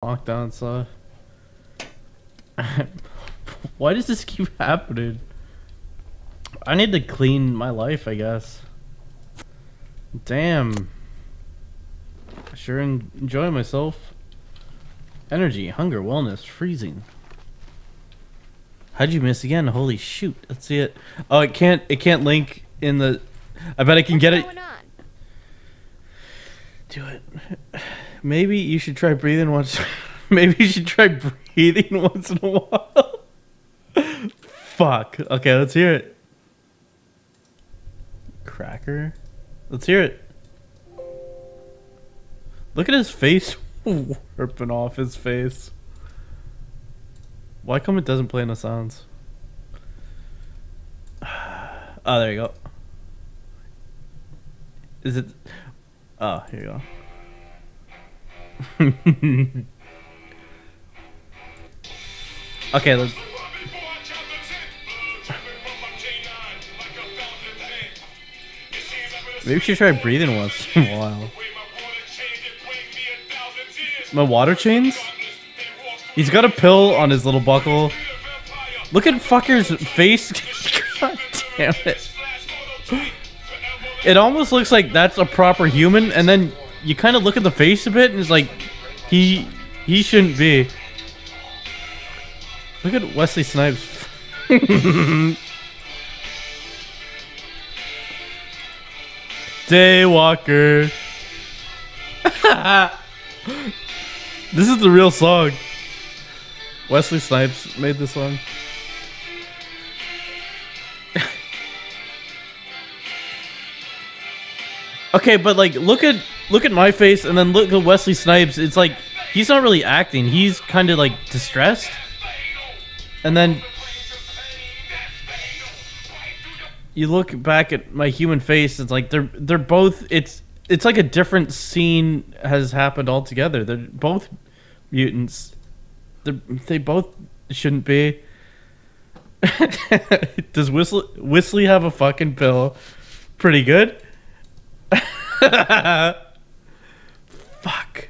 Lockdown stuff. Why does this keep happening? I need to clean my life, I guess. Damn. I sure enjoy myself. Energy, hunger, wellness, freezing. How'd you miss again? Holy shoot. Let's see it. Oh, it can't link in the... I bet I can get it. Do it. Maybe you should try breathing once. Maybe you should try breathing once in a while. Fuck. Okay, let's hear it. Cracker? Let's hear it. Look at his face warping off his face. Why come it doesn't play in the sounds? Oh, there you go. Is it... Oh, here you go. Okay, let's... Maybe we should try breathing once in a while. My water chains? He's got a pill on his little buckle. Look at fucker's face. God damn it. It almost looks like that's a proper human, and then you kind of look at the face a bit, and it's like, he shouldn't be. Look at Wesley Snipes. Daywalker. This is the real song. Wesley Snipes made this song. Okay, but like look at my face and then look at Wesley Snipes. It's like he's not really acting. He's kind of like distressed. And then you look back at my human face, it's like they're both it's like a different scene has happened altogether. They're both mutants. They both shouldn't be. Does Wesley have a fucking pill? Pretty good. Fuck.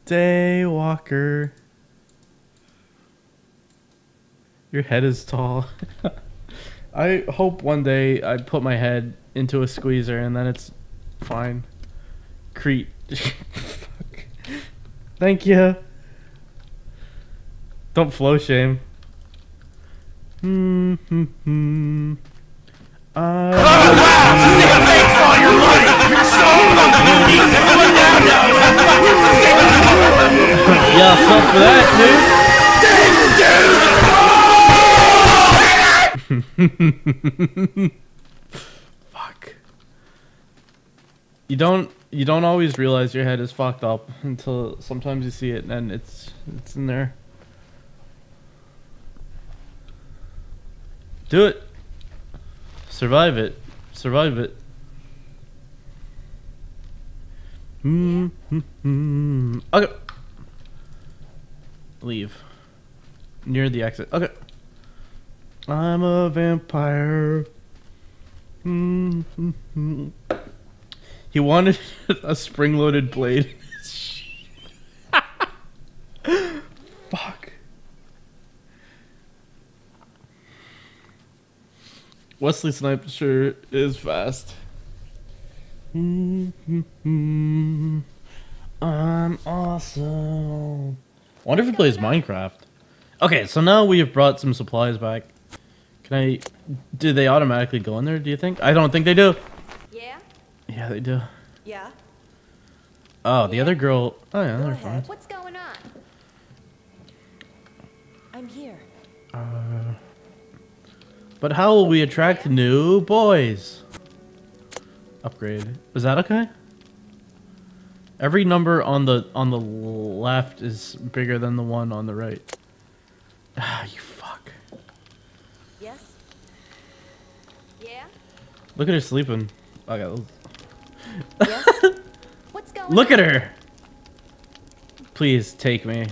Daywalker. Your head is tall. I hope one day I put my head into a squeezer and then it's fine. Crete. Fuck. Thank you. Don't flow shame. Thanks for all your money. You're so fucking unique. Yeah, suck for that, dude. Fuck. You don't always realize your head is fucked up until sometimes you see it and it's in there. Do it. Survive it. Survive it. Okay. Leave. Near the exit. Okay. I'm a vampire. He wanted a spring-loaded blade. Fuck. Wesley Snipes sure is fast. I'm awesome. I wonder if he plays Minecraft. Okay, so now we have brought some supplies back. Do they automatically go in there, do you think? I don't think they do. Yeah? Yeah, they do. Yeah? Oh, the other girl... Oh, yeah, they're fine. What's going on? I'm here. But how will we attract new boys? Upgrade. Is that okay? Every number on the left is bigger than the one on the right. Ah, you fuck. Yes? Yeah? Look at her sleeping. Okay. Yes? What's going on? Look at her! Please take me.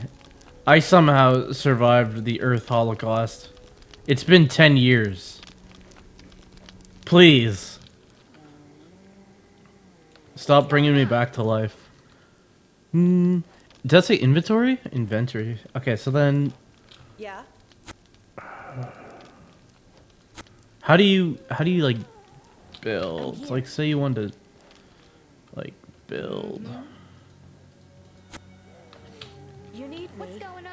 I somehow survived the Earth Holocaust. It's been 10 years. Please. Stop bringing me back to life. Does that say inventory? Inventory. Okay, so then Yeah. how do you like build? Like say you want to like build. You need what's going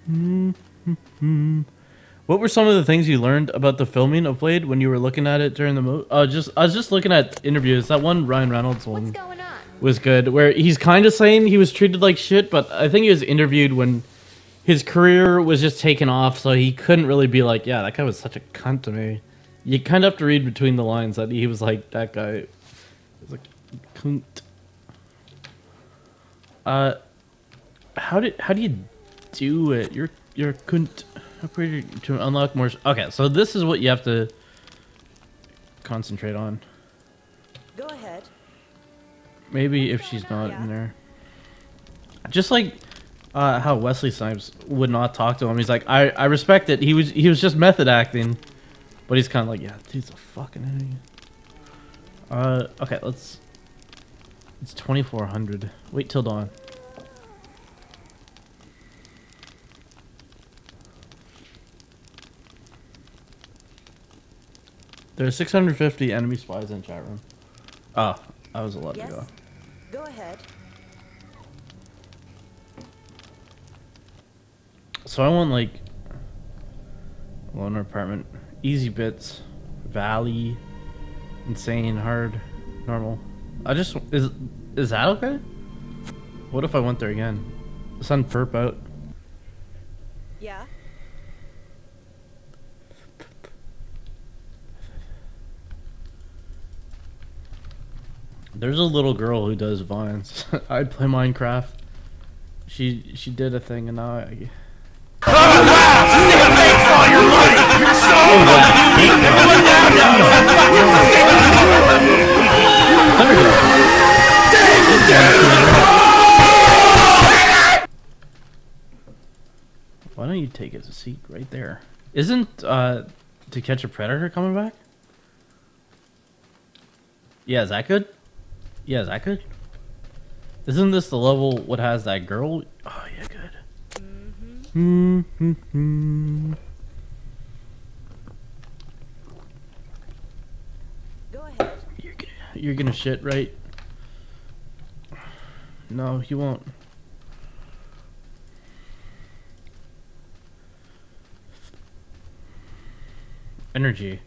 on? What were some of the things you learned about the filming of Blade when you were looking at it during the movie? I was just looking at interviews. That one Ryan Reynolds What's one going on? was good, where he's kind of saying he was treated like shit, but I think he was interviewed when his career was just taken off, so he couldn't really be like, yeah, that guy was such a cunt to me. You kind of have to read between the lines that he was like, that guy was like cunt. How do you do it? You're a cunt. Upgrade to unlock more. Okay, so this is what you have to concentrate on. Go ahead. Maybe if she's not in there. Just like how Wesley Snipes would not talk to him. He's like, I respect it. He was just method acting, but he's kind of like, yeah, dude's a fucking idiot. Okay, it's 2400. Wait till dawn. There's 650 enemy spies in chat room. Oh, I was allowed to go. Go ahead. So I want like loner apartment, easy bits, valley, insane, hard, normal. Is that okay? What if I went there again? Sun perp out. Yeah. There's a little girl who does vines. I play Minecraft. She did a thing and now I... Oh wow! This nigga makes all your money! You're so Why don't you take a seat right there? Isn't To Catch a Predator coming back? Yeah, is that good? Yeah, is that good? Isn't this the level what has that girl? Oh yeah, good. Go ahead. You're gonna shit, right? No, you won't. Energy.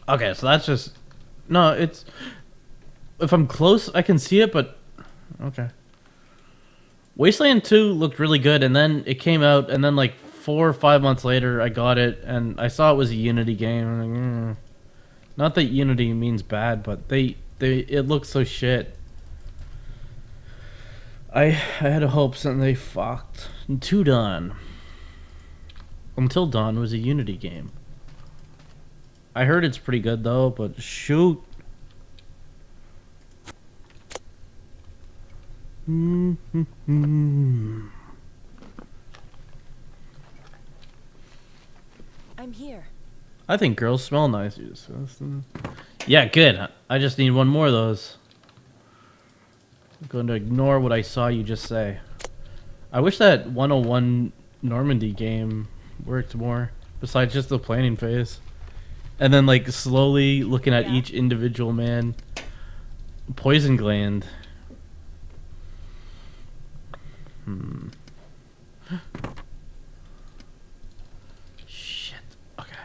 Okay, so that's just... No, it's... If I'm close, I can see it, but... Okay. Wasteland 2 looked really good, and then it came out, and then like 4 or 5 months later, I got it, and I saw it was a Unity game. I'm like, Not that Unity means bad, but it looks so shit. I had hopes, and they fucked. Until Dawn. Until Dawn was a Unity game. I heard it's pretty good though, but shoot. I'm here. I think girls smell nice. Yeah, good. I just need one more of those. I'm going to ignore what I saw you just say. I wish that 101 Normandy game worked more, besides just the planning phase. And then like slowly looking at each individual man. Poison gland. Shit. Okay.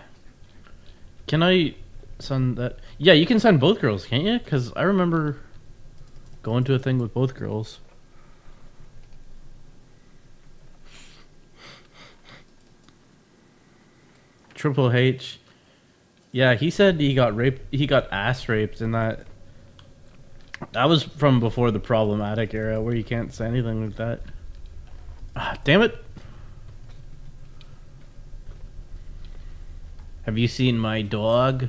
Can I send that? Yeah, you can send both girls, can't you? Because I remember going to a thing with both girls. Triple H. Yeah, he said he got raped. He got ass raped, and that was from before the problematic era, where you can't say anything like that. Ah, damn it! Have you seen my dog?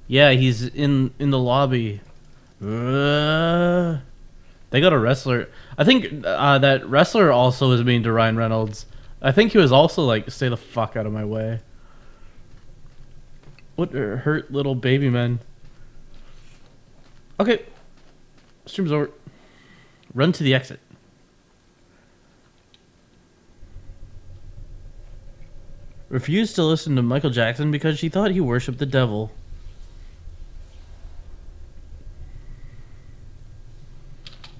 Yeah, he's in the lobby. They got a wrestler. I think that wrestler also was mean to Ryan Reynolds. I think he was also like, "Stay the fuck out of my way." What hurt little baby men? Okay. Stream's over. Run to the exit. Refused to listen to Michael Jackson because she thought he worshipped the devil.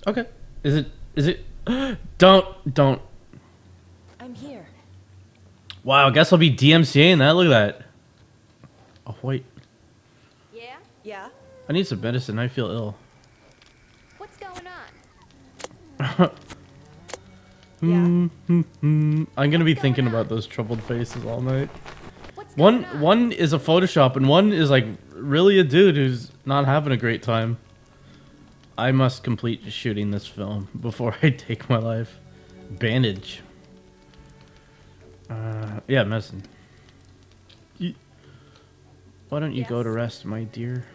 Okay. Is it? Don't. I'm here. Wow, I guess I'll be DMCAing that. Look at that. Oh, wait. Yeah? Yeah? I need some medicine. I feel ill. What's going on? Yeah. I'm gonna be thinking about those troubled faces all night. One is a Photoshop, and one is like really a dude who's not having a great time. I must complete shooting this film before I take my life. Bandage. Yeah, medicine. Why don't you go to rest, my dear?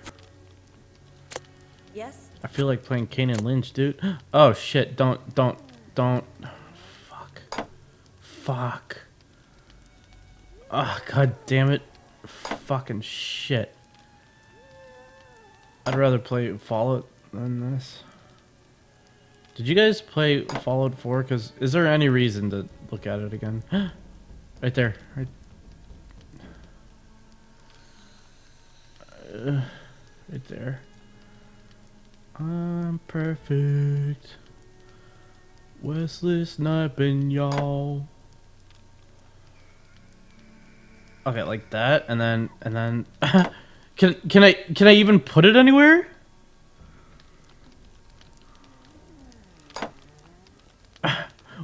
Yes? I feel like playing Kane and Lynch, dude. Oh shit! Don't. Fuck. Oh, god damn it. Fucking shit. I'd rather play Fallout than this. Did you guys play Fallout 4? Because is there any reason to look at it again? Right there. Right there. I'm perfect. Wesley Sniping, y'all. Okay, like that, and then can I even put it anywhere?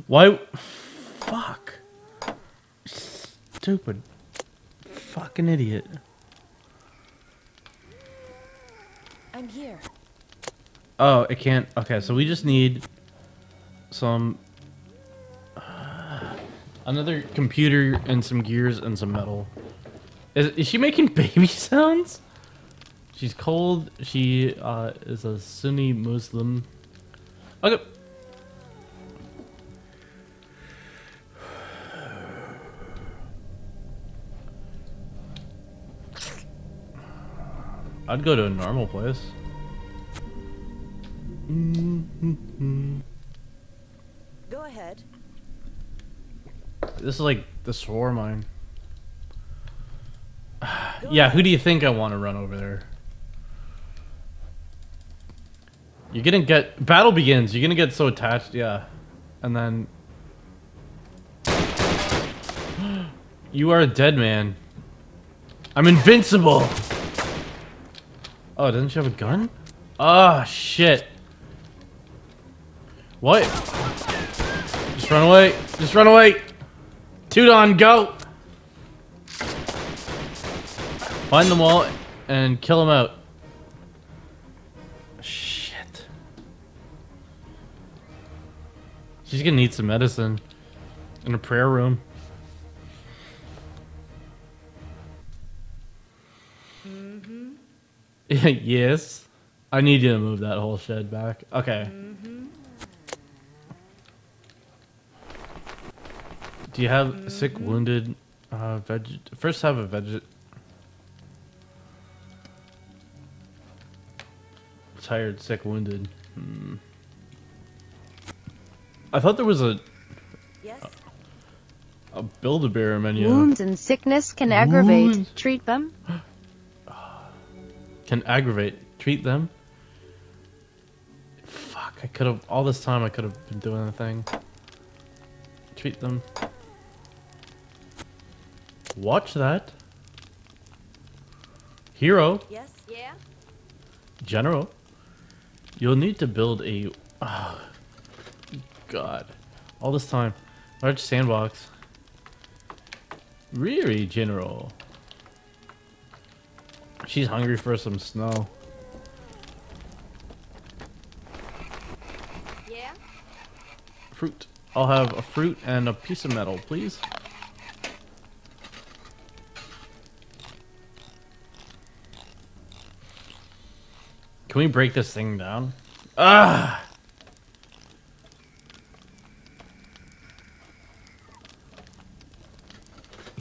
Why? Fuck. Stupid. Fucking idiot. I'm here. Oh, it can't. Okay, so we just need some another computer and some gears and some metal. Is she making baby sounds? She's cold. She is a Sunni Muslim. Okay. I'd go to a normal place. Go ahead. This is like the swore mine. Yeah, who do you think I want to run over there? You're gonna get... Battle begins. You're gonna get so attached, yeah. And then... You are a dead man. I'm invincible! Oh, doesn't she have a gun? Oh, shit. What? Just run away. Just run away. Tudon, go! Find them all and kill them out. Shit. She's gonna need some medicine. In a prayer room. Yes. I need you to move that whole shed back. Okay. Do you have sick, wounded, First have a tired, sick, wounded. I thought there was a Yes? Build-A-Bear menu. Wounds and sickness can aggravate. Treat them. Can aggravate. Treat them. Fuck, I could have... All this time I could have been doing a thing. Treat them. Watch that. Hero. Yes? Yeah? General. You'll need to build a... Oh, God. All this time. Large sandbox. Really, General. She's hungry for some snow. Yeah? Fruit. I'll have a fruit and a piece of metal, please. Can we break this thing down? Ah!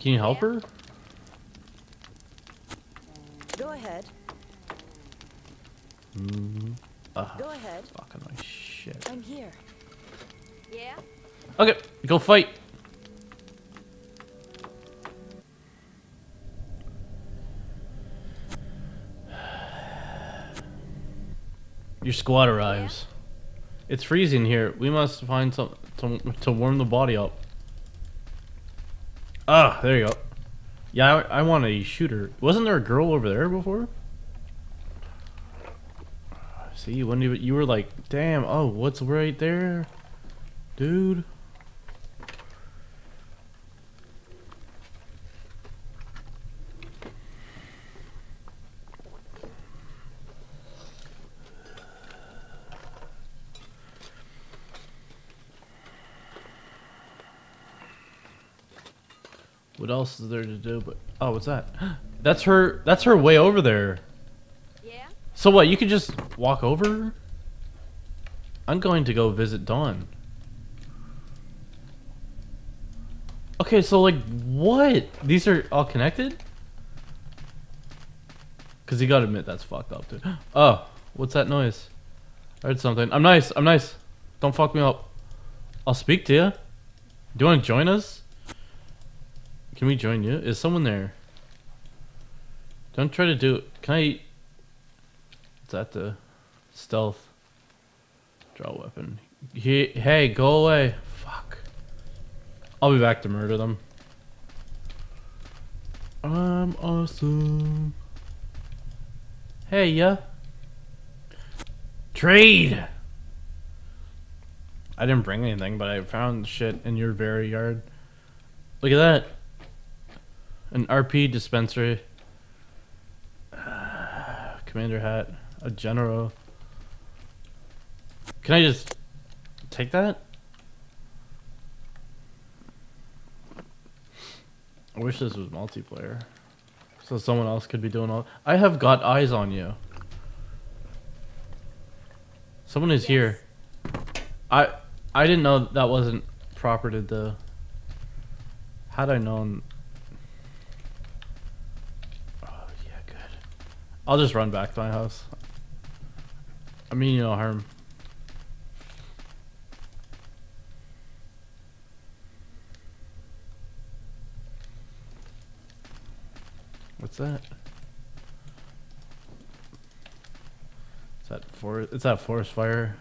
Can you help her? Go ahead. Go ahead. Fucking my shit. I'm here. Yeah? Okay, go fight. Your squad arrives. It's freezing here. We must find some to warm the body up. Ah, there you go. Yeah, I want a shooter. Wasn't there a girl over there before? See, when you were like, damn, oh, what's right there? Dude. What else is there to do? But oh, what's that? That's her way over there. Yeah? So what? You could just walk over? I'm going to go visit Dawn. Okay, so like what? These are all connected? Cause you gotta admit that's fucked up, dude. Oh, what's that noise? I heard something. I'm nice. I'm nice. Don't fuck me up. I'll speak to you. Do you want to join us? Can we join you? Is someone there? Don't try to do it. Can I... Is that the... Stealth? Draw a weapon. Hey, go away. Fuck. I'll be back to murder them. I'm awesome. Hey, yeah. Trade! I didn't bring anything, but I found shit in your very yard. Look at that. An RP dispensary. Commander hat. A general. Can I just take that? I wish this was multiplayer. So someone else could be doing all... I have got eyes on you. Someone is here. I didn't know that wasn't proper to the... Had I known... Oh, yeah, good. I'll just run back to my house. I mean, no harm. What's that? It's that forest fire.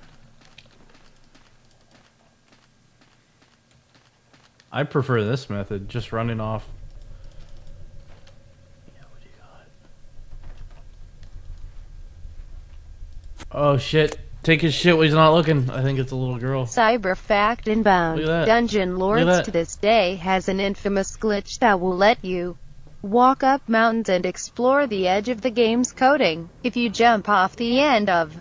I prefer this method, just running off. Yeah, what do you got? Oh shit. Take his shit when he's not looking. I think it's a little girl. Cyberfact inbound. Look at that. Dungeon Lords to this day has an infamous glitch that will let you walk up mountains and explore the edge of the game's coding. If you jump off the end of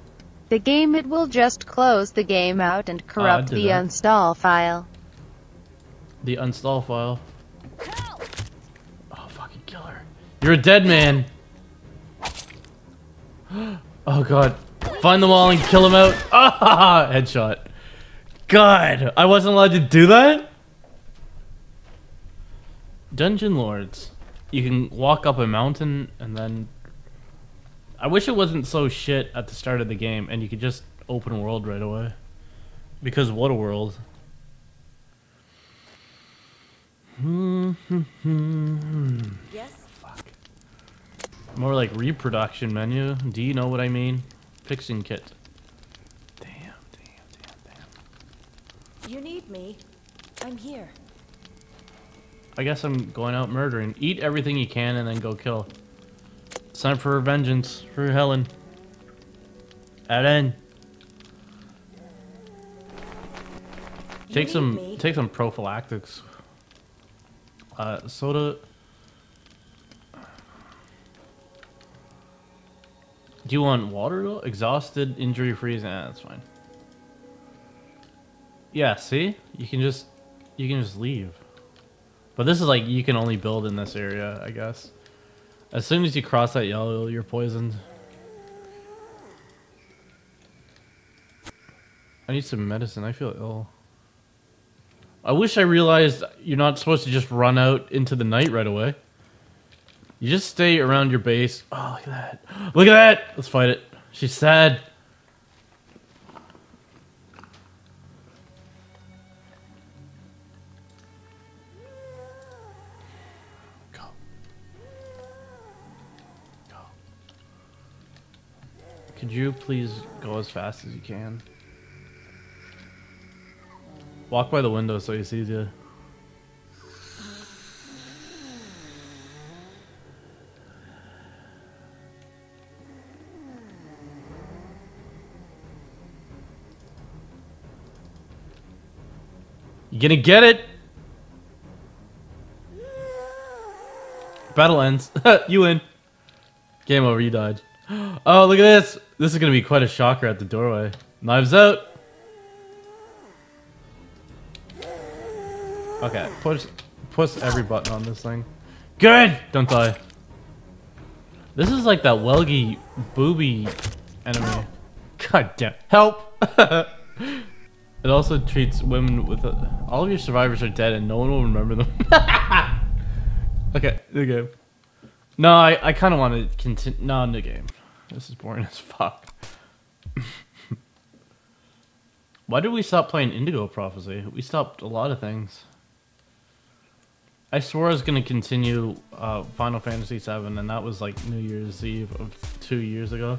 the game, it will just close the game out and corrupt the uninstall file. The uninstall file. Oh, fucking kill her. You're a dead man. Oh god. Find them all and kill them out. Ah, headshot. God, I wasn't allowed to do that? Dungeon Lords. You can walk up a mountain and then... I wish it wasn't so shit at the start of the game and you could just open world right away. Because what a world. Yes? Fuck. More like reproduction menu. Do you know what I mean? Fixing kit. Damn. You need me. I'm here. I guess I'm going out murdering. Eat everything you can and then go kill. It's time for vengeance for Helen. Ellen. Take some prophylactics. Soda. Do you want water though? Exhausted, injury free. Nah, that's fine. Yeah, see? You can just leave. But this is like you can only build in this area, I guess. As soon as you cross that yellow, you're poisoned. I need some medicine. I feel ill. I wish I realized you're not supposed to just run out into the night right away. You just stay around your base. Oh, look at that. Look at that! Let's fight it. She's sad. Go. Go. Could you please go as fast as you can? Walk by the window so he sees you. You gonna get it? Battle ends. You win. Game over, you died. Oh, look at this. This is gonna be quite a shocker at the doorway. Knives out. Okay, push every button on this thing. Good! Don't die. This is like that Welgy booby enemy. God damn. Help! It also treats women with all of your survivors are dead and no one will remember them. Okay, new game. No, I kind of want to continue. No, new game. This is boring as fuck. Why did we stop playing Indigo Prophecy? We stopped a lot of things. I swore I was going to continue Final Fantasy VII, and that was like New Year's Eve of 2 years ago.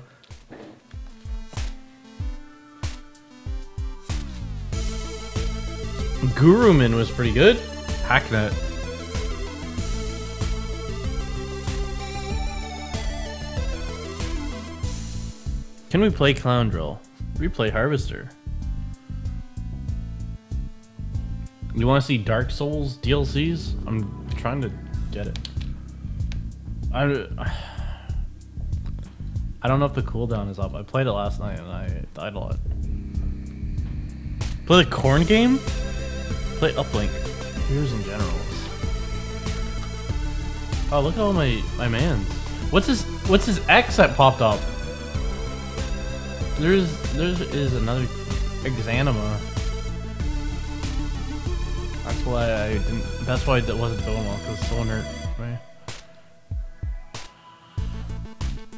Gurumin was pretty good. Hacknet. Can we play Clown Drill? Replay Harvester. You want to see Dark Souls DLCs? I'm trying to get it. I don't know if the cooldown is up. I played it last night and I died a lot. Play the Corn game? Play Uplink. Heroes and Generals. Oh, look at all my mans. What's his X that popped up? There is another Exanima. That's why I didn't. That's why it wasn't doing well, because someone hurt me.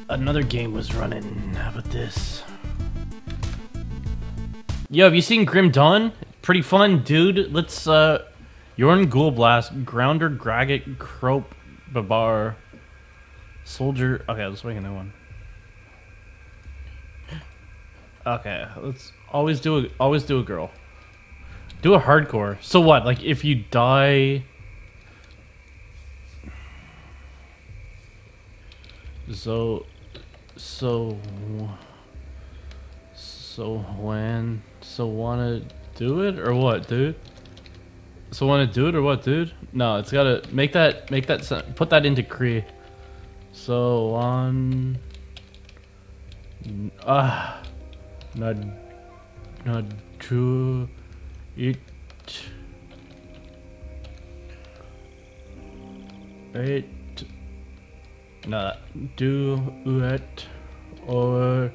Another game was running. How about this? Yo, have you seen Grim Dawn? Pretty fun, dude. Let's Yorn Ghoulblast, Grounder, Graggit, Crope, Babar, Soldier. Okay, let's make a new one. Okay, let's always do a girl. Do a hardcore. So what? Like if you die, so wanna do it or what, dude? So wanna do it or what, dude? No, it's gotta make that put that into Cree. So on. Not to it. Not do it or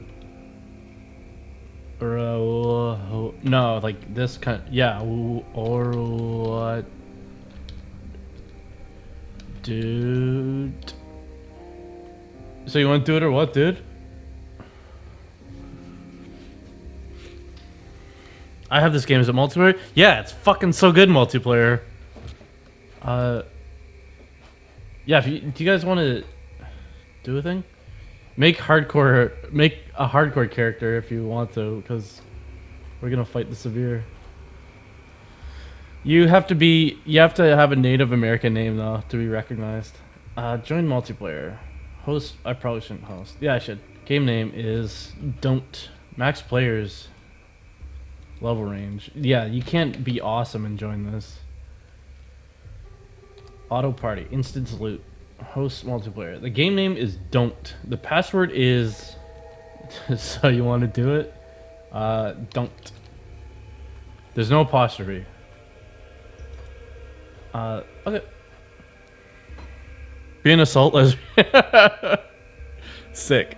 no, like this kind. Yeah, or what, dude? So you want to do it or what, dude? I have this game. Is it multiplayer? Yeah, it's fucking so good multiplayer. Yeah, do you guys want to do a thing? Make a hardcore character if you want to, because we're gonna fight the severe. You have to have a Native American name though to be recognized. Join multiplayer. Host. I probably shouldn't host. Yeah, I should. Game name is Don't. Max players. Level range. Yeah, you can't be awesome and join this. Auto party. Instance loot. Host multiplayer. The game name is Don't. The password is... So you want to do it? Don't. There's no apostrophe. Okay. Be an assault lesbian. Sick.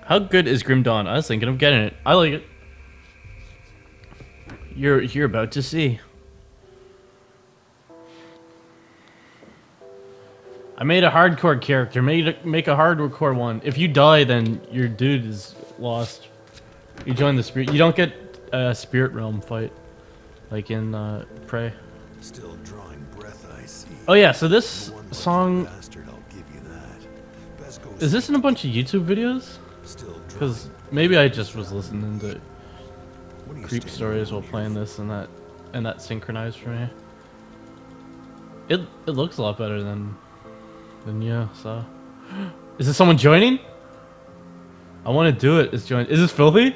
How good is Grim Dawn? I was thinking of getting it. I like it. You're about to see. I made a hardcore character. Make a hardcore one. If you die, then your dude is lost. You join the spirit. You don't get a spirit realm fight like in Prey. Still drawing breath, I see. Oh yeah, so this song Bastard, I'll give you that. Best go is this in a bunch of YouTube videos? still Because maybe I just was listening to What are you creep standing stories while here playing this, and that synchronized for me. It looks a lot better than you. So, is this someone joining? I want to do it. Is this filthy?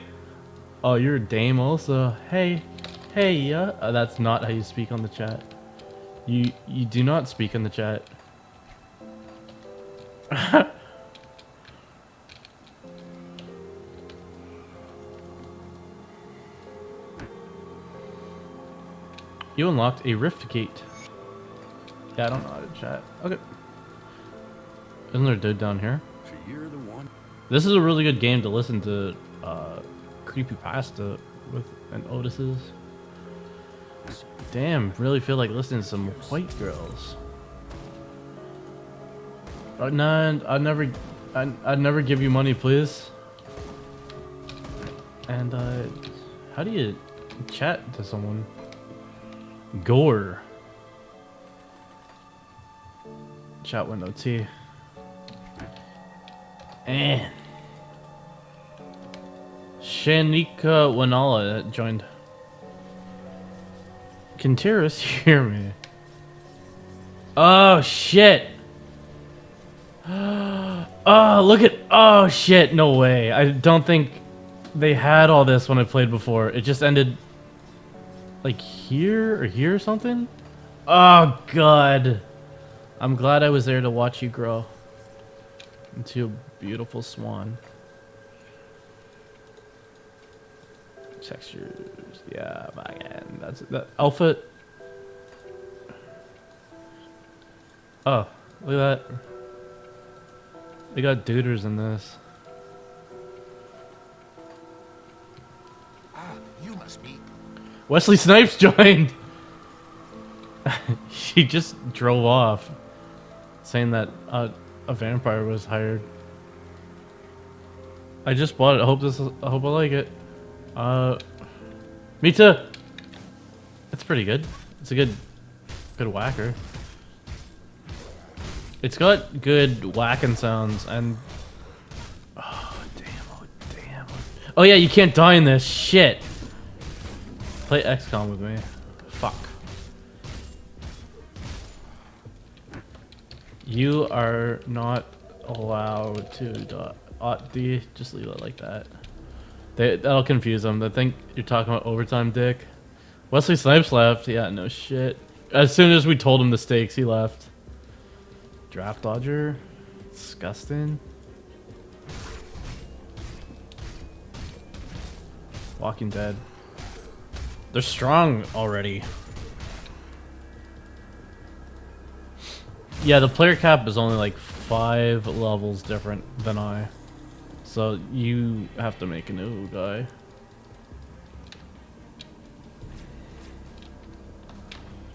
Oh, you're a dame also. Hey, yeah. That's not how you speak on the chat. You do not speak in the chat. You unlocked a rift gate. Yeah, I don't know how to chat. Okay. Isn't there a dude down here? So you're the one. This is a really good game to listen to creepypasta with and Otis's. Damn, really feel like listening to some white girls. No, I'd never give you money, please. And how do you chat to someone? Gore. Chat window T. And Shanika Wanala joined. Can Terrace hear me? Oh shit! Oh, look at. Oh shit! No way. I don't think they had all this when I played before. It just ended like here or something. Oh god. I'm glad I was there to watch you grow into a beautiful swan. Textures, yeah, man. That's the alpha. Oh, look at that. They got duders in this. Ah, you must be. Wesley Snipes joined. He just drove off, saying that a vampire was hired. I just bought it. I hope I like it. Me too. It's pretty good. It's a good whacker. It's got good whacking sounds and. Oh damn! Oh yeah, you can't die in this shit. Play XCOM with me. Fuck. You are not allowed to die. Just leave it like that. That'll confuse them. They think you're talking about overtime, dick. Wesley Snipes left. Yeah, no shit. As soon as we told him the stakes, he left. Draft Dodger. Disgusting. Walking Dead. They're strong already. Yeah, the player cap is only like 5 levels different than I. So you have to make a new guy.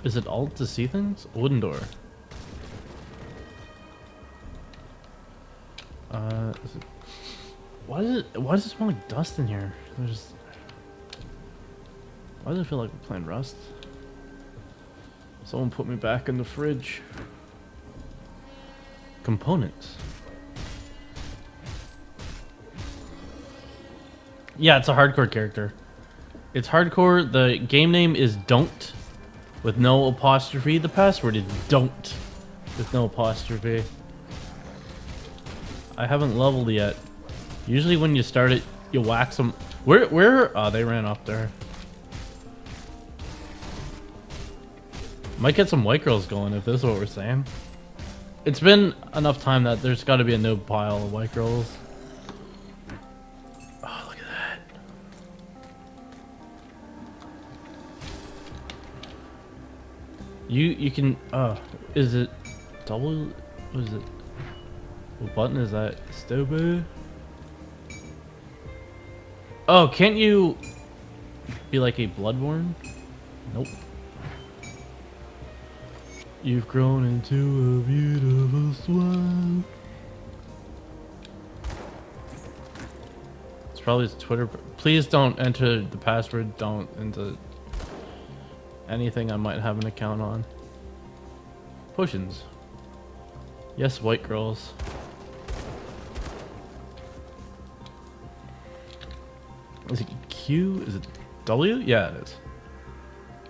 Is it alt to see things? Wooden door. Why does it smell like dust in here? Why does it feel like we're playing Rust? Someone put me back in the fridge. Components. Yeah, it's a hardcore character. It's hardcore. The game name is Don't with no apostrophe. The password is Don't with no apostrophe. I haven't leveled yet. Usually when you start it, you whack some. Where? Oh, they ran up there. Might get some white girls going if this is what we're saying. It's been enough time that there's got to be a new pile of white girls. Oh, look at that. You can. Is it double? What is it? What button is that? Stupid. Oh, can't you be like a Bloodborne? Nope. You've grown into a beautiful swan. It's probably his Twitter. Please don't enter the password. Don't into anything I might have an account on. Potions. Yes, white girls. Is it Q? Is it W? Yeah, it is.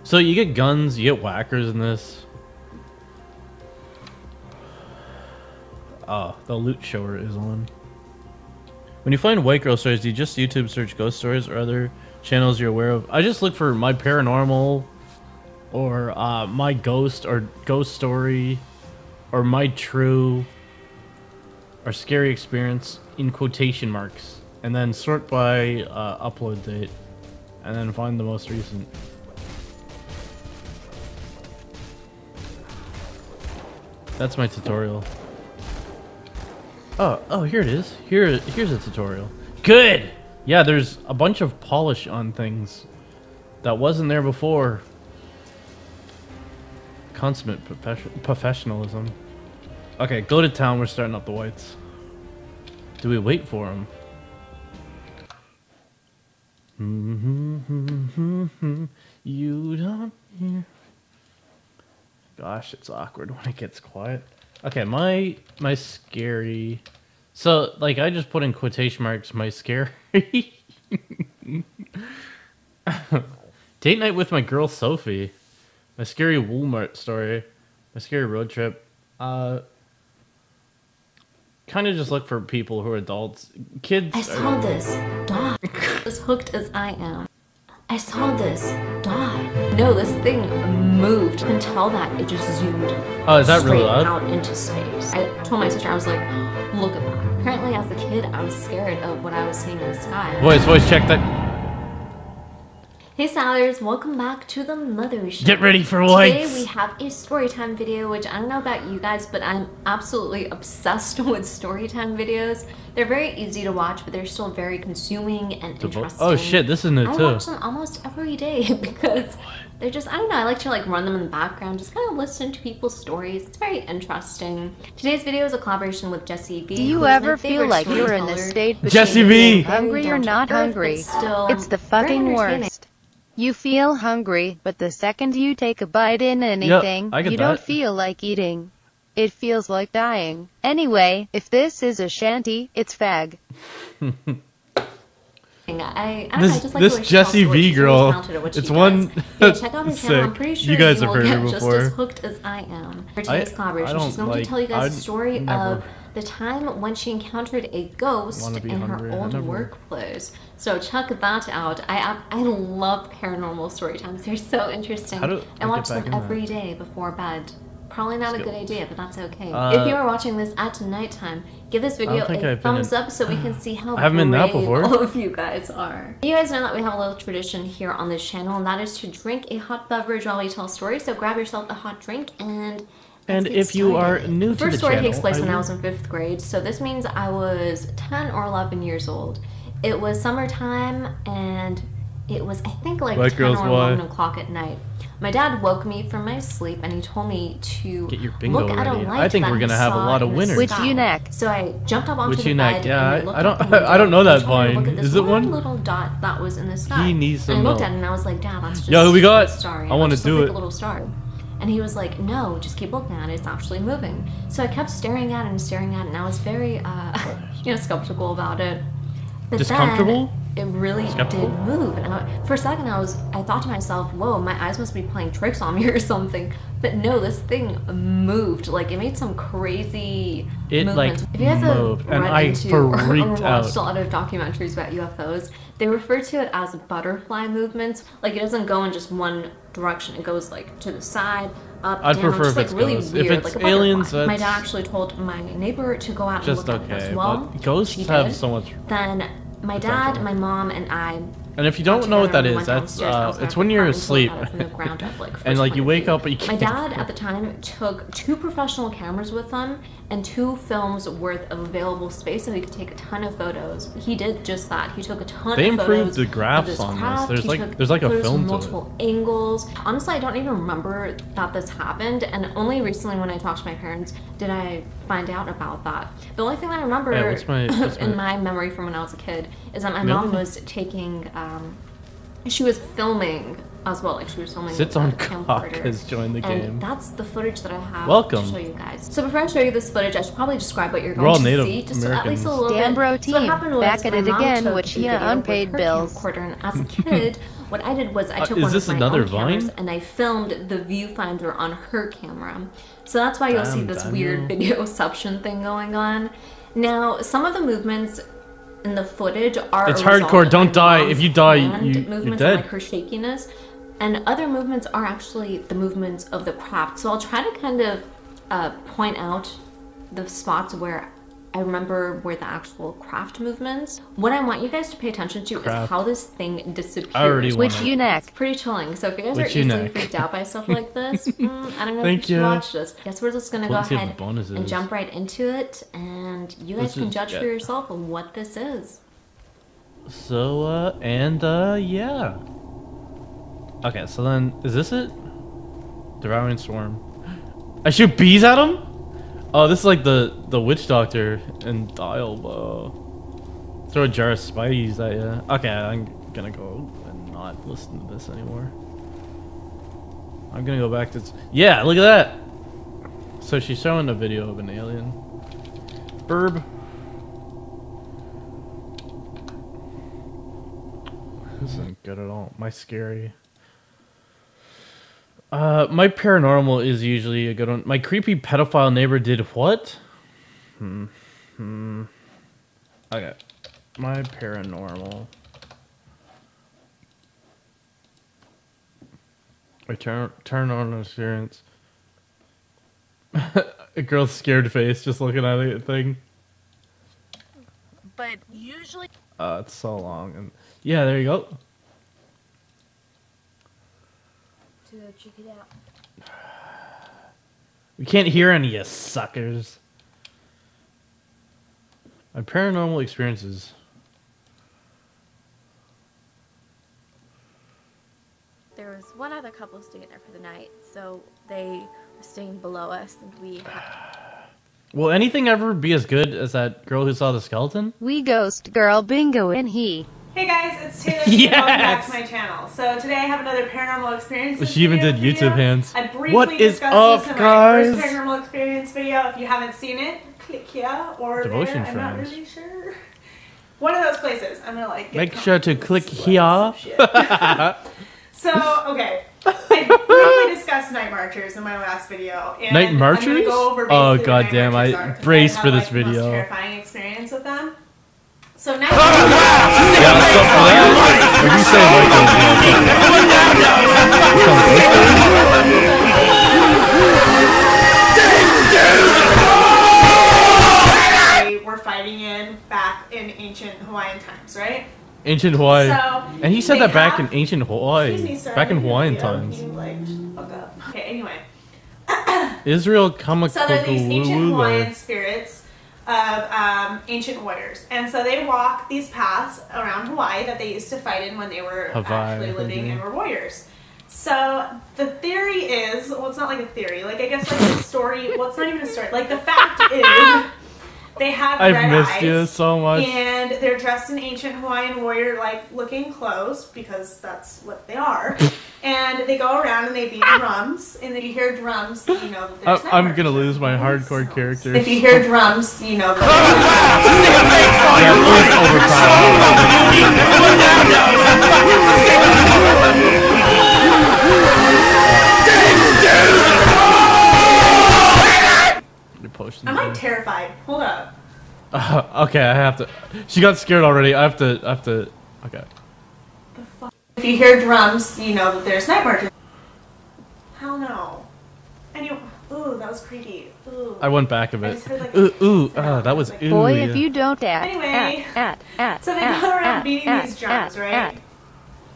So you get guns, you get whackers in this. Oh, the loot shower is on. When you find white girl stories, do you just YouTube search ghost stories or other channels you're aware of? I just look for my paranormal, or my ghost, or ghost story, or my true, or scary experience in quotation marks, and then sort by upload date, and then find the most recent. That's my tutorial. Oh, here it is. Here's a tutorial. Good! Yeah, there's a bunch of polish on things that wasn't there before. Consummate professionalism. Okay, go to town. We're starting up the whites. Do we wait for him? You don't hear. Gosh, it's awkward when it gets quiet. Okay, my scary. So, like, I just put in quotation marks my scary. Date night with my girl Sophie. My scary Walmart story. My scary road trip. Kind of just look for people who are adults. Kids. I saw this dog. As hooked as I am. I saw this dog. No, this thing moved. You can tell that it just zoomed. Oh, is that really straight loud? out into space. I told my sister, I was like, look at that. Apparently, as a kid, I was scared of what I was seeing in the sky. Voice, check that. Hey Salers, welcome back to the Mothership. Get ready for Today whites. we have a storytime video, which I don't know about you guys, but I'm absolutely obsessed with storytime videos. They're very easy to watch, but they're still very consuming and interesting. Oh shit, this is new I too. watch them almost every day because they're just, I don't know, I like to like run them in the background, just kind of listen to people's stories. It's very interesting. Today's video is a collaboration with Jesse V. Do you ever feel like you're in the state between Jesse V. being hungry or not hungry? Still It's the very fucking entertaining. worst. You feel hungry, but the second you take a bite in anything, I get you don't that. feel like eating. It feels like dying. Anyway, if this is a shanty, it's fag. I don't know, I just like This the way she Jessie tells what V she's really girl, talented at what she it's does. one Yeah, check out her channel. I'm sick. pretty sure You guys have will heard her get just before. as hooked as I am. For today's collaboration, I she's going don't to tell you guys like- the story never of the time when she encountered a ghost Wanna be in hungry, her I old never- workplace. So check that out. I love paranormal story times. They're so interesting. How do I I watch get back them in every day before bed. Probably not a Let's good go. idea, but that's okay. If you are watching this at nighttime, give this video think a I've been thumbs in- up so we can see how I haven't been that brave before. all of you guys are. You guys know that we have a little tradition here on this channel, and that is to drink a hot beverage while we tell stories. So grab yourself a hot drink and let's get if you are started. new The to the first story channel, takes place when I will- was in 5th grade, so this means I was 10 or 11 years old. It was summertime, and it was, I think, like White 10 girls, or why? 11 o'clock at night. My dad woke me from my sleep, and he told me to Get your bingo look at a ready. light I think that we're he gonna have a saw lot of in the winners. Which sky. you neck? So I jumped up onto Which the you bed neck? Yeah, and I looked I don't- out the window, I don't know and that he told me to vine. look at this Is it one? little dot that was in the sky. He needs some And I looked milk. at it and I was like, Dad, that's just Yo, who we got? a star. I wanna Just do looked like it. a little star. And he was like, no, just keep looking at it. It's actually moving. So I kept staring at it and staring at it, and I was very, skeptical about it. But Discomfortable? then it really Skeptical? did move. And for a second, I thought to myself, whoa, my eyes must be playing tricks on me or something. But no, this thing moved. Like, it made some crazy It, like, movements. If you guys have moved, and read I into or freaked watched out. a lot of documentaries about UFOs, they refer to it as butterfly movements. Like, it doesn't go in just one direction. It goes, like, to the side, up, I'd down, prefer just, if like, it's really ghosts. If weird, it's like a aliens, butterfly. My that's dad actually told my neighbor to go out and just look at it okay. as well. But ghosts She have did. so much. Then my dad, my mom, and I And if you don't know what that is, went that's downstairs, I was gonna it's when you're have to asleep, build it from the ground up, like, and first like you point of wake view. up and you My can't. dad at the time took 2 professional cameras with him and 2 films worth of available space, so he could take a ton of photos. He did just that. He took a ton They of photos. improved the graphs of this on this. craft. There's He like- took there's like a photos film from to it. multiple angles. Honestly, I don't even remember that this happened, and only recently when I talked to my parents did I find out about that. The only thing that I remember Yeah, what's my- in my memory from when I was a kid is that my mom Really? was taking she was filming as well, like she was filming Sits with on a Cock camcorder. has joined the And game. that's the footage that I have Welcome. to show you guys. So before I show you this footage, I should probably describe what you're We're all going to Native see, just at least a Americans. little bit. Damn bro So what team, happened was back at my it mom again, took which a yeah, video unpaid with her bills. camcorder, and as a kid, what I did was I took is one this of my another own cameras Vine? and I filmed the viewfinder on her camera. So that's why you'll see Damn, this Daniel. weird videoception thing going on. Now, some of the movements in the footage are It's a result hardcore, of don't my die. mom's If you die, hand you're movements dead. and, like, her shakiness, and other movements are actually the movements of the craft. So I'll try to kind of point out the spots where I remember where the actual craft movements. What I want you guys to pay attention to Craft. is how this thing disappears. I already Which want it. you neck. It's pretty chilling. So if you guys Which are you easily neck. freaked out by stuff like this, I don't know Thank if you should you. watch this. Guess we're just gonna go Let's see what the ahead bonus and is. jump right into it, and you guys Let's can just judge get- for yourself what this is. So, yeah. Okay, so then, is this it? Devouring Swarm. I shoot bees at him? Oh, this is like the witch doctor in Dial. Throw a jar of spice at ya. Okay, I'm gonna go and not listen to this anymore. I'm gonna go back to... Yeah, look at that! So she's showing a video of an alien. Burb. This isn't good at all. My scary. My paranormal is usually a good one. My creepy pedophile neighbor did what? Okay. My paranormal. I turn on appearance. A girl's scared face just looking at the thing. But usually It's so long. And yeah, there you go. To go check it out. We can't hear any, you suckers. My paranormal experiences. there was one other couple staying there for the night, so they were staying below us, and we had Will anything ever be as good as that girl who saw the skeleton? We ghost girl bingo and he. Hey guys, it's Taylor. Yes! Welcome back to my channel. So today I have another paranormal experience. She even did video for you. YouTube hands. I briefly What is discussed up, this in guys? my first paranormal experience video. If you haven't seen it, click here or Devotion there. I'm not shrines. really sure. One of those places. I'm gonna like. Get Make sure to click sweats here. and shit. So okay, I briefly discussed night marchers in my last video. And Night I'm gonna marchers? go over Oh, basically what goddamn, night marchers I are, 'cause braced had, for this like, the most video. terrifying experience with them. So night Yeah, so for that, if you say we're fighting in back in ancient Hawaiian times, right? ancient Hawaii. So, And he said they that back have- in ancient Hawaii. Excuse me, sir. Back in I'm Hawaiian video. times. You, like, just fuck up. Okay, anyway. Israel So there are these ancient Hawaiian Kamakokuluwe. spirits of ancient warriors. And so they walk these paths around Hawaii that they used to fight in when they were Hawaii, actually living okay. and were warriors. So the theory is, well, it's not like a theory. Like, I guess like the story, well, it's not even a story. Like, the fact is, they have I've red missed eyes. you so much. And they're dressed in ancient Hawaiian warrior-like looking clothes, because that's what they are. And they go around and they beat drums. And if you hear drums, you know that there's I'm night gonna marchers. lose my hardcore character. If you hear drums, you know that You're posting I'm like the- terrified. Hold up. okay, I have to. She got scared already. I have to. Okay. If you hear drums, you know that there's night marchers. Hell no. Anyway, ooh, that was creepy. Ooh. I went back a I bit. just heard, like, Ooh, sound. that was Like, ooh. Boy, yeah. if you don't Anyway, at. So they go around beating these drums, right?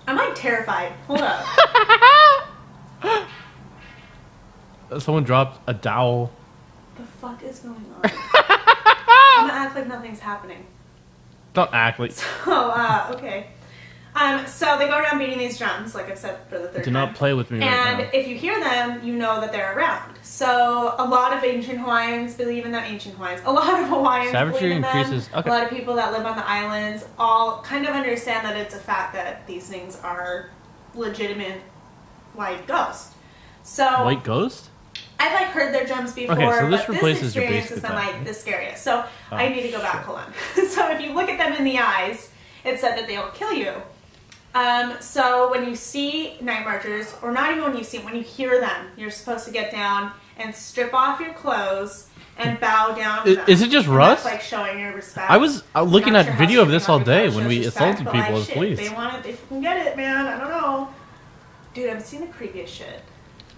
I'm like terrified. Hold up. Someone dropped a dowel. The fuck is going on? I'm gonna act like nothing's happening. Don't act like. Okay. So they go around beating these drums, like I've said for the third Do time. not play with me right And now. if you hear them, you know that they're around. So a lot of ancient Hawaiians believe in them. A lot of Hawaiians Savagery believe in increases- them. okay. A lot of people that live on the islands all kind of understand that it's a fact that these things are legitimate white ghosts. So White ghost? I've like heard their drums before, Okay, so this but replaces this your experience basic has been attack, like right? the scariest. So I Oh, need to go back. shit. Hold on. So if you look at them in the eyes, it said that they'll kill you. So when you see night marchers, or not even when you see them, when you hear them, you're supposed to get down and strip off your clothes and bow down to them. Is it just And Russ? That's like showing your respect. I was looking Not at sure how video of stripping this off all your day clothes when shows we respect, assaulted but, people like, as shit, police. They want it, they fucking get it, man. I don't know. Dude, I've seen the creepiest shit.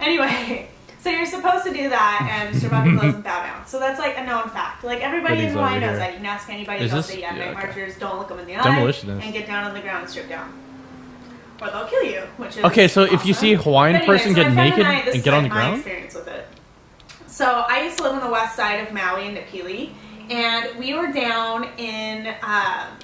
Anyway, so you're supposed to do that and strip off your clothes and bow down. So that's like a known fact. Like everybody in Goodies Hawaii over knows here. that. You can ask anybody, Is they'll this- say, yeah, yeah, night okay. marchers, don't look them in the eye Demolitionist. and get down on the ground and strip down. Or they'll kill you, which is Okay, so if you awesome. see a Hawaiian But anyway, person so get my friend naked I, this and is, get on like, the my ground? experience with it. So I used to live on the west side of Maui in Napili, and we were down in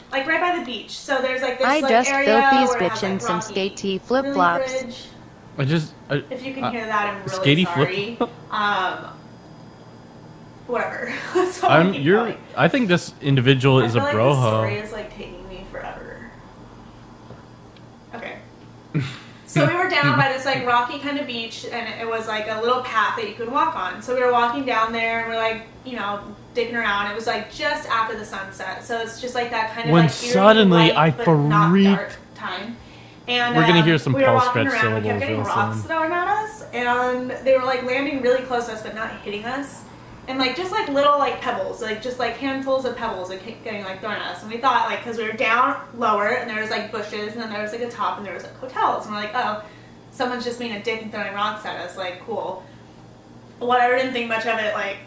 like right by the beach. So there's like this I like just area built these where it has, bitchin' like, some rocky skatey flip-flops. really ridge. If you can hear that, I'm really skatey sorry. Whatever. So I'm keep you're. going. I think this individual I is a feel like this story broho. is like taking me forever. Okay. So we were down by this like rocky kind of beach, and it was like a little path that you could walk on. So we were walking down there, and we're like, you know, digging around. It was like just after the sunset, so it's just like that kind of When like eerie suddenly light, I but not freaked- dark time. And We're gonna hear some we were pulse walking stretch around, we kept syllables getting real rocks soon. thrown at us, and they were like landing really close to us, but not hitting us. And like just like little like pebbles, like just like handfuls of pebbles that kept getting like thrown at us. And we thought like, because we were down lower and there was like bushes and then there was like a top and there was like hotels. And we're like, oh, someone's just being a dick and throwing rocks at us. Like, cool. Whatever, didn't think much of it. Like,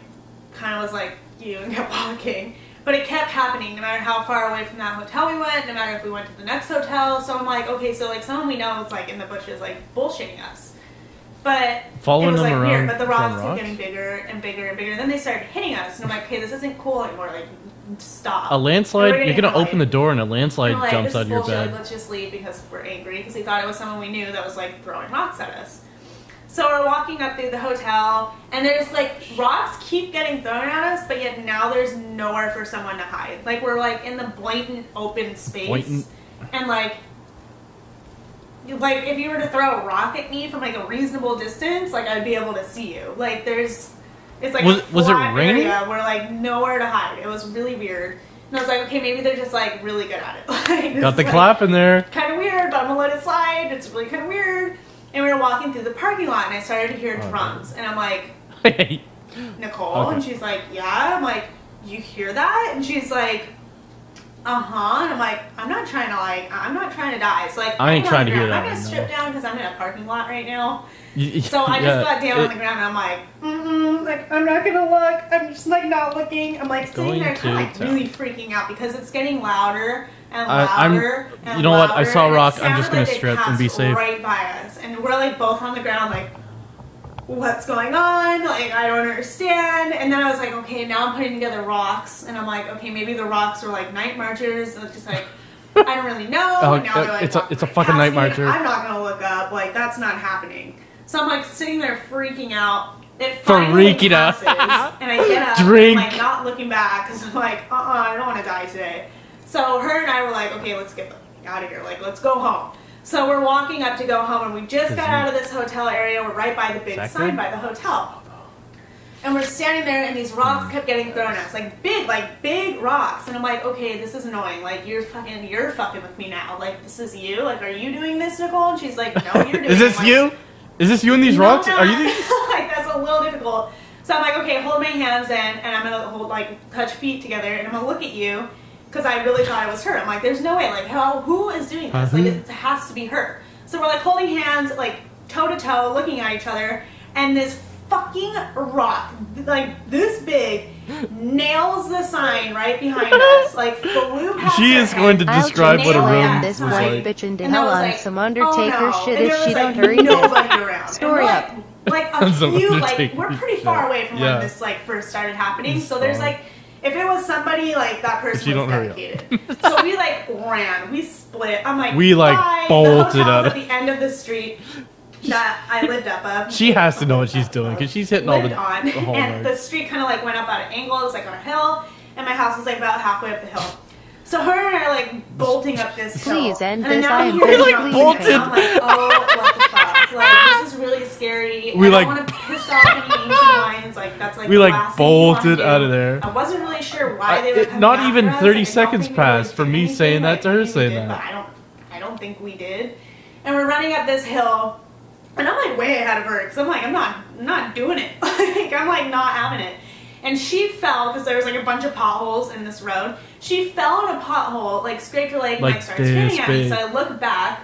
kind of was like you and kept walking. But it kept happening no matter how far away from that hotel we went, no matter if we went to the next hotel. So I'm like, okay, so like someone we know is like in the bushes like bullshitting us. But Following it was them like around weird, but the throwing rocks kept rocks? getting bigger and bigger and bigger. And then they started hitting us, and I'm like, okay, this isn't cool anymore. Like, stop. A landslide. And we're You're gonna getting, open the door and a landslide we're like, jumps this out is of your bullshit. Like, bed. let's just leave because we're angry because we thought it was someone we knew that was like throwing rocks at us. So we're walking up through the hotel, and there's like rocks keep getting thrown at us, but yet now there's nowhere for someone to hide. Like we're like in the blatant open space, Blatant. and like if you were to throw a rock at me from like a reasonable distance, like I'd be able to see you. Like it's like Was- a was it flat raining? area where like nowhere to hide. It was really weird. And I was like, okay, maybe they're just like really good at it. Like, this Got the is, like, clap in there. kind of weird, but I'm gonna let it slide. It's really kind of weird. And we were walking through the parking lot, and I started to hear drums, and I'm like, Nicole, Okay. and she's like, yeah. I'm like, you hear that? And she's like, uh-huh. And I'm like, I'm not trying to die. So like, I ain't I'm trying on to the hear ground. that I'm gonna right strip now. down because I'm in a parking lot right now. Y- So I yeah, just got down on it- the ground, and I'm like, like I'm not gonna look. I'm just like not looking. I'm like sitting Going there, kind of like to really freaking out because it's getting louder and I'm- louder and you know what? I louder, saw and it rock. I'm just sounded gonna like they strip and be passed safe. right by us, and we're like both on the ground, like, what's going on? Like, I don't understand. And then I was like, okay, now I'm putting together rocks, and I'm like, okay, maybe the rocks were like night marchers. And it's just like, I don't really know. Oh, And now they're, like, it's a walking right fucking past night me, marcher. and I'm not gonna look up. Like, that's not happening. So I'm like sitting there freaking out. It Freaking finally out. passes, and I get up, Drink. and, like, not looking back because I'm like, I don't want to die today. So her and I were like, okay, let's get out of here. Like, let's go home. So we're walking up to go home, and we just got out of this hotel area. We're right by the big Is that sign good? by the hotel. And we're standing there, and these rocks kept getting thrown at us, like big rocks. And I'm like, okay, this is annoying. Like, you're fucking with me now. Like, this is you. Like, are you doing this, Nicole? And she's like, no, you're doing it. Is this I'm like, you? Is this you and these no, rocks? not. Are you? Like, that's a little difficult. So I'm like, okay, hold my hands in, and I'm gonna hold touch feet together, and I'm gonna look at you, because I really thought it was her. I'm like, there's no way. Like, who is doing this? Like, it has to be her. So we're like holding hands, like toe to toe, looking at each other, and this fucking rock, like this big, nails the sign right behind us, like flew past She her is going to head. I'll describe what a just room slam is this like. white bitch into And I hell was on like, some oh, Undertaker no. shit And if there she was, don't like, hurry this. nobody around. Story And up. Like a Some few, like Undertaker we're pretty shit. far away from Yeah. when this like first started happening. It's So there's fine. like, if it was somebody like that you person was don't hurry up. dedicated. So we like ran, we split. I'm like, We, like, bye. bolted The out hotel's of- at the end of the street that I lived up of. She has to know what she's doing because she's hitting all lived the on, the and the hallmarks. street kind of like went up at an angle. It was like on a hill, and my house was like about halfway up the hill. So her and I are like bolting up this hill. Please end and this, now I am hearing physically drums, bolted. and I'm like, oh, what the fuck? Like, this is really scary. We, I like- don't want to piss off any ancient lions. Like, that's like We, the like, last thing you wanna bolted do. out of there. I wasn't really sure why they were coming Not after even us. 30 Like, I don't seconds think we really passed from did me anything. saying that Like, to her maybe we saying did, that. but I don't think we did. And we're running up this hill. And I'm like way ahead of her because I'm like, I'm not doing it. Like, I'm like not having it. And she fell because there was like a bunch of potholes in this road. She fell in a pothole, like scraped her leg, and like started this screaming at me. big. So I look back,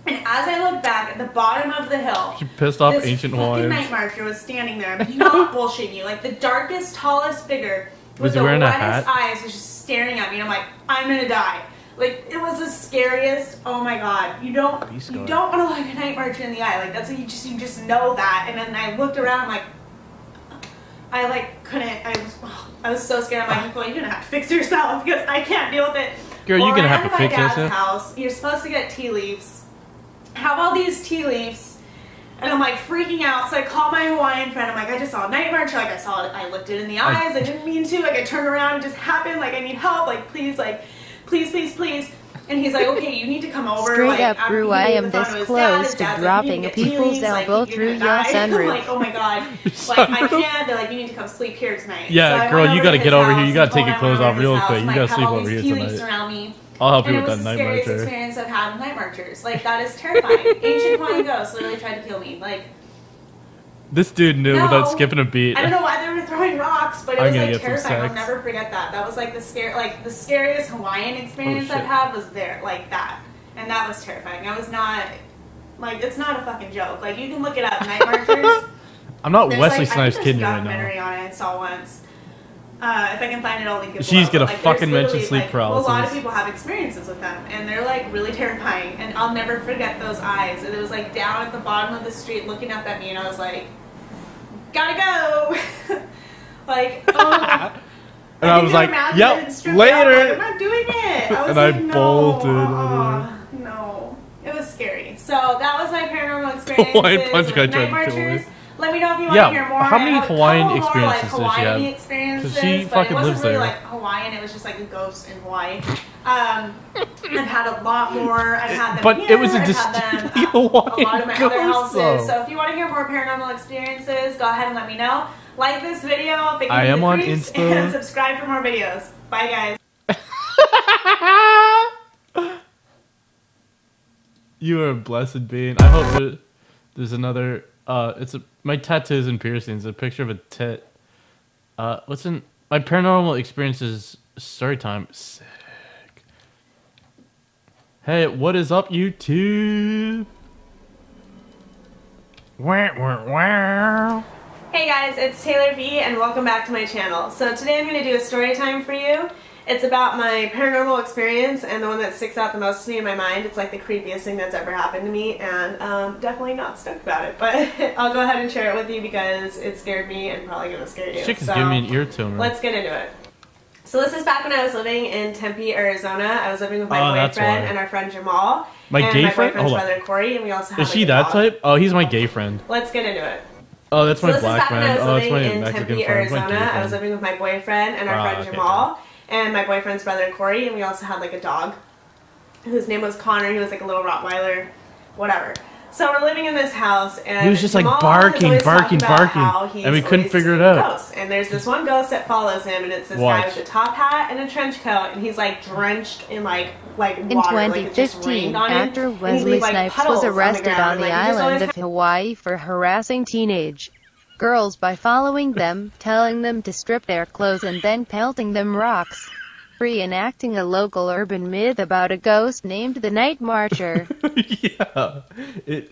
and as I look back at the bottom of the hill, She pissed off this ancient fucking Hawaiians. night marcher was standing there. I'm not bullshitting you. Like the darkest, tallest figure Was with he the wearing a wettest hat? eyes was just staring at me. And I'm like, I'm gonna die. Like it was the scariest. Oh my god! You don't want to look a night marcher in the eye. Like that's you just know that. And then I looked around. I'm like, I like couldn't. I was so scared. I'm like, Nicole, you're gonna have to fix yourself because I can't deal with it. Girl, you're Well, gonna I have went to fix my dad's yourself. house. You're supposed to get tea leaves. Have all these tea leaves. And I'm like freaking out, so I call my Hawaiian friend. I'm like, I just saw a night marcher. Like I saw it, I looked it in the eyes. I didn't mean to. Like I turned around, it just happened. Like I need help. Like please, please. And he's like, okay, you need to come over. Straight like, up, after Brew, he I made am the phone this to his close dad. His to dad's dropping like, a you need to get people's tea leaves, like, elbow you're through gonna your die. I'm sunroof. like, oh my god, like I can't. They're like, you need to come sleep here tonight. Yeah, so I girl, went you over gotta to get his over here. house You gotta and take told your him clothes over off to real his quick. house, You and, gotta like, sleep have all over these here tea leaves tonight. around me. I'll help you And with it was that the night scariest marcher. experience I've had with night marchers. Like that is terrifying. Ancient Hawaiian ghosts literally tried to kill me. Like This dude knew No. without skipping a beat. I don't know why they were throwing rocks, but it I'm was gonna like get some terrifying. I'll sex. never forget that. That was like the scariest Hawaiian experience Oh, shit. I've had was there, like that, and that was terrifying. I was not like it's not a fucking joke. Like you can look it up, night marchers. I'm not There's, Wesley like, Snipes I think kidding you there's a right now. documentary on it I saw once. If I can find it, I'll link it She's below. gonna But, fucking there's mention literally, sleep like, paralysis. A lot of people have experiences with them, and they're like really terrifying. And I'll never forget those eyes. And it was like down at the bottom of the street, looking up at me, and I was like, "Gotta go!" Like, oh. And I was like, yep, later. I'm not doing it. I was And like, I no, bolted. no. It was scary. So that was my paranormal experience. Hawaiian punch guy with tried night to kill me. marchers. Let me know if you want Yeah, to hear more. how many I have a Hawaiian couple more, experiences does she Hawaiian have? experiences, 'Cause she but fucking it wasn't lives really there. like Hawaiian. It was just like a ghost in Hawaii. I've had a lot more. I've had them But here. it was a I've had distinctly them, a lot Hawaiian of my other ghost, houses. though. So if you want to hear more paranormal experiences, go ahead and let me know. Like this video if it I gives am you on creeps, Insta. and subscribe for more videos. Bye guys. You are a blessed being. I hope there's another. My tattoos and piercings. A picture of a tit. What's in my paranormal experiences story time? Sick. Hey, what is up, YouTube? Wow, wow, wow. Hey guys, it's Taylor V and welcome back to my channel. So today I'm going to do a story time for you. It's about my paranormal experience and the one that sticks out the most to me in my mind. It's like the creepiest thing that's ever happened to me and definitely not stoked about it. But I'll go ahead and share it with you because it scared me and probably going to scare you. Chick is So, giving me an ear tumor. let's get into it. So this is back when I was living in Tempe, Arizona. I was living with my Oh, that's boyfriend why. and our friend Jamal. My and gay my friend? boyfriend's Hold on. brother Corey, and we also have Is she like, a that dog. type? Oh, he's my gay friend. Let's get into it. Oh, that's my So this is black back when I friend. was Oh, that's living my in Mexican Tempe, friend. That's my Arizona. gay I was friend. living with my boyfriend and our Ah, friend okay, Jamal, and my boyfriend's brother Corey, and we also had like a dog whose name was Connor. He was like a little Rottweiler, whatever. So we're living in this house, and He was just, like, Jamal barking, is always barking, talking about barking, how he's and we couldn't always figure it seen out. ghosts. And there's this one ghost that follows him, and it's this guy Watch. with a top hat and a trench coat, and he's like drenched in like In water, like it just 2015, rained on him. actor And he'd Wesley leave, like, Snipes puddles was on arrested ground, on and, the like, he just island always of Hawaii for harassing teenage girls by following them, telling them to strip their clothes and then pelting them rocks. reenacting a local urban myth about a ghost named the Night Marcher. Yeah,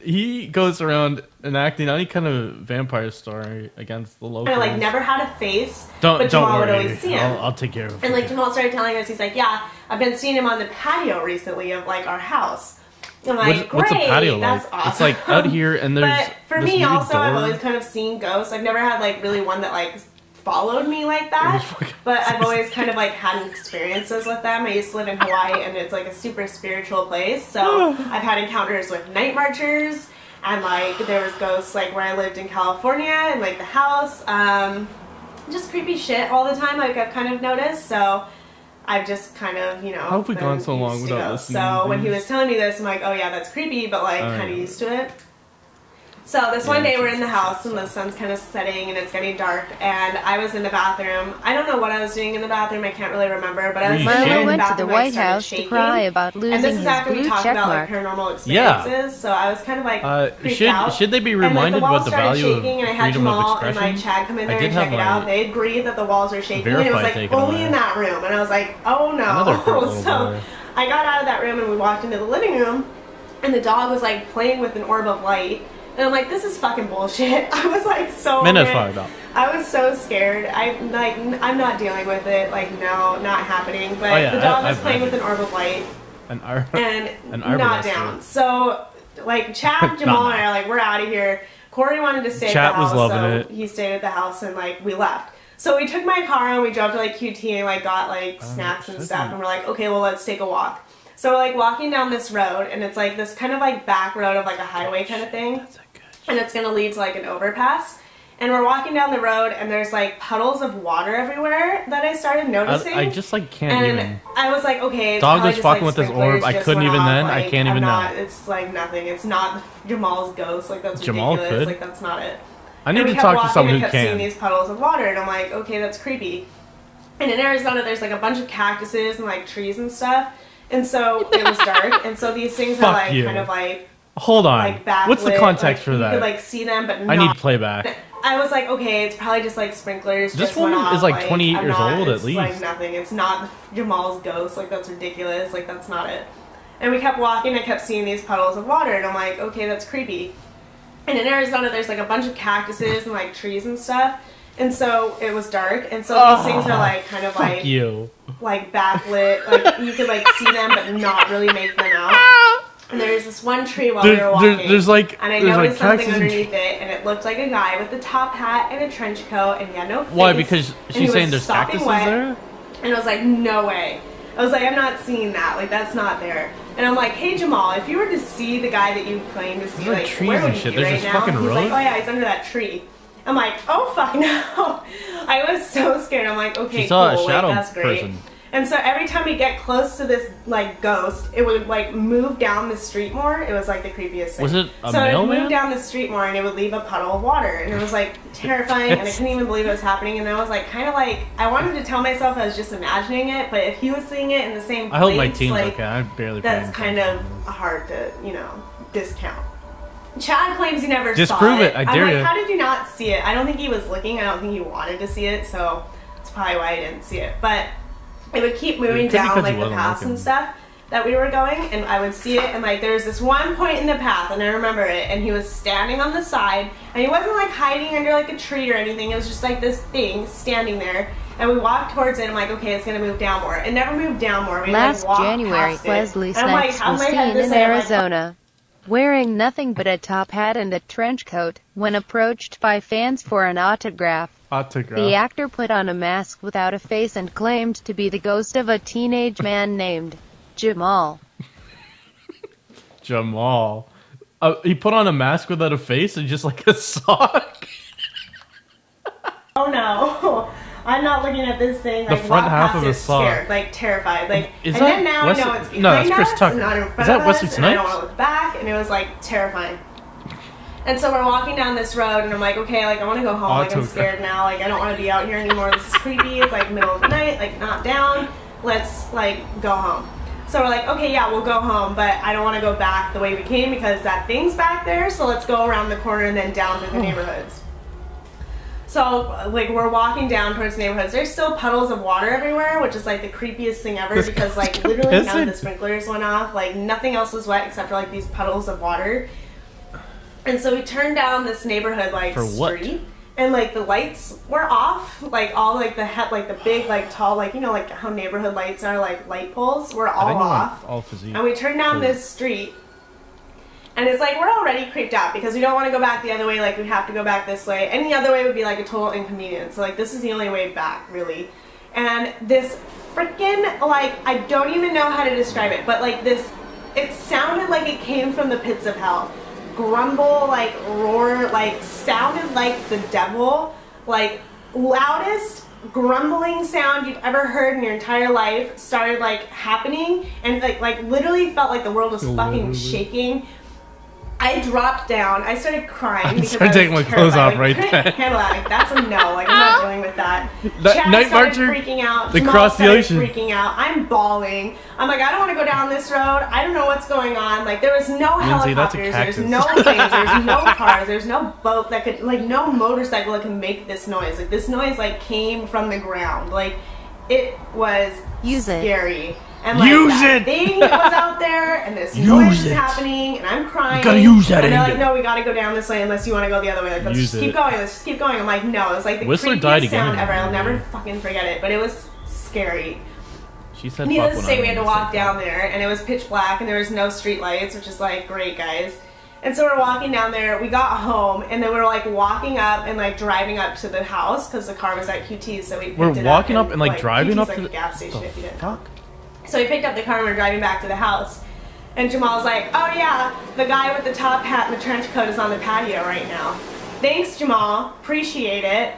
he goes around enacting any kind of vampire story against the locals. I like never had a face, Don't but Jamal would worry. always see him. I'll take care of it. And like Jamal started telling us, he's like, yeah, I've been seeing him on the patio recently of like our house. I'm like, what's a great, patio that's like? awesome. It's like out here, and there's. But for this me, weird also, I've door. always kind of seen ghosts. I've never had like really one that like followed me like that. fucking But I've always kind of like had experiences with them. I used to live in Hawaii, and it's like a super spiritual place. So I've had encounters with night marchers, and like there was ghosts like where I lived in California, and like the house. Just creepy shit all the time. Like I've kind of noticed. So I've just kind of, you know. How have we been gone so long used to without ghosts. listening to So when he these? was telling me this, I'm like, oh yeah, that's creepy, but like kind of yeah. used to it. So this one day we're in the house and the sun's kind of setting and it's getting dark, and I was in the bathroom. I don't know what I was doing in the bathroom. I can't really remember, but I was Were you sitting in Marlo the went to bathroom the and I White started House to shaking. cry about losing And this is his after we blue talked about like checkmark. paranormal Yeah. experiences. So I was kind of like creeped out. Should they be And, like, reminded walls what the started value of shaking, and I had freedom of Jamal and expression? like Chad come in there I did and check have it my out. They agreed that the walls are shaking, and it was Verify like taken only away. in that room. And I was like, oh Another no. hurt little So boy. I got out of that room and we walked into the living room, and the dog was like playing with an orb of light. And I'm like, this is fucking bullshit. I was like so Minutes mad. fired up. I was so scared. I'm not dealing with it. Like, no, not happening. But Oh, yeah, the dog was I've playing read with an orb of light An and arbalest, not down. right? So, like, Chad, Jamal, and I are like, we're out of here. Corey wanted to stay Chat at the was house, loving so it. he stayed at the house, and like we left. So we took my car and we drove to like QT and like got like snacks and stuff, and we're like, okay, well let's take a walk. So we're like walking down this road, and it's like this kind of like back road of like a highway kind of thing, and it's gonna lead to like an overpass. And we're walking down the road, and there's like puddles of water everywhere that I started noticing. I just like can't and even. I was like, okay, it's Dog probably was just, fucking like, with his orb. sprinklers I just couldn't went even off. then. I Like, can't I'm even not, now. It's like nothing. It's not Jamal's ghost. Like that's Jamal ridiculous. could. Like that's not it. I need And to we kept talk to walking someone and who kept seeing can. these puddles of water, and I'm like, okay, that's creepy. And in Arizona, there's like a bunch of cactuses and like trees and stuff, and so it was dark, and so these things are Fuck like you. kind of like Hold on. backlit. What's the context like, for you that? could like see them, but I not. need playback. I was like, okay, it's probably just like sprinklers. This just went woman off. is, like, 28 I'm years not- old at it's, like least. nothing. It's not Jamal's ghost. Like that's ridiculous. Like that's not it. And we kept walking. I kept seeing these puddles of water, and I'm like, okay, that's creepy. And in Arizona, there's like a bunch of cactuses and like trees and stuff. And so it was dark, and so these things are like kind of Fuck like you. backlit. Like you could like see them, but not really make them out. And there's this one tree while we were walking, There's like and I there's noticed like something cactus and underneath it, and it looked like a guy with a top hat and a trench coat, and he had no face. Why? Because and he she's saying was there's sopping cactuses wet, there? And I was like, no way. I was like, I'm not seeing that. Like, that's not there. And I'm like, hey, Jamal, if you were to see the guy that you claim to see, There's, like, like, trees where would and he shit. be There's right this now? fucking He's like, road? oh yeah, he's under that tree. I'm like, oh fuck no. I was so scared. I'm like, okay, She saw a cool. shadow like, that's great. person. And so every time we get close to this like ghost, it would like move down the street more. It was like the creepiest thing. Was it a so it would mailman? move down the street more, and it would leave a puddle of water, and it was like terrifying, and I couldn't even believe it was happening. And I was like, kind of like, I wanted to tell myself I was just imagining it, but if he was seeing it in the same place, I hope my team's like, okay. I'm barely that's paying kind attention. of hard to, you know, discount. Chad claims he never saw Disprove it. I I'm dare like, you. how did you not see it? I don't think he was looking. I don't think he wanted to see it, so that's probably why I didn't see it. But it would keep moving It could be down 'cause he like the wasn't paths looking. and stuff that we were going, and I would see it, and like there was this one point in the path, and I remember it, and he was standing on the side, and he wasn't like hiding under like a tree or anything. It was just like this thing standing there. And we walked towards it, and I'm like, okay, it's gonna move down more. It never moved down more. We Last like, walked January, past it. Wesley And I'm like, Snipes how was am I headed seen this in way? I'm like, Arizona, wearing nothing but a top hat and a trench coat, when approached by fans for an autograph. The actor put on a mask without a face and claimed to be the ghost of a teenage man named Jamal. Jamal. He put on a mask without a face and just like a sock. Oh no. I'm not looking at this thing. The Like, front walked half past of it his sock. scared, like terrified. Like, Is and that then now Wesley- I know it's No, that's behind Chris us, Tucker. not in front Is that of Wesley us, and I don't Snipes? want to look back, and it was like terrifying. And so we're walking down this road, and I'm like, okay, like I want to go home. Like I'm Autograph. scared now. Like I don't want to be out here anymore. This is creepy. It's like middle of the night. Like not down. Let's like go home. So we're like, okay, yeah, we'll go home, but I don't want to go back the way we came because that thing's back there. So let's go around the corner and then down through the neighborhoods. So, like, we're walking down towards neighborhoods. There's still puddles of water everywhere, which is, like, the creepiest thing ever because, like, literally none of the sprinklers went off. Like, nothing else was wet except for, like, these puddles of water. And so we turned down this neighborhood, like, street. And, like, the lights were off. Like, all, like, the big, like, tall, like, you know, like, how neighborhood lights are, like, light poles were all off. And we turned down this street. And it's like, we're already creeped out because we don't want to go back the other way, like we have to go back this way. Any other way would be like a total inconvenience. So like, this is the only way back, really. And this freaking, like, I don't even know how to describe it, but like this, it sounded like it came from the pits of hell. Grumble, like, roar, like, sounded like the devil. Like, loudest grumbling sound you've ever heard in your entire life started, like, happening. And, like literally felt like the world was fucking shaking. I dropped down. I started crying because I taking my clothes off right then. Handle that. Like, that's a no. Like, I'm not dealing with that. That Night Marcher, freaking out. they crossed the ocean. Freaking out. I'm bawling. I'm like, I don't want to go down this road. I don't know what's going on. Like, there was no helicopters. There's no planes. There's no cars. There's no boat that could, like, no motorcycle that can make this noise. Like, this noise, like, came from the ground. Like, it was scary. And like thing was out there, and this noise is happening, and I'm crying. You gotta use that. And they're like, no, we gotta go down this way unless you want to go the other way. Like, let's just keep going. Let's just keep going. I'm like, no. It's like the creepiest sound ever. I'll never fucking forget it. But it was scary. She said, needless to say, we had to walk down there, and it was pitch black, and there was no street lights, which is like, great, guys. And so we're walking down there. We got home, and then we were like walking up and like driving up to the house because the car was at QT's. So we picked it walking up and like driving up to the gas station. If you didn't. Fuck. So we picked up the car and we're driving back to the house. And Jamal's like, oh yeah, the guy with the top hat and the trench coat is on the patio right now. Thanks, Jamal. Appreciate it.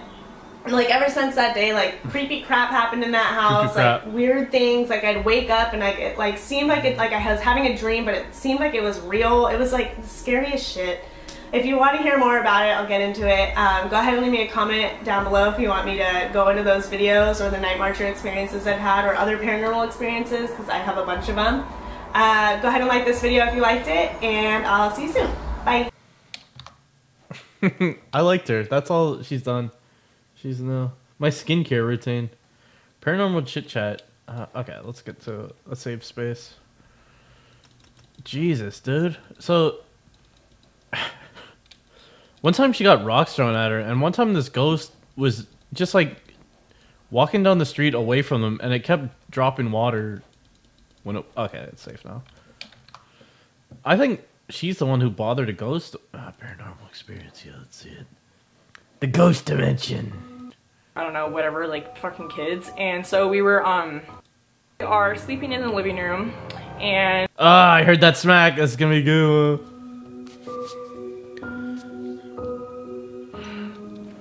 And like ever since that day, like creepy crap happened in that house. Like weird things. Like I'd wake up and like it like seemed like I was having a dream, but it seemed like it was real. It was like the scariest shit. If you want to hear more about it, I'll get into it. Go ahead and leave me a comment down below if you want me to go into those videos or the Night Marcher experiences I've had or other paranormal experiences, because I have a bunch of them. Go ahead and like this video if you liked it, and I'll see you soon. Bye. I liked her. That's all she's done. She's my skincare routine. Paranormal chit chat. Okay, let's get to a safe space. Jesus, dude. So... one time she got rocks thrown at her, and one time this ghost was just like walking down the street away from them, and it kept dropping water when it... Okay, it's safe now. I think she's the one who bothered a ghost. Paranormal experience, yeah, let's see it. The ghost dimension. I don't know, whatever, like fucking kids. And so we were sleeping in the living room, and... I heard that smack. That's gonna be good.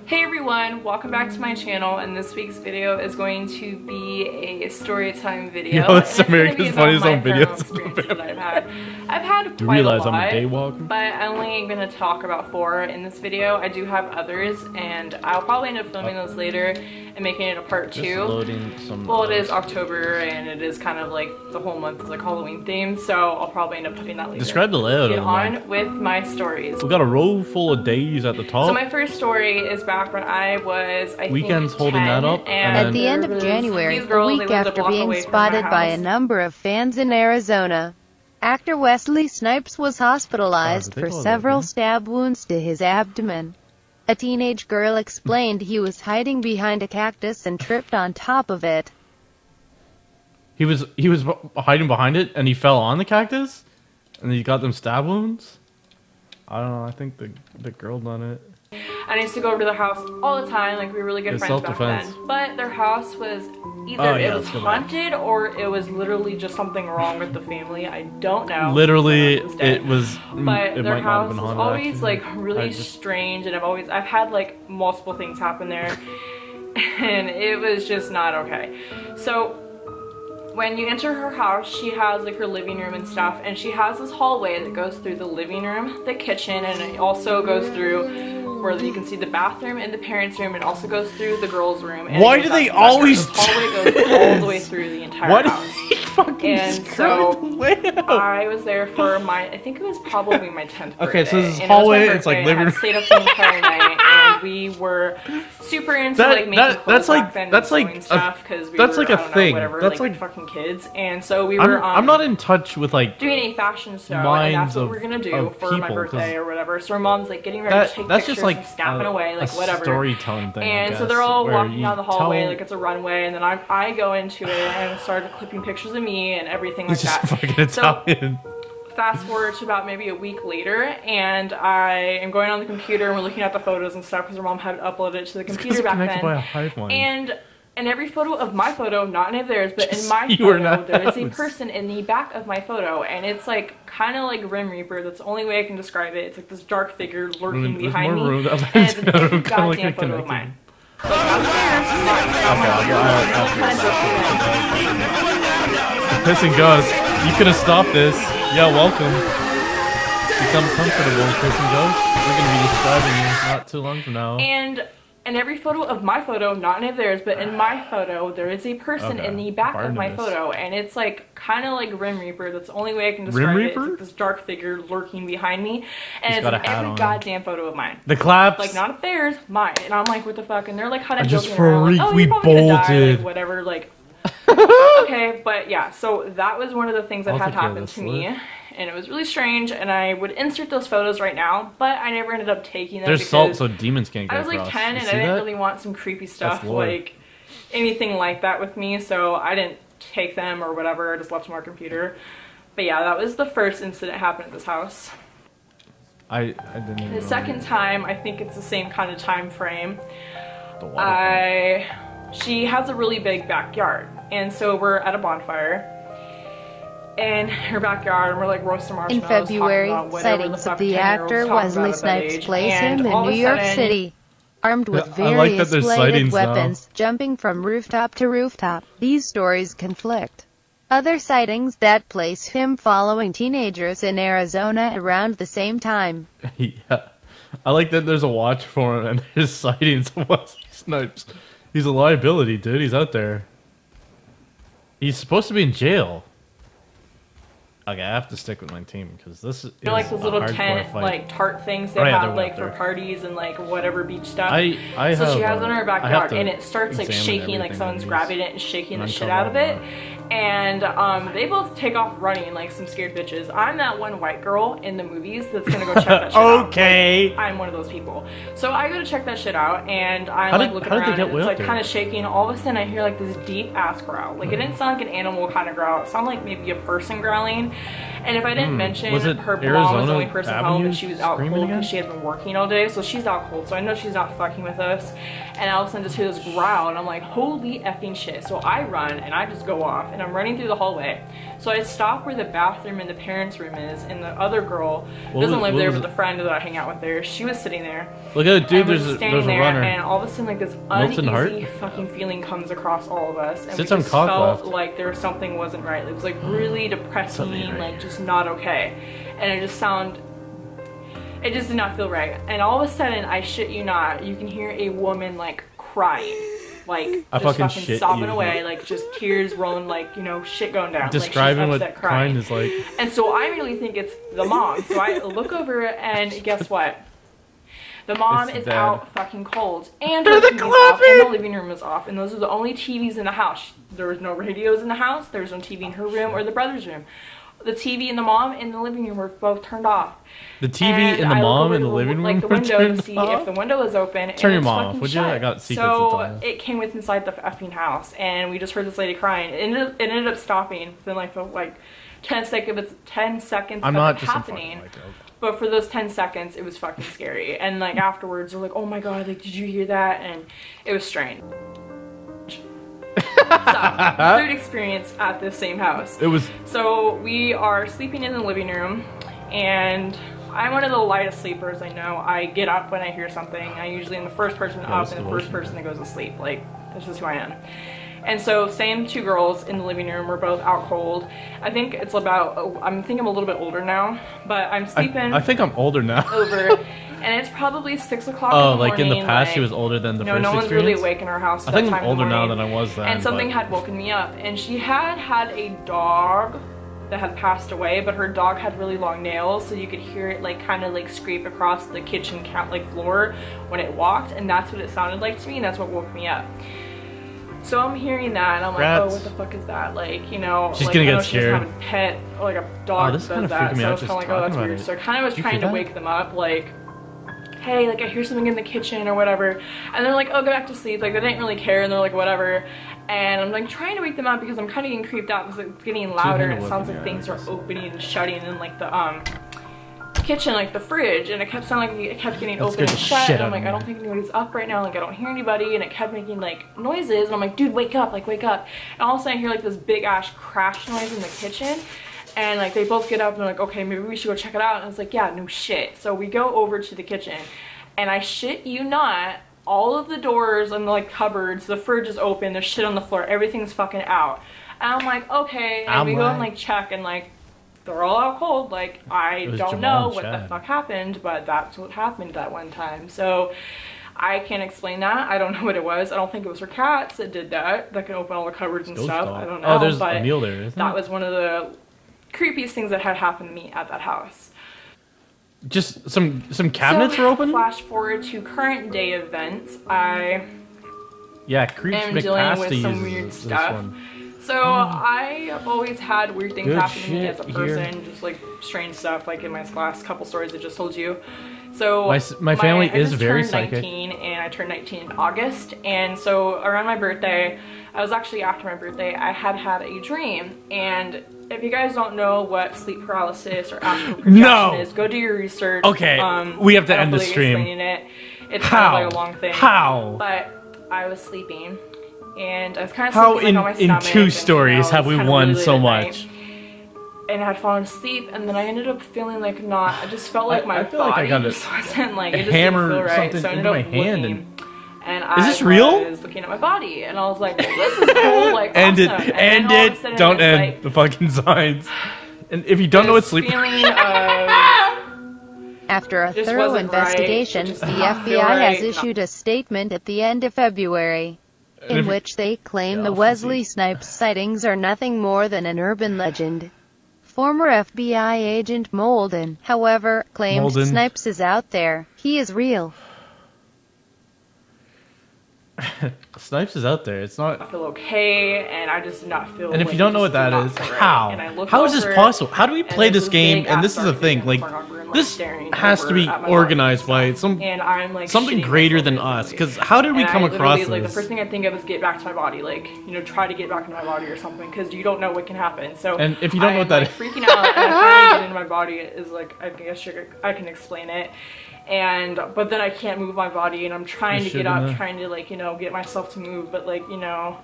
Hey everyone, welcome back to my channel, and this week's video is going to be a story time video. Yo, it's America's Funniest Home Videos that I've had quite a lot, I'm a daywalker? but I'm only going to talk about 4 in this video. I do have others, and I'll probably end up filming those later and making it a part 2. Well, it is October, and it is kind of like the whole month is like Halloween themed, so I'll probably end up putting that later. Describe the layout. Get on with my stories. We got a row full of days at the top. So my first story is back when I was, I Weekends think, holding 10, that up. And at the end of January, a week after being spotted by a number of fans in Arizona, actor Wesley Snipes was hospitalized for several stab wounds to his abdomen. A teenage girl explained he was hiding behind a cactus and tripped on top of it. He was hiding behind it, and he fell on the cactus, and he got them stab wounds. I don't know. I think the girl done it. I used to go over to their house all the time, like we were really good friends back then. But their house was either it was haunted or it was literally just something wrong with the family. I don't know. Literally, it was. But their house was always like really strange, and I've had like multiple things happen there, and it was just not okay. So when you enter her house, she has like her living room and stuff, and she has this hallway that goes through the living room, the kitchen, and it also goes through where you can see the bathroom and the parents' room. It also goes through the girls' room. And why do they always? The hallway goes all the way through the entire house. And so I was there for my, I think it was probably my 10th birthday. Okay, so this is and it was my hallway, it's like birthday, and I living had stayed up the entire night, and we were super into like making clothes back then and sewing stuff because we were, like a I don't know, thing. whatever, That's like fucking kids. And so we were I'm not in touch with like doing a fashion show, and minds that's what of- we're gonna do of for my people, birthday 'cause or whatever. So our mom's like getting ready to take that's pictures just like and snapping away, like a whatever. storytelling thing. I And so guess, they're all where walking you down the hallway tell- like it's a runway, and then I go into it and started clipping pictures of me and everything like It's just that. fucking Italian. Fast forward to about maybe a week later, and I am going on the computer and we're looking at the photos and stuff because her mom had uploaded it to the computer back connected then. by a hive mind. And in every photo of my photo, not any of theirs, but in Just my you or photo, not there is a ours. person in the back of my photo, and it's like kind of like Grim Reaper. That's the only way I can describe it. It's like this dark figure lurking There's behind more me, room. and it's a Kinda big like goddamn a photo of connected. mine. Like, not Piss and Ghost, you could have stopped this. Yeah, welcome. Become comfortable, Piss and Ghost. We're gonna be describing you not too long from now. And in every photo of my photo, not any of theirs, but in my photo, there is a person in the back of my Barnabas. photo, and it's like kind of like Grim Reaper. That's the only way I can describe it. It's like this dark figure lurking behind me, and He's it's got in a hat every on. goddamn photo of mine. The claps. Like not of theirs, mine. And I'm like, what the fuck? And they're like kind I of just joking around, like, oh, freaked, you're probably we gonna die, bolted. like, whatever, like. Okay, but yeah, so that was one of the things that I'll had take care of happened this to me, lid. and it was really strange. And I would insert those photos right now, but I never ended up taking them. There's because salt, so demons can't go I was like across. 10, You and I see didn't that? really want some creepy stuff, lore. like anything like that with me, so I didn't take them or whatever. I just left them on our computer. But yeah, that was the first incident happened at this house. I didn't even The second time, I think it's the same kind of time frame. The water She has a really big backyard, and so we're at a bonfire in her backyard, and we're like roasting In marshmallows. February, talking about whatever the sightings fuck of the 10-year-olds actor talking Wesley about at that Snipes age. place And him all in of New a York sudden- City, armed with I like various that there's bladed sightings now. weapons, jumping from rooftop to rooftop. These stories conflict. Other sightings that place him following teenagers in Arizona around the same time. Yeah. I like that there's a watch for him and there's sightings of Wesley Snipes. He's a liability, dude. He's out there. He's supposed to be in jail. Okay, I have to stick with my team because this is You know, like those a little hardcore tent, fight. like tart things they Oh, yeah, have they're like up for there. parties and like whatever beach stuff. I so have, she has it in her I have backyard, to and it starts like examine shaking, like everything someone's on grabbing these it and shaking the and shit uncover out of all it. And they both take off running like some scared bitches. I'm that one white girl in the movies that's gonna go check that shit out. Okay. Like, I'm one of those people. So I go to check that shit out, and I'm How like did- looking how did they around, get and way it's up like there? kind of shaking. All of a sudden, I hear like this deep ass growl. Like it didn't sound like an animal kind of growl. It sounded like maybe a person growling. And if I didn't mention, Was it her mom was the Arizona only person home, Avenue and she was out screaming cold again? because she had been working all day, so she's out cold. So I know she's not fucking with us. And all of a sudden, just hear this growl, and I'm like, holy effing shit. So I run, and I just go off, and I'm running through the hallway. So I stop where the bathroom and the parents' room is, and the other girl doesn't live there, but the friend that I hang out with there, she was sitting there. Look at it, dude. And we're There's just a standing there, runner. and all of a sudden, like this Milton Hart? uneasy fucking feeling comes across all of us, and Sits we on just cock felt left. like there was something wasn't right. It was like really depressing, Something ain't right. like just not okay, and it just did not feel right. And all of a sudden, I shit you not, you can hear a woman like crying. Like I just fucking fucking shit sobbing you. away, like just tears rolling, like, you know, shit going down. Describing like, she's what upset, crying is like. And so I really think it's the mom. So I look over and guess what? The mom It's is dead. out fucking cold. And her TV's off, and the living room is off. And those are the only TVs in the house. There was no radios in the house. There was no TV in her room or the brother's room. The TV and the mom in the living room were both turned off. The TV And and the I look mom over in the to living room like the were window turned to see off? if the window was open. Turn your and it's mom off, fucking would you? shut. I got secrets to So tell you. it came with inside the effing house, and we just heard this lady crying. It ended up stopping within like 10 seconds. 10 seconds I'm of not it just happening. But for those 10 seconds, it was fucking scary. And like afterwards, they're like, "Oh my god, like did you hear that?" And it was strange. So, third experience at the same house. It was. So we are sleeping in the living room, and I'm one of the lightest sleepers. I know. I get up when I hear something. I usually am the first person up and the first person that goes to sleep. Like, this is who I am. And so, same two girls in the living room. We're both out cold. I think it's about. I think I'm a little bit older now, but I'm sleeping. I think I'm older now. over. And it's probably 6 o'clock Oh, in the morning. like in the past, like, she was older than the no, first no one's experience? really awake in our house at I think that I'm time in the older now morning. than I was then. And something but- had woken me up. And she had a dog that had passed away, but her dog had really long nails, so you could hear it like kind of like scrape across the kitchen floor when it walked, and that's what it sounded like to me, and that's what woke me up. So I'm hearing that, and I'm like, oh, what the fuck is that? Like, you know, she's like, gonna I know get she scared. doesn't have a pet, or like a dog this that does that, so I was kind of like, oh, that's weird. So I kind of was trying to wake them up, like, hey, like I hear something in the kitchen or whatever, and they're like, oh, go back to sleep. Like, they didn't really care, and they're like, whatever. And I'm like trying to wake them up because I'm kind of getting creeped out because it's getting louder, and it sounds like things are opening and shutting in like the kitchen, like the fridge, and it kept sounding like it kept getting open and shut, and I'm like, I don't think anybody's up right now, like I don't hear anybody, and it kept making like noises, and I'm like, dude, wake up, like wake up. And all of a sudden I hear like this big ass crash noise in the kitchen, and like they both get up and they're like, okay, maybe we should go check it out. And I was like, yeah, no shit. So we go over to the kitchen, and I shit you not, all of the doors and the like cupboards, the fridge is open, there's shit on the floor, everything's fucking out. And I'm like, okay, and we go and like check, and like they're all out cold. Like, I don't know what the fuck happened, but that's what happened that one time. So I can't explain that. I don't know what it was. I don't think it was her cats that did that can open all the cupboards and stuff. I don't know. Oh, there's a meal there, isn't that was one of the creepiest things that had happened to me at that house. Just some cabinets were open? Flash forward to current day events. I am dealing with some weird stuff. So I have always had weird things happen to me as a person, just like strange stuff, like in my last couple stories I just told you. So my family is very psychic. psychic. 19, and I turned 19 in August, and so around my birthday, I was actually after my birthday, I had a dream. And if you guys don't know what sleep paralysis or astral projection is, go do your research. Okay, we have to end the stream. It's kind of like a long thing. How? But I was sleeping, and I was kind of How sleeping like on my stomach, in 2 stories have we won so much? And I had fallen asleep, and then I ended up feeling like I just felt like my body just wasn't like, it just didn't feel right. So I ended up looking, and I was looking at my body, and I was like, well, this is cool, like end awesome. it, end it, don't end like, the fucking signs. And if you don't know what sleep After a thorough investigation, the FBI has issued a statement at the end of February, in which they claim the Wesley Snipes sightings are nothing more than an urban legend. Former FBI agent Molden, however, claims Snipes is out there. He is real. Snipes is out there. It's not. I feel okay, and I just did not feel. And if you don't know what that is, how is this possible? How do we play this game? And this is the thing, like, this has to be organized by something greater than us. Because how did we come across this? Like, the first thing I think of is get back to my body, like, you know, try to get back into my body or something, because you don't know what can happen. So, and if you don't know what that is, freaking out, and I finally get into my body is like, I guess I can explain it. But then I can't move my body, and I'm trying to get up, trying to, like, you know, get myself to move, but, like, you know,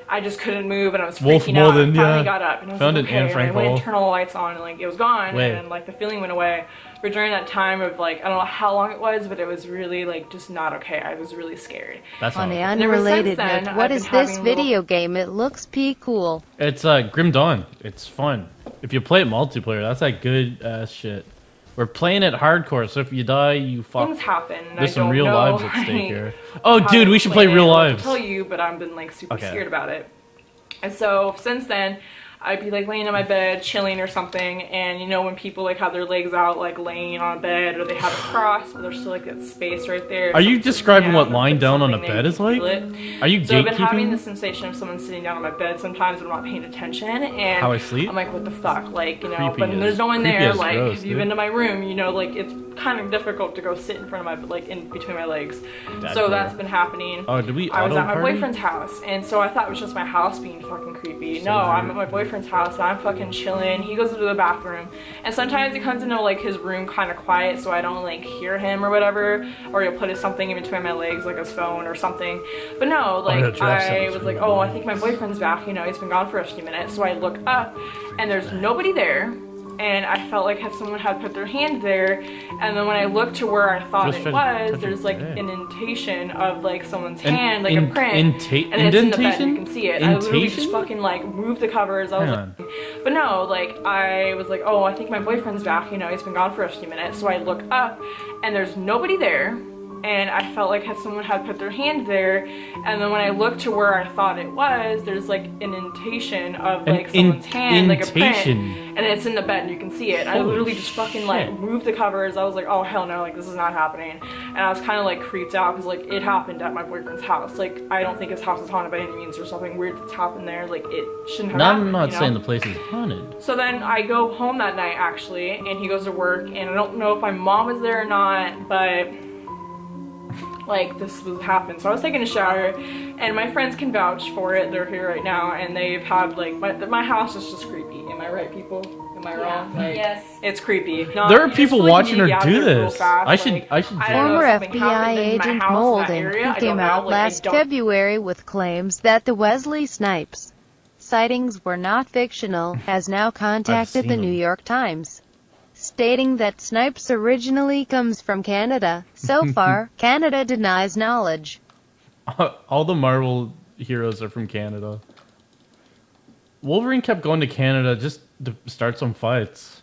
I just couldn't move, and I was freaking out. I finally got up, and I was like, okay, and I went to turn all the lights on, and, like, it was gone, and, like, the feeling went away. But during that time of, like, I don't know how long it was, but it was really, like, just not okay. I was really scared. On an unrelated note, what is this video game? It looks cool. It's Grim Dawn. It's fun. If you play it multiplayer, that's like good ass shit. We're playing it hardcore, so if you die, you fuck. Things happen. There's some real lives at stake here. Oh, dude, we should play Real Lives. I'll tell you, but I've been, like, super scared about it. And so since then, I'd be, like, laying in my bed, chilling or something, and, you know, when people, like, have their legs out, like, laying on a bed, or they have a cross, but there's still, like, that space right there. Are you describing what lying down on a bed is like? Are you gatekeeping? So I've been having the sensation of someone sitting down on my bed sometimes when I'm not paying attention, and how I sleep? I'm like, what the fuck? Like, you know, but there's no one there. Like, if you've been to my room, you know, like, it's kind of difficult to go sit in front of my, like, in between my legs. So that's been happening. Oh, did we I was at my boyfriend's house, and so I thought it was just my house being fucking creepy. No, I'm at my boyfriend's house, and I'm fucking chilling. He goes into the bathroom, and sometimes he comes into, like, his room kind of quiet, so I don't, like, hear him or whatever, or he'll put something in between my legs, like his phone or something. But no, like, I was like, oh, I think my boyfriend's back, you know, he's been gone for a few minutes. So I look up, and there's nobody there, and I felt like someone had put their hand there, and then when I looked to where I thought it was, there's, like, an indentation of, like, someone's hand, like a print, and it's in the bed, you can see it. I literally just fucking, like, moved the covers. I was like, but no, like, I was like, oh, I think my boyfriend's back, you know, he's been gone for a few minutes. So I look up, and there's nobody there, and I felt like someone had put their hand there, and then when I looked to where I thought it was, there's like an indentation of like someone's hand, like a print, and it's in the bed and you can see it. I literally just fucking like moved the covers. I was like, oh hell no, like this is not happening. And I was kind of like creeped out because like it happened at my boyfriend's house. Like I don't think his house is haunted by any means, or something weird that's happened there. Like it shouldn't have happened. I'm not saying the place is haunted. So then I go home that night actually, and he goes to work, and I don't know if my mom was there or not, but like this was happened. So I was taking a shower, and my friends can vouch for it. They're here right now, and they've had like my house is just creepy. Am I right, people? Am I wrong? Like, yes. It's creepy. There are people watching her do this. I should. Former FBI agent Molden, who came out last February with claims that the Wesley Snipes sightings were not fictional, has now contacted the New York Times, stating that Snipes originally comes from Canada. So far, Canada denies knowledge. All the Marvel heroes are from Canada. Wolverine kept going to Canada just to start some fights.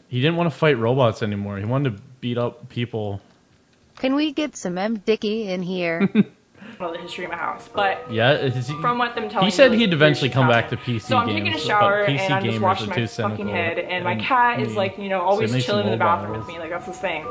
He didn't want to fight robots anymore. He wanted to beat up people. Can we get some M. Dickey in here? Know the history of my house, but yeah, from what them telling he said me, he'd eventually come back to PC games. So I'm taking a shower and I'm just washing my fucking head, and my cat is like, you know, always chilling in the bathroom with me, like that's his thing.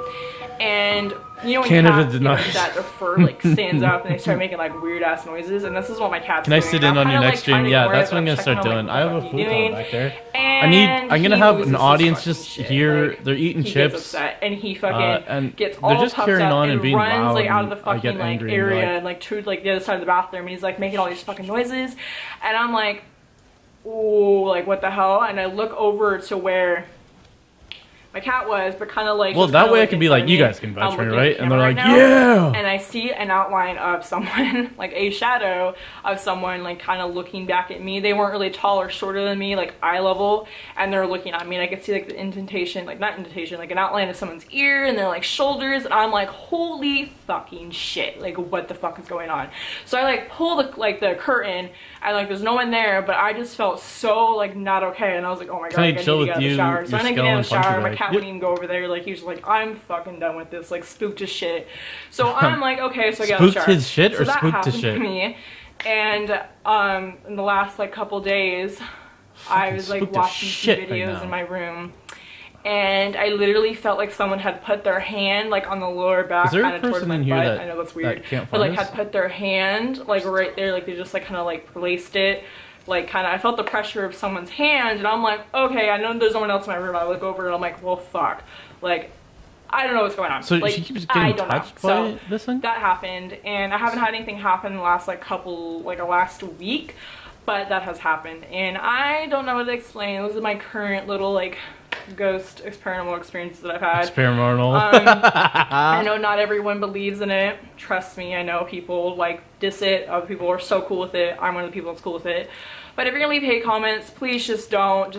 And you know when cats get upset, their fur like stands up and they start making like weird ass noises, and this is what my cat's doing. Can I sit in on your next stream? Yeah, that's what I'm gonna start doing. I have a futon back there. I'm gonna have an audience just here. They're eating chips. Gets upset and he fucking gets all puffed up and runs like out of the fucking like area and like to like the other side of the bathroom, and he's like making all these fucking noises, and I'm like, ooh, like what the hell? And I look over to where my cat was, but kind of like, well, that way I could be like, you guys can vouch for me, right? And they're like, yeah. And I see an outline of someone, like a shadow of someone, like kind of looking back at me. They weren't really tall or shorter than me, like eye level, and they're looking at me, and I could see like the indentation, like not indentation, like an outline of someone's ear and their like shoulders, and I'm like, holy fucking shit, like what the fuck is going on? So I like pull the curtain, and like there's no one there, but I just felt so like not okay, and I was like, oh my god, I need to get out of the shower. So I get out of the shower. My cat wouldn't even go over there. Like he was like, I'm fucking done with this. Like spooked as shit. So I'm like, okay, so I get out of the shower. Spooked his shit or so spooked his shit? To me. And in the last like couple days, I was like watching some videos in my room, and I literally felt like someone had put their hand like on the lower back, kind of towards my butt. I know that's weird, but like had put their hand like right there, like they just like kind of like placed it, like kind of. I felt the pressure of someone's hand, and I'm like, okay, I know there's no one else in my room. I look over and I'm like, well, fuck, like I don't know what's going on. So like, she keeps getting touched by this thing? That happened, and I haven't had anything happen in the last like last week, but that has happened, and I don't know what to explain. Those are my current little like ghost paranormal experiences that I've had. Paranormal. I know not everyone believes in it. Trust me, I know people like diss it. Other people are so cool with it. I'm one of the people that's cool with it. But if you're gonna leave hate comments, please just don't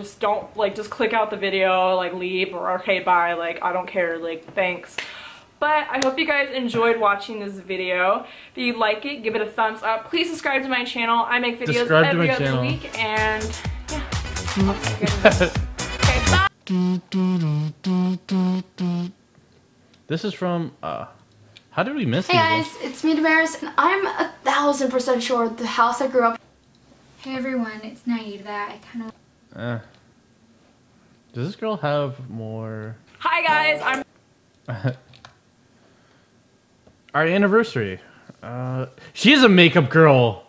like just click out the video, like leave, or okay, bye, like I don't care, like thanks. But I hope you guys enjoyed watching this video. If you like it, give it a thumbs up. Please subscribe to my channel. I make videos every other week, and yeah, I'll see you guys. Okay, bye. This is from how did we miss Hey guys, it's me, Damaris, and I'm 1000% sure the house I grew up. Hey everyone, it's Naida. I kind of. Does this girl have more? Hi guys, I'm. Our anniversary. She's a makeup girl.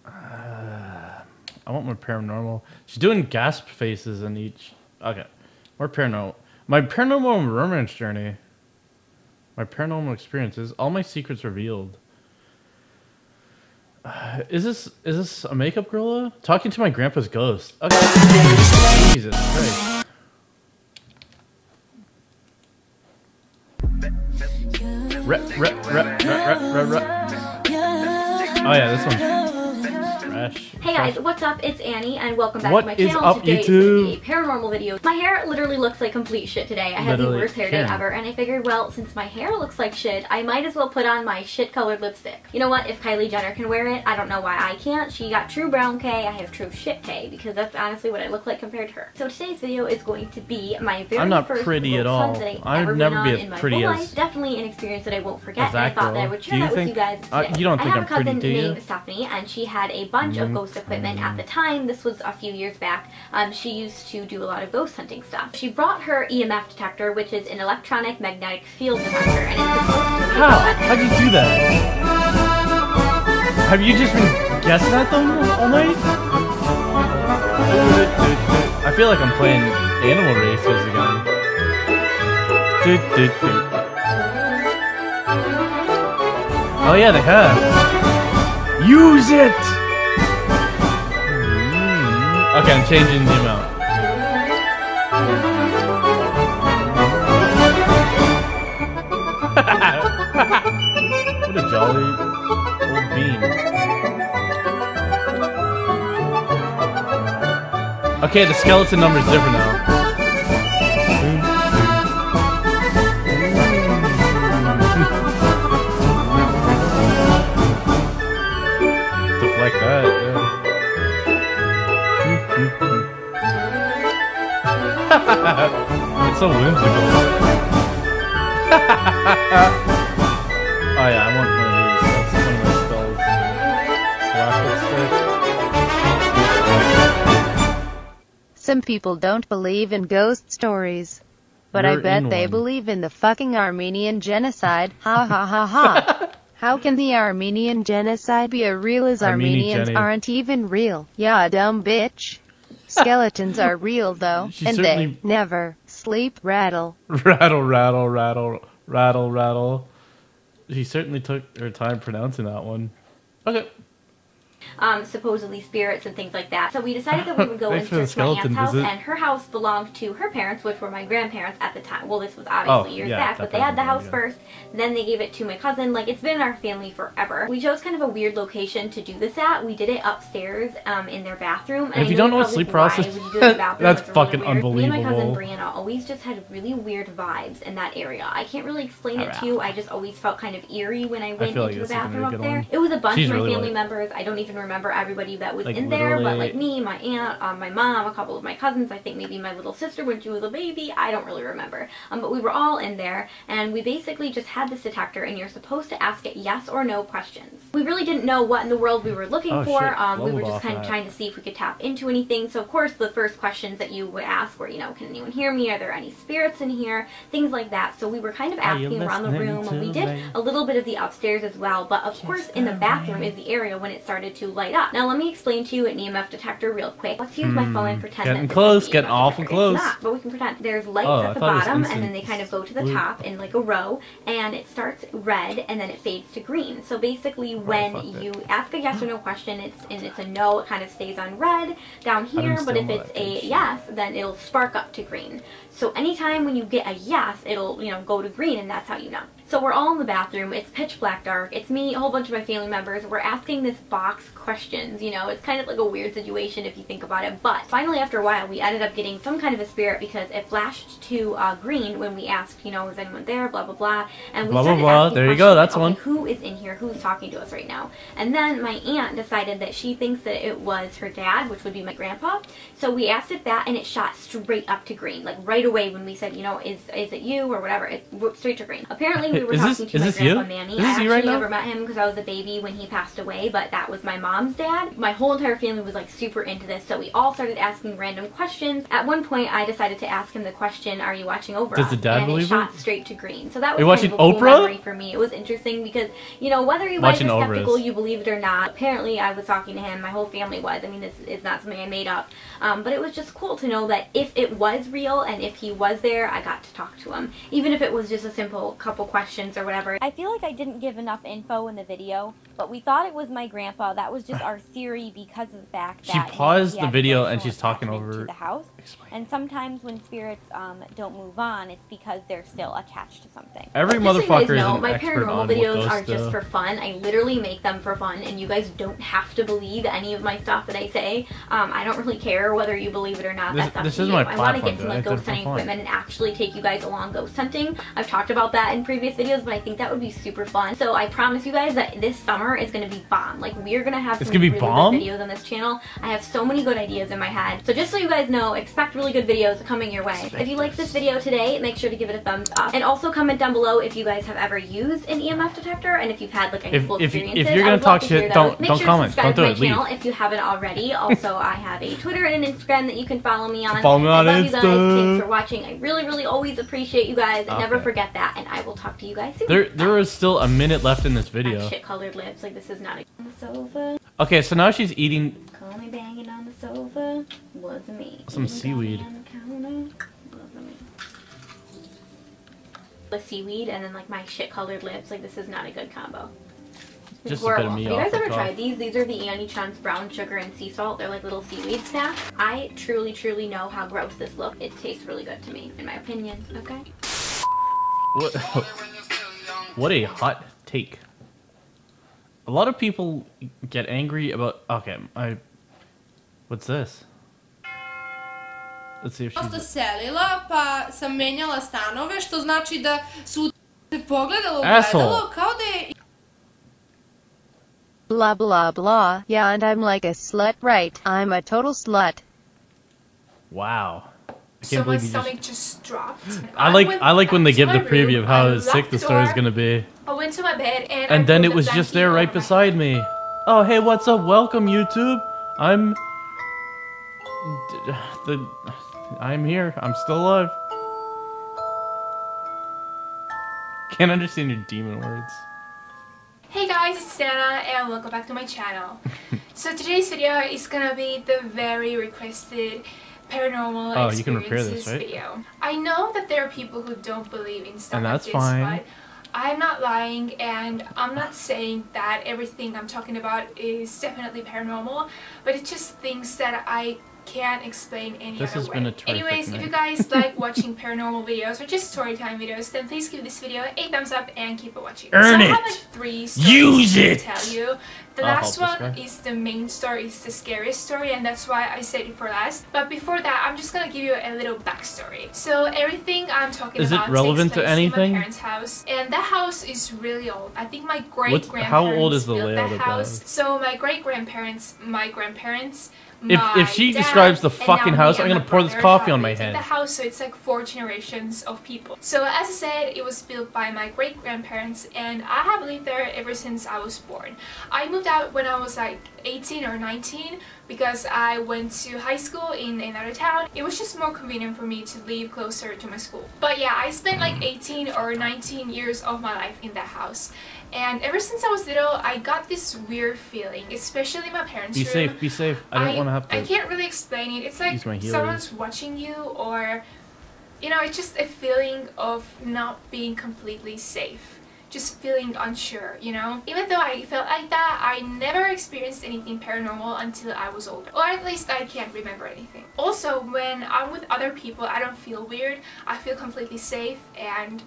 I want more paranormal. She's doing gasp faces in each. Okay, more paranormal. My paranormal romance journey. My paranormal experiences. All my secrets revealed. Is this a makeup girl? Talking to my grandpa's ghost. Okay. Jesus Christ. Oh yeah, this one. Trash. Hey guys, what's up? It's Annie, and welcome back What to my is channel. up, Today is YouTube? going to be a paranormal video. My hair literally looks like complete shit today. I had the Literally, worst hair day Karen. ever, and I figured, well, since my hair looks like shit, I might as well put on my shit-colored lipstick. You know what? If Kylie Jenner can wear it, I don't know why I can't. She got true brown K, I have true shit K, because that's honestly what I look like compared to her. So today's video is going to be my very I'm not first pretty road at all. hunt that I ever would never been be on as in my pretty whole as- life. Definitely an experience that I won't forget, and I that thought that I girl. would Do share you that with think- you guys today. you don't think I have I'm a cousin pretty, do you? named Stephanie, and she had a bunch of ghost equipment at the time. This was a few years back. She used to do a lot of ghost hunting stuff. She brought her EMF detector, which is an electronic magnetic field detector, and it's supposed to How'd you do that? Have you just been guessing at them all night? I feel like I'm playing Animal Racers again. Oh yeah, they have. Use it! Okay, I'm changing the amount. What a jolly old bean. Okay, the skeleton number's different now. Deflect that, yeah. It's so whimsical. Oh yeah, I want one of these. That's one of my spells. Rocket stick. Some people don't believe in ghost stories. But I You're bet in they one. believe in the fucking Armenian genocide. Ha ha ha ha. How can the Armenian genocide be as real as Armenians Jenny. aren't even real? Yeah, dumb bitch. Skeletons are real though, She and certainly- they never sleep. Rattle. Rattle, rattle, rattle, rattle, rattle. She certainly took her time pronouncing that one. Okay. supposedly spirits and things like that. So we decided that we would go and Thanks for the search my aunt's skeleton house, visit. and her house belonged to her parents, which were my grandparents at the time. Well, this was obviously years back, but they had the house first, then they gave it to my cousin. Like, it's been in our family forever. We chose kind of a weird location to do this at. We did it upstairs in their bathroom. And If I you know don't know what probably sleep why process- we do it in the bathroom. that's It's fucking really weird. Me and my cousin unbelievable. Brianna always just had really weird vibes in that area. I can't really explain it Alright. to you. I just always felt kind of eerie when I went feel like into the this is gonna be bathroom a up good there. one. It was a bunch She's of my really family white. members. I don't even remember everybody that was Like, in there, but literally- like me, my aunt, my mom, a couple of my cousins, I think maybe my little sister when she was a baby, I don't really remember. But we were all in there, and we basically just had this detector, and you're supposed to ask it yes or no questions. We really didn't know what in the world we were looking Oh, for. shit. We were Leveled just off kind of that. trying to see if we could tap into anything. So of course the first questions that you would ask were, you know, can anyone hear me? Are there any spirits in here? Things like that. So we were kind of Are you asking around the listening room, and we to did me? a little bit of the upstairs as well. But of course in the bathroom is the area when it started to light up. Now let me explain to you an EMF detector real quick. Let's use my phone and pretend Getting that this close, is the getting EMF awful detector. close. It's not, but we can pretend. There's lights Oh, I at the thought it was bottom, and instant then they kind of go to the blue. top in like a row, and it starts red, and then it fades to green. So basically when fuck it. you ask a yes or no question, it's a no, it kind of stays on red down here, but if still it's not a that yes, then it'll spark up to green. So anytime when you get a yes, it'll, you know, go to green, and that's how you know. So we're all in the bathroom, it's pitch black dark, it's me, a whole bunch of my family members, we're asking this box questions, you know, it's kind of like a weird situation if you think about it, but finally after a while we ended up getting some kind of a spirit because it flashed to green when we asked, you know, is anyone there, blah blah blah, and we Blah, blah, started blah. asking There you go, questions, that's like, one. okay, who is in here, who's talking to us right now? And then my aunt decided that she thinks that it was her dad, which would be my grandpa, so we asked it that, and it shot straight up to green, like right away when we said, you know, is it you or whatever, it went straight to green. Apparently we were Is this- talking to is my this grandpa you? Manny. Is I this actually you right now? never met him because I was a baby when he passed away, but that was my mom's dad. My whole entire family was like super into this, so we all started asking random questions. At one point I decided to ask him the question, are you watching over Does us? the dad and believe it shot it? straight to green. So that was Are you kind watching of a cool Oprah? memory for me. It was interesting because, you know, whether you guys Watching are Oprah's. skeptical, you believe it or not, apparently I was talking to him, my whole family was. I mean, this is not something I made up. But it was just cool to know that if it was real and if he was there, I got to talk to him. Even if it was just a simple couple questions or whatever. I feel like I didn't give enough info in the video, but we thought it was my grandpa that that was just our theory because of the fact that She paused he the had video and emotional she's talking attachment over. to the house. And sometimes when spirits don't move on, it's because they're still attached to something. Every Just so you motherfucker guys know, is an my expert paranormal on videos what are ghosts just do. for fun. I literally make them for fun, and you guys don't have to believe any of my stuff that I say. I don't really care whether you believe it or not. That's up This to is you. my I want to platform, get some dude. like I ghost did it hunting for fun. equipment and actually take you guys along ghost hunting. I've talked about that in previous videos, but I think that would be super fun. So I promise you guys that this summer is going to be bomb. Like, we're going to have some really good videos on this channel. I have so many good ideas in my head. So just so you guys know, expect really good videos coming your way. If you like this video today, make sure to give it a thumbs up. And also comment down below if you guys have ever used an EMF detector and if you've had like any cool experiences. If you're going to talk shit, don't comment. Don't do it. Leave. If you haven't already. Also, I have a Twitter and an Instagram that you can follow me on. Follow me on I love you guys. Insta. Thanks for watching. I really always appreciate you guys. Okay. Never forget that. And I will talk to you guys soon. There is still a minute left in this video. Shit colored lips. Like, this is not a on the sofa. Okay, so now she's eating Call me banging on the sofa. Wasn't me. some seaweed. The seaweed and then like my shit colored lips. Like, this is not a good combo. Just a bit of me Have you off guys the ever top. tried these? These are the Annie Chun's brown sugar and sea salt. They're like little seaweed snacks. I truly know how gross this looks. It tastes really good to me, in my opinion. Okay. What? What a hot take. A lot of people get angry about. Okay, what's this? Let's see if Dosta she's. selila, pa sam menjala stanove, što znači da su se pogledalo u Asshole. gledalo kao da je... Blah blah blah. Yeah, and I'm like a slut, right? I'm a total slut. Wow. I So can't my believe you just. stomach just dropped. I like when they give the to my preview room, of how I sick locked the the story's door, gonna be. I went to my bed and And then pulled it was the just blanket there right over my beside me. Oh, hey, what's up? Welcome, YouTube. I'm here. I'm still alive. Can't understand your demon words. Hey guys, it's Dana and welcome back to my channel. So today's video is gonna be the very requested paranormal Oh, you can repair this, experiences right? video. I know that there are people who don't believe in stuff And that's like this, fine. but I'm not lying and I'm not saying that everything I'm talking about is definitely paranormal, but it's just things that I can't explain any This other has way. been a terrific Anyways, if night. you guys like watching paranormal videos or just storytime videos, then please give this video a thumbs up and keep it watching. Earn so I it! have like 3 stories Use to it! tell you. The I'll last help this one guy. is the main story, it's the scariest story, and that's why I saved it for last. But before that, I'm just gonna give you a little backstory. So everything I'm talking Is it about relevant takes to place anything? in my parents' house, and that house is really old. I think my How great-grandparents old is the built layout that of house. that? So my great-grandparents, my grandparents, If she dad, describes the and fucking now house, me I'm and gonna my pour this brother coffee have on my lived in head. the house, so it's like 4 generations of people. So as I said, it was built by my great-grandparents, and I have lived there ever since I was born. I moved out when I was like 18 or 19 because I went to high school in another town. It was just more convenient for me to live closer to my school. But yeah, I spent like 18 or 19 years of my life in that house. And ever since I was little, I got this weird feeling, especially in my parents' Be room. safe, be safe. I don't want to have to. I can't really explain it. It's like use my heelers. someone's watching you, or, you know, it's just a feeling of not being completely safe. Just feeling unsure, you know? Even though I felt like that, I never experienced anything paranormal until I was older. Or at least I can't remember anything. Also, when I'm with other people, I don't feel weird. I feel completely safe, and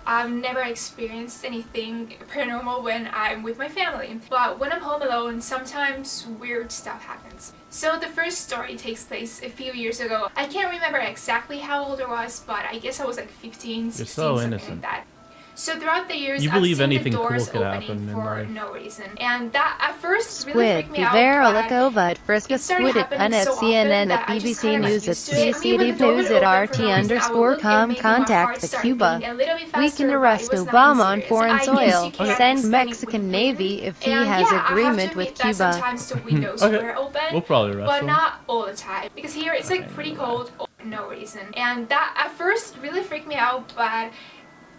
I've never experienced anything paranormal when I'm with my family. But when I'm home alone, sometimes weird stuff happens. So the first story takes place a few years ago. I can't remember exactly how old I was, but I guess I was like 15, 16, so something innocent. like that. So throughout the years, You I've believe seen anything the cool doors could happen opening in for life. no reason. And that at first really Squid, freaked me out, Vivera but Lakova at Friska it started Squid at happening Pun at so often CNN that at I just BBC kinda got News at used to it. I mean, when CCTV the door News would at open RT for no reason, I would underscore look and com maybe my contact heart the started Cuba. beating a little bit We faster, can but arrest it was nothing Obama on serious. foreign I guess soil. you can't Send explain it Mexican with Navy weird. if he And has yeah, I have to agreement with admit that Cuba. sometimes the windows Okay. were open, We'll probably arrest but him. not all the time. Because here it's like pretty cold for no reason. And that at first really freaked me out, but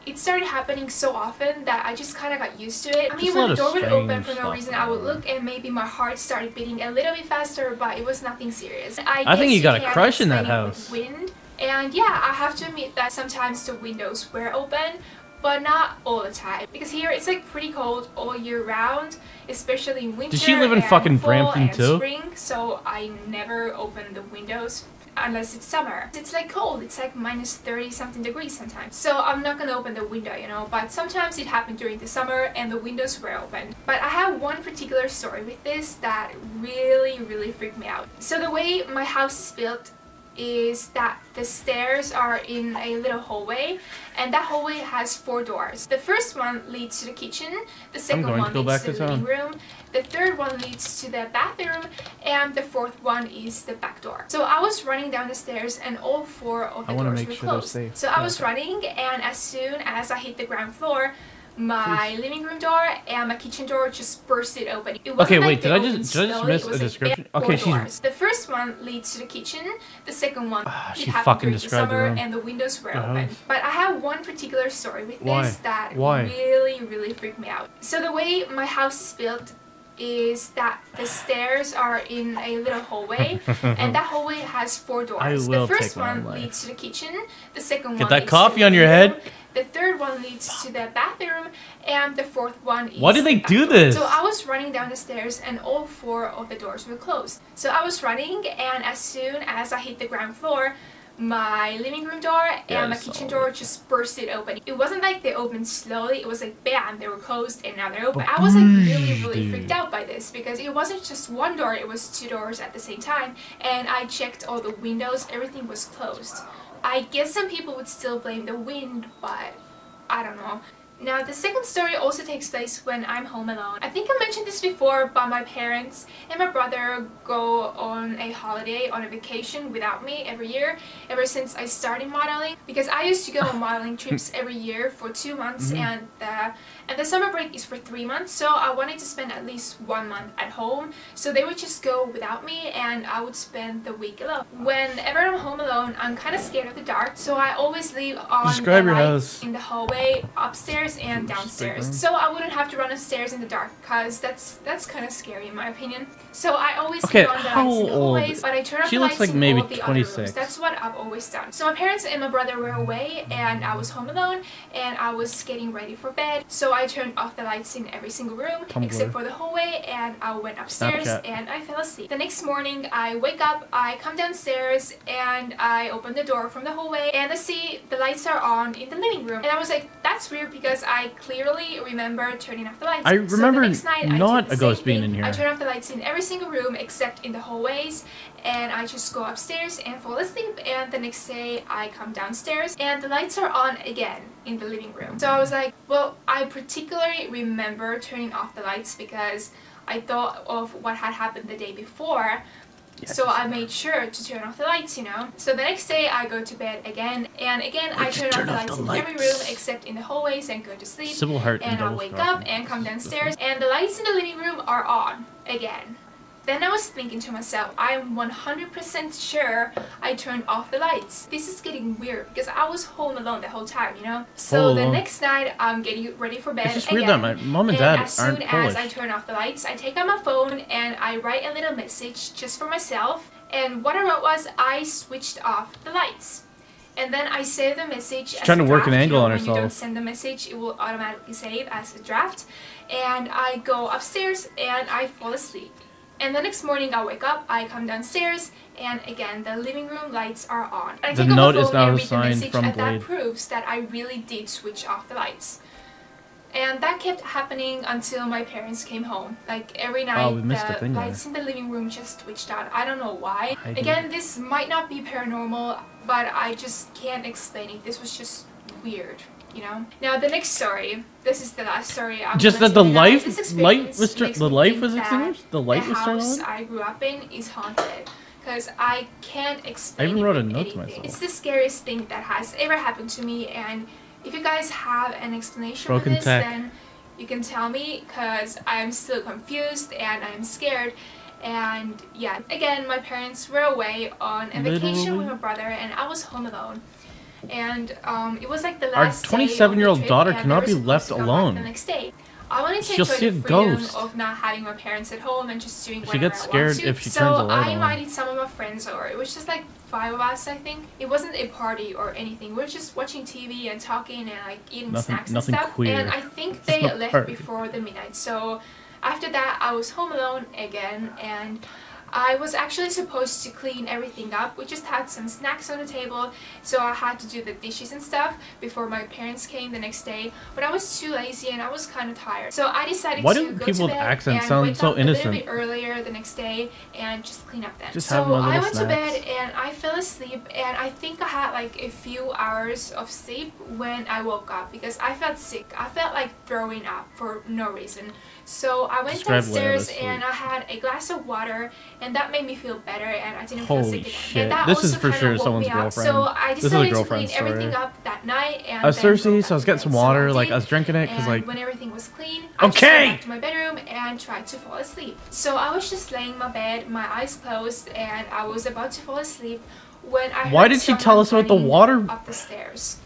it started happening so often that I just kind of got used to it. I mean, Just when a the door would lot of open for strange no stuff reason, I would going look and maybe my heart started beating a little bit faster, but it was nothing serious. I think guess you got a can't crush in that explain it with house. Wind. And yeah, I have to admit that sometimes the windows were open, but not all the time. Because here it's like pretty cold all year round, especially in winter. Does she live in and fucking fall Brampton and too? spring, so I never open the windows unless it's summer. It's like cold, it's like minus 30 something degrees sometimes. So I'm not gonna open the window, you know, but sometimes it happened during the summer and the windows were open. But I have one particular story with this that really freaked me out. So the way my house is built is that the stairs are in a little hallway, and that hallway has 4 doors. The first one leads to the kitchen, the second one leads to the living room, the third one leads to the bathroom, and the fourth one is the back door. So I was running down the stairs and all 4 of the doors were closed. So I was running, and as soon as I hit the ground floor, my living room door and my kitchen door just bursted open. It wasn't Okay, like wait, they did I opened just slowly, miss it a was like description? 4 Okay, doors. The first one leads to the kitchen, the second one she it happened fucking during the described the summer room. and the windows were The open. house. But I have one particular story with Why? this that Why? really freaked me out. So the way my house is built is that the stairs are in a little hallway, and that hallway has 4 doors. I will The first take my own one life. leads to the kitchen, the second Get one that leads coffee to the on your living head. room, the third one leads to the bathroom, and the fourth one is Why did they the back do door. this? So I was running down the stairs and all 4 of the doors were closed. So I was running, and as soon as I hit the ground floor, my living room door and my kitchen door just bursted open. It wasn't like they opened slowly, it was like bam, they were closed and now they're open. I was like really freaked out by this because it wasn't just one door, it was 2 doors at the same time, and I checked all the windows, everything was closed. I guess some people would still blame the wind, but I don't know. Now the second story also takes place when I'm home alone. I think I mentioned this before, but my parents and my brother go on a holiday, on a vacation without me every year, ever since I started modeling. Because I used to go on modeling trips every year for 2 months, and the summer break is for 3 months, so I wanted to spend at least 1 month at home. So they would just go without me and I would spend the week alone. Whenever I'm home alone, I'm kind of scared of the dark, so I always leave on the lights in the hallway, upstairs and downstairs, so I wouldn't have to run upstairs in the dark, because that's kind of scary in my opinion. So I always leave on the lights in the hallways, but I turn off the lights in all of the other rooms. That's what I've always done. So my parents and my brother were away and I was home alone and I was getting ready for bed, so I turned off the lights in every single room except for the hallway, and I went upstairs and I fell asleep. The next morning I wake up, I come downstairs and I open the door from the hallway and I see the lights are on in the living room, and I was like, that's weird, because I clearly remember turning off the lights. I remember so the next night, not I did a the ghost same being thing. in here. I turn off the lights in every single room except in the hallways, and I just go upstairs and fall asleep, and the next day I come downstairs and the lights are on again in the living room. So I was like, well, I particularly remember turning off the lights because I thought of what had happened the day before. So I made sure to turn off the lights, you know. So the next day I go to bed again, and again I turn off the lights in every room except in the hallways and go to sleep. And I wake up and come downstairs and the lights in the living room are on again. Then I was thinking to myself, I'm 100% sure I turned off the lights. This is getting weird because I was home alone the whole time, you know? So the next night, I'm getting ready for bed again. It's just weird that my mom and dad as aren't soon Polish. as I turn off the lights, I take out my phone and I write a little message just for myself. And what I wrote was, I switched off the lights. And then I save the message as trying to a work draft. an angle on When you don't herself. send the message, it will automatically save as a draft. And I go upstairs and I fall asleep. And the next morning I wake up, I come downstairs, and again the living room lights are on. I The take out note my is phone now and read the signed message, from and that Blade. proves that I really did switch off the lights. And that kept happening until my parents came home. Like every night, we missed a the thing there. lights in the living room just switched on. I don't know why. I do. Again, this might not be paranormal, but I just can't explain it. This was just weird, you know? Now the next story, this is the last story I'm Just gonna that the tell you now. This light experience was makes the me light think was that extinguished. The light was turned The house on. I grew up in is haunted. Because I can't explain I even it wrote a with note to anything. myself. It's the scariest thing that has ever happened to me, and if you guys have an explanation Broken for this, tech. then you can tell me, because I'm still confused and I'm scared. And yeah, again, my parents were away on a vacation with my brother and I was home alone. And it was like the Our last day of the 27-year-old trip, daughter and cannot they be were left supposed to come back alone. the next day. I wanted to She'll enjoy see the a freedom ghost. of not having my parents at home and just doing She whatever gets I scared want to. if she so turns the light I on. invited some of my friends over. It was just like 5 of us, I think. It wasn't a party or anything. We were just watching TV and talking and like eating snacks and nothing stuff. queer. And I think they not left party. before the midnight. So after that, I was home alone again, and I was actually supposed to clean everything up. We just had some snacks on the table, so I had to do the dishes and stuff before my parents came the next day. But I was too lazy and I was kind of tired. So I decided Why to do go people to with bed accents and sound wake so up innocent? a little bit earlier the next day and just clean up then. Just so have my I little went to snacks. bed and I fell asleep, and I think I had like a few hours of sleep when I woke up because I felt sick. I felt like throwing up for no reason. So I went Describe when I was downstairs asleep. and I had a glass of water, and that made me feel better, and I didn't Holy feel sick again. shit. And that This is also for kinda sure woke someone's me up. girlfriend. So I This is a decided to girlfriend clean everything story. up that night, and I was then go thirsty, back so I was to getting bed. some So water. I Like, did, I was drinking it because, and like, when everything was clean, I just okay! went back to my bedroom and tried to fall asleep. So I was just laying in my bed, my eyes closed, and I was about to fall asleep when I heard Why did she tell us about the running water? up the stairs.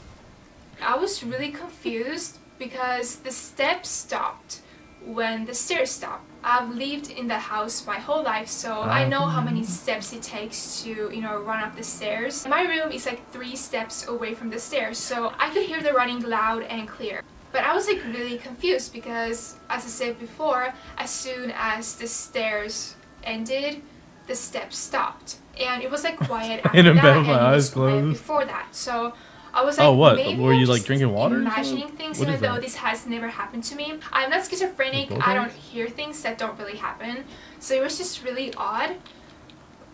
I was really confused because the steps stopped when the stairs stopped. I've lived in the house my whole life, so I know how many steps it takes to, you know, run up the stairs. My room is like 3 steps away from the stairs, so I could hear the running loud and clear. But I was like really confused because, as I said before, as soon as the stairs ended, the steps stopped. And it was like quiet after In a that, bed with and my it eyes was quiet closed. before that. So I was like, Oh, what? maybe Were I'm you, like, just drinking water or imagining something? things, What even is though that? this has never happened to me. I'm not schizophrenic. Both I are? don't hear things that don't really happen. So it was just really odd.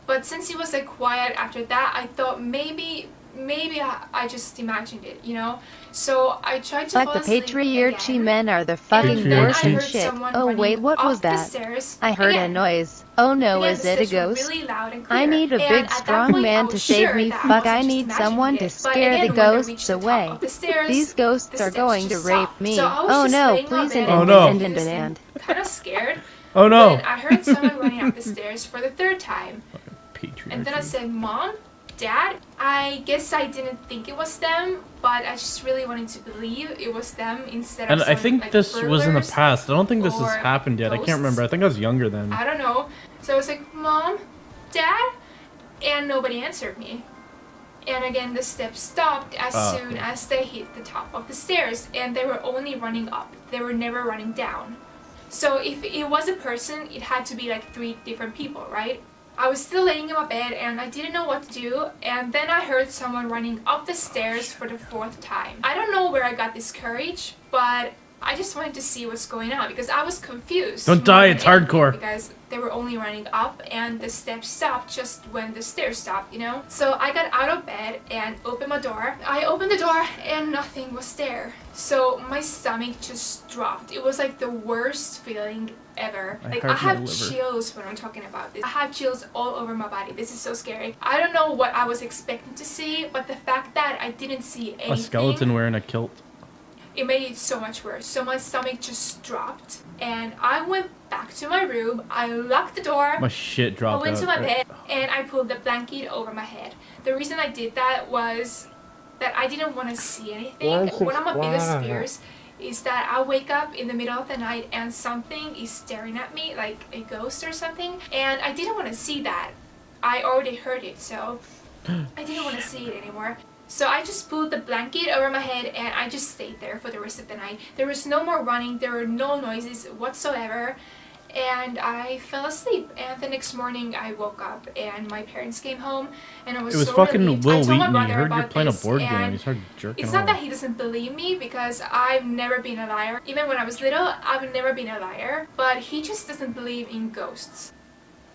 But since it was like quiet after that, I thought maybe I just imagined it, you know? So I tried to But fall the asleep patriarchy again. men are the fucking And then worst I and heard shit. someone Oh wait, running what up was the that? stairs I heard a again. noise. Oh no, Again, is the it a stairs were ghost? really loud and I clear. need a And big at that strong point, man I to was save sure me. that Fuck, wasn't I just need imagining someone it. to But scare again, the when I reached ghosts the top away. of the stairs, These ghosts the are steps going to just rape stopped. me. So I was Oh just no, laying in my please bed Oh, and no. confused and kind of scared. Oh, no. When I heard someone running up the stairs for the 3rd time. And then I Patriarchy. said, Mom, Dad, I guess I didn't think it was them, but I just really wanted to believe it was them instead of And I some, think like, this was in the burglars past. I don't think this has or happened yet. I ghosts. can't remember. I think I was younger then. I don't know. So I was like, Mom, Dad? And nobody answered me. And again, the steps stopped as soon as they hit the top of the stairs, and they were only running up. They were never running down. So if it was a person, it had to be like 3 different people, right? I was still laying in my bed and I didn't know what to do, and then I heard someone running up the stairs for the 4th time. I don't know where I got this courage, but I just wanted to see what's going on because I was confused. Don't more die, than it's anything, hardcore. Because they were only running up and the steps stopped just when the stairs stopped, you know? So I got out of bed and opened my door. I opened the door and nothing was there. So my stomach just dropped. It was like the worst feeling ever. Like I have chills when I'm talking about this. I have chills all over my body. This is so scary. I don't know what I was expecting to see, but the fact that I didn't see anything, A skeleton wearing a kilt. it made it so much worse. So my stomach just dropped and I went back to my room. I locked the door. My shit I dropped went out. to my bed and I pulled the blanket over my head. The reason I did that was that I didn't want to see anything. One of my biggest fears is that I wake up in the middle of the night and something is staring at me, like a ghost or something, and I didn't want to see that. I already heard it, so I didn't want to see it anymore. So I just pulled the blanket over my head and I just stayed there for the rest of the night. There was no more running, there were no noises whatsoever, and I fell asleep. And the next morning I woke up and my parents came home and I was so It was fucking relieved. Will I told my Wheaton. He brother heard you about playing a this, board game. and He started jerking it's not off. that he doesn't believe me because I've never been a liar. Even when I was little, I've never been a liar, but he just doesn't believe in ghosts.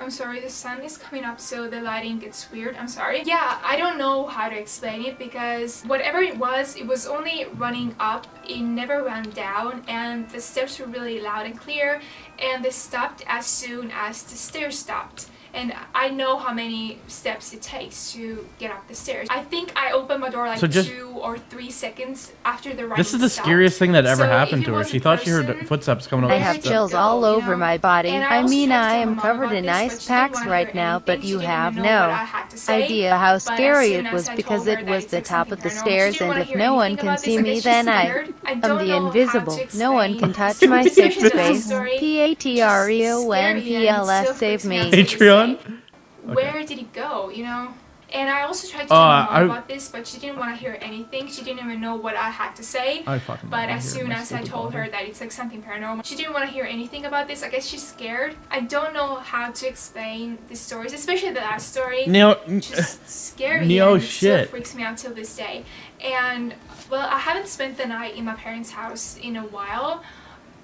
I'm sorry, the sun is coming up so the lighting gets weird. I'm sorry. Yeah, I don't know how to explain it because whatever it was only running up. It never ran down and the steps were really loud and clear and they stopped as soon as the stairs stopped. and I know how many steps it takes to get up the stairs. I think I opened my door like 2 or 3 seconds after the running This is the stopped. scariest thing that ever So happened if to it her. was She in thought she heard person, footsteps coming up I the have steps. chills all over my body. And I I also mean, tried to I tell am my mom covered about in this, but ice she didn't packs wanna right hear now, anything. but She you didn't have even know what no I had to say. idea how But as scary soon it as was I because told her it that was it's the like top something of the paranormal, she stairs, didn't and wanna if hear no one anything can about see this. I me, guess then she's I scared. I am don't the know how invisible. to No one can explain touch my the safe situation of the space. story. PATREONPLS save me. Patreon? Where did it go, you know? And I also tried to tell my mom about this, but she didn't want to hear anything. She didn't even know what I had to say. But as soon as I told her that it's like something paranormal, she didn't want to hear anything about this. I guess she's scared. I don't know how to explain the stories, especially the last story. Just scary and it still freaks me out till this day. And well, I haven't spent the night in my parents' house in a while.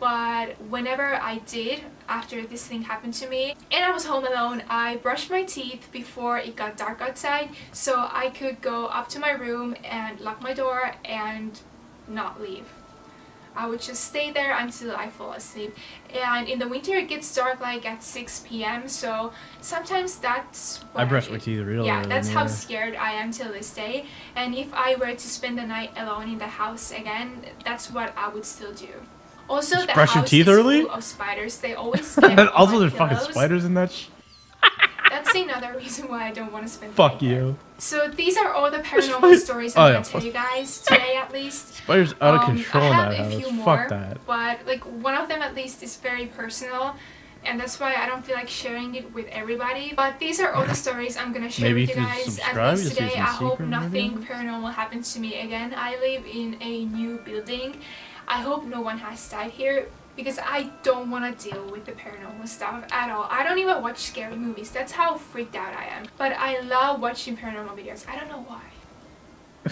But whenever I did, after this thing happened to me, and I was home alone, I brushed my teeth before it got dark outside, so I could go up to my room and lock my door and not leave. I would just stay there until I fall asleep. And in the winter it gets dark like at 6 p.m. so sometimes that's what I brush my teeth real yeah, early, that's how yeah. scared I am till this day. And if I were to spend the night alone in the house again, that's what I would still do. Also, Just the brush your house teeth is early? full of spiders. They always get on Also, my there's fucking pillows. spiders in that That's another reason why I don't want to spend the Fuck night there. you. So these are all the paranormal stories I'm gonna tell you guys today, at least. Spiders out of control in I have that a house. few more, Fuck that. but like one of them at least is very personal, and that's why I don't feel like sharing it with everybody. But these are all the stories I'm gonna share Maybe with if you you guys. subscribe, At least you'll see today, some I hope secret nothing videos. paranormal happens to me again. I live in a new building. I hope no one has died here, because I don't want to deal with the paranormal stuff at all. I don't even watch scary movies. That's how freaked out I am. But I love watching paranormal videos. I don't know why.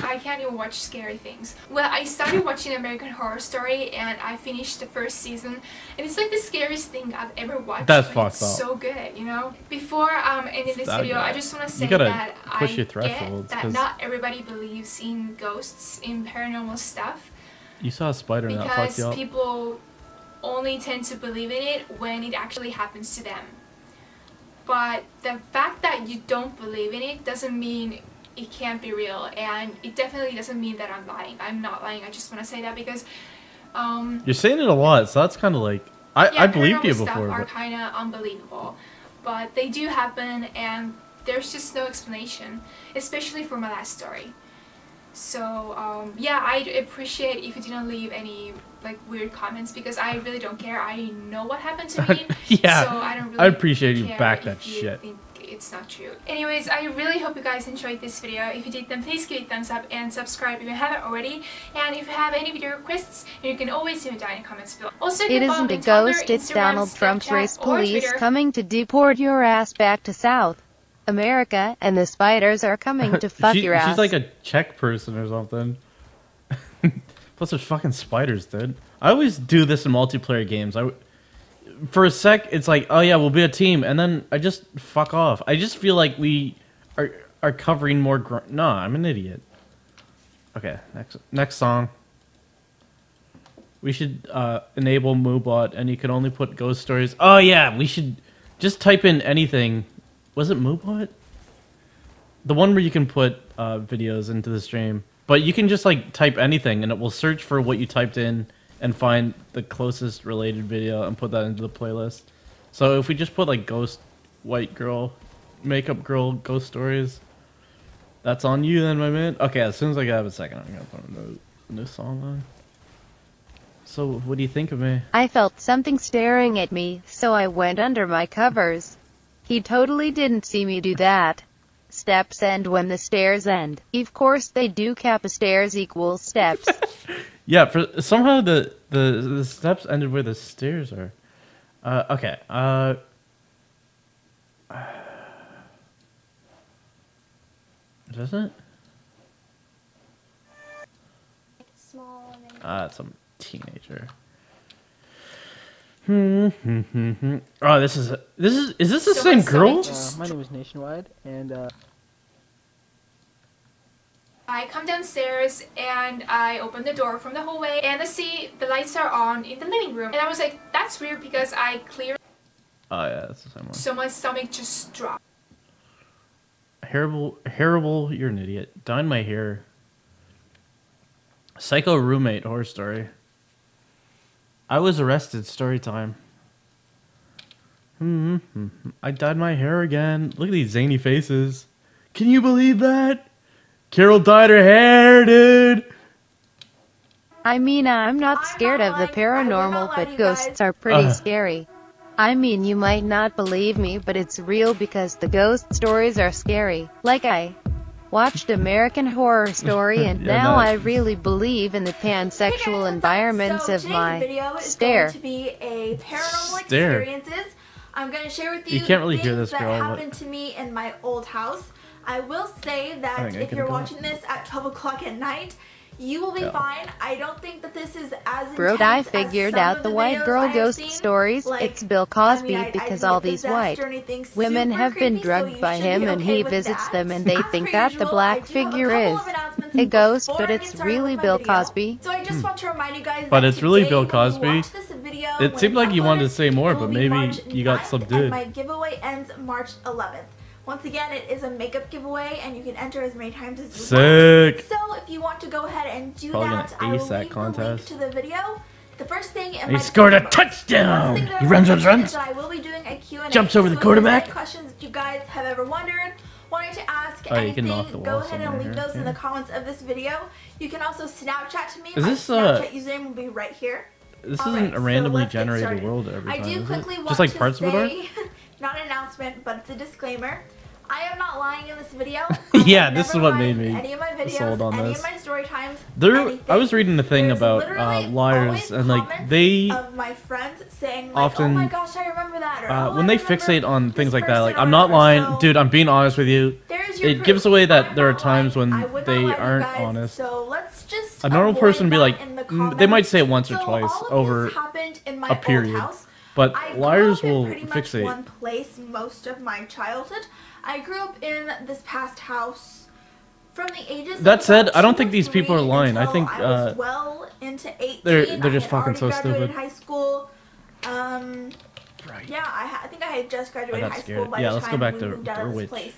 I can't even watch scary things. Well, I started watching American Horror Story and I finished the first season, and it's like the scariest thing I've ever watched. That's but fucked it's up. so good, you know? Before ending this That video, guy. I just want to You say gotta that push I your get thresholds, that 'cause- not everybody believes in ghosts, in paranormal stuff. You saw a spider and that fucked Because you up. people only tend to believe in it when it actually happens to them. But the fact that you don't believe in it doesn't mean it can't be real, and it definitely doesn't mean that I'm lying. I'm not lying. I just want to say that because You're saying it a lot, so that's kind of like I believed you paranormal stuff before. are But kind of unbelievable, but they do happen, and there's just no explanation, especially for my last story. So yeah, I'd appreciate if you didn't leave any like weird comments, because I really don't care. I know what happened to me. Yeah, so I don't really I appreciate you care back if that you shit. think it's not true. Anyways, I really hope you guys enjoyed this video. If you did, then please give it a thumbs up and subscribe if you haven't already. And if you have any video requests, you can always leave it down in the comments below. Also, you It can follow isn't me a on Tumblr, ghost, it's Instagram, Donald Trump's Snapchat, race or police Twitter. coming to deport your ass back to South America, and the spiders are coming to fuck your ass. She's like a Czech person or something. Plus, there's fucking spiders, dude. I always do this in multiplayer games. For a sec, it's like, oh yeah, we'll be a team, and then I just fuck off. I just feel like we are covering more ground. No, I'm an idiot. Okay, next song. We should enable Moobot, and you can only put ghost stories. Oh yeah, we should just type in anything. Was it Moobot? The one where you can put videos into the stream. But you can just like type anything and it will search for what you typed in and find the closest related video and put that into the playlist. So if we just put like ghost white girl, makeup girl, ghost stories, that's on you then, my man. Okay, as soon as I have a second, I'm gonna put a new song on. So what do you think of me? I felt something staring at me, so I went under my covers. He totally didn't see me do that. Steps end when the stairs end. Of course they do. Kappa stairs equals steps. Yeah, for somehow the steps ended where the stairs are. Okay. Does it? It's small and then It's some teenager. Oh, is this the So same what's the girl? latest? My name is Nationwide, and I come downstairs and I open the door from the hallway and I see the lights are on in the living room. And I was like, that's weird, because I clearly Oh yeah, that's the same one. So my stomach just dropped. Hairable, you're an idiot. Dyeing my hair. Psycho roommate horror story. I was arrested. Story time. I dyed my hair again. Look at these zany faces. Can you believe that? Carol dyed her hair, dude. I mean, I'm not scared of the paranormal, but ghosts are pretty scary. I mean, you might not believe me, but it's real because the ghost stories are scary. Like I watched American Horror Story and now I really believe in the pansexual environments of my stare. To be a paranormal experiences. I'm going to share with you, You can't really things hear this, that girl, but- happened to me in my old house. I will say that if you're watching this at 12 o'clock at night, you will be fine. I don't think that this is as Bro, intense I figured out the white girl ghost stories. It's Bill Cosby because all these white women have been drugged by him and he visits them and they think that the black figure is a ghost, but it's really Bill Cosby. So I just want to remind you guys But that it's really today, Bill when you Cosby. watch this video, It when seemed it's like you wanted to uploaded, say more, it will but be maybe March you got 9th, subdued. and my giveaway ends March 11th. Once again, it is a makeup giveaway, and you can enter as many times as you want. Sick. So if you want to go ahead and do Probably that, gonna I ace will that leave contest. the link to the video. The first thing in He my scored a description box. touchdown. The first thing that He I runs, want to runs, mention runs. is that I will be doing a Q&A. Jumps over the So if there's any quarterback. questions that you guys have ever wondered, wanted to ask Oh, you can anything, knock the go wall ahead and somewhere leave here, those in yeah. the comments of this video. You can also Snapchat to me. Is My this, Snapchat username will be right here. This Alright, isn't a randomly let's get generated started. world every I time, do is quickly it? want Just like to parts of it are? say, not an announcement, but it's a disclaimer. I am not lying in this video. Yeah, this is what made me any of my videos, sold on any this. of my story times, I was reading a thing about liars, and like they of my friends saying like, often, oh my gosh, I remember that, or oh, when I they remember fixate on things like that, like person I'm not or whatever, lying, so dude. I'm being honest with you. there's your It proof. gives away that I'm there are not times lying. when I would they not lie to you aren't guys, honest. So let's just A normal avoid person would be that like, in the they might comments. say it once or So twice all of over this happened in my a old period, house. but I grew liars up in will pretty much fixate. one place most of my childhood. I grew up in this past house from the ages of That said, about I don't 2 think or these people are 3 lying. I until think I was well into 18. they're I just had fucking already so graduated stupid. high school. Yeah, I think I had just graduated got high scared. school by Yeah, the let's go time back we to moved out of this Witch. place.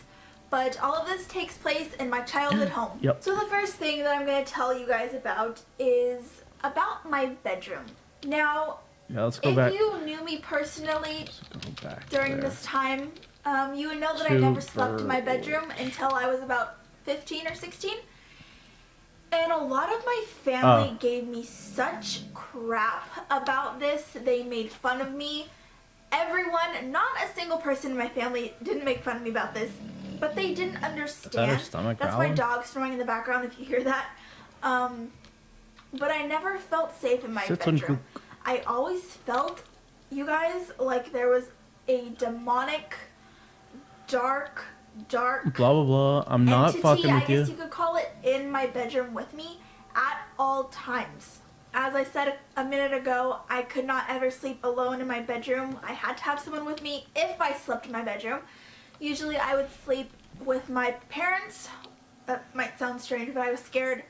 But all of this takes place in my childhood home. Yep. So the first thing that I'm going to tell you guys about is about my bedroom. Now, Yeah, let's go if back. you knew me personally back during there. this time, you would know that I never slept in my Super bedroom until I was about 15 or 16. And a lot of my family gave me such crap about this. They made fun of me. Everyone, not a single person in my family didn't make fun of me about this, but they didn't understand. her stomach That's my growling? dog snoring in the background if you hear that. But I never felt safe in my Sits on bedroom. I always felt, you guys, like there was a demonic, dark Blah blah blah. I'm not entity, fucking I with you. guess you could call it, in my bedroom with me at all times. As I said a minute ago, I could not ever sleep alone in my bedroom. I had to have someone with me if I slept in my bedroom. Usually I would sleep with my parents. That might sound strange, but I was scared.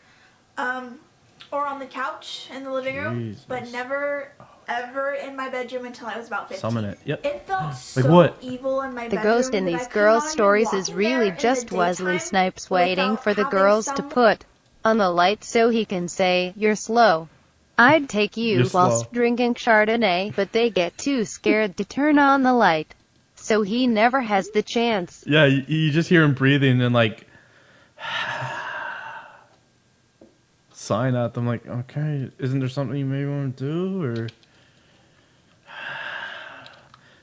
Or on the couch in the living room, Jesus. but never ever in my bedroom until I was about 15. Summon it. Yep. It felt Like so what? evil in my The bedroom ghost in that I these could girls' not even stories walk is in really there in just the Wesley daytime Snipes waiting without for the having girls to some- put on the light so he can say, "You're slow." I'd take you You're whilst slow. drinking Chardonnay, but they get too scared to turn on the light. So he never has the chance. Yeah, you just hear him breathing and like sign at them like, okay, isn't there something you maybe want to do, or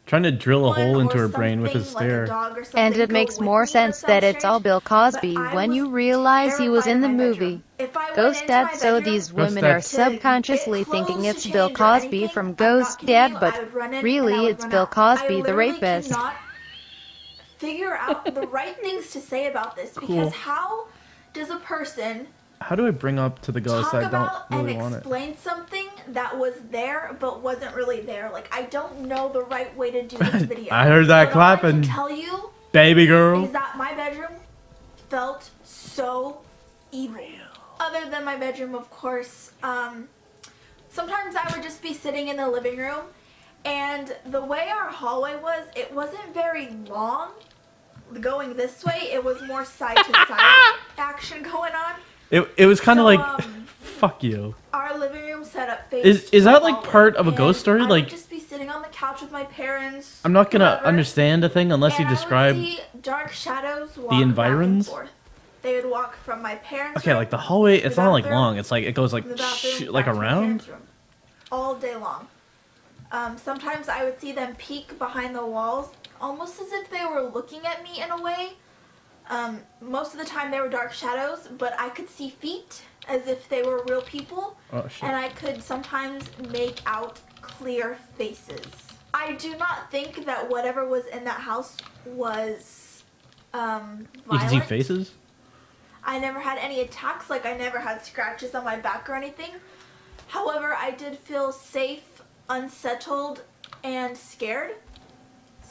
trying to drill a hole into her brain with his stare. And it makes more sense that it's all Bill Cosby when you realize he was in the movie. Ghost Dad, so these women are subconsciously thinking it's Bill Cosby from Ghost Dad, but really it's Bill Cosby, the rapist. Figure out the right things to say about this, because Cool. how does a person How do I bring up to the ghost talk I don't about really and want it? explain something that was there but wasn't really there? Like, I don't know the right way to do this video. I heard that But all I clapping. can tell you Baby girl. is that my bedroom felt so evil. Other than my bedroom, of course, sometimes I would just be sitting in the living room And the way our hallway was, it wasn't very long going this way. It was more side to side action going on. It was kind of So, like, fuck you. Our living room set up faced Is that the like hallway, part of a ghost story? I would Like, just be sitting on the couch with my parents. I'm not gonna whoever, understand a thing unless you and describe. I would see dark shadows walk the environs? back and forth. They would walk from my parents' Okay, room like the hallway, to it's the not like bathroom, long. It's like it goes like from the bathroom like back to my around. parents' room, all day long. Sometimes I would see them peek behind the walls, almost as if they were looking at me in a way. Most of the time they were dark shadows, but I could see feet as if they were real people. Oh, shit. And I could sometimes make out clear faces. I do not think that whatever was in that house was violent. You can see faces. I never had any attacks, like I never had scratches on my back or anything. However, I did feel safe, unsettled, and scared.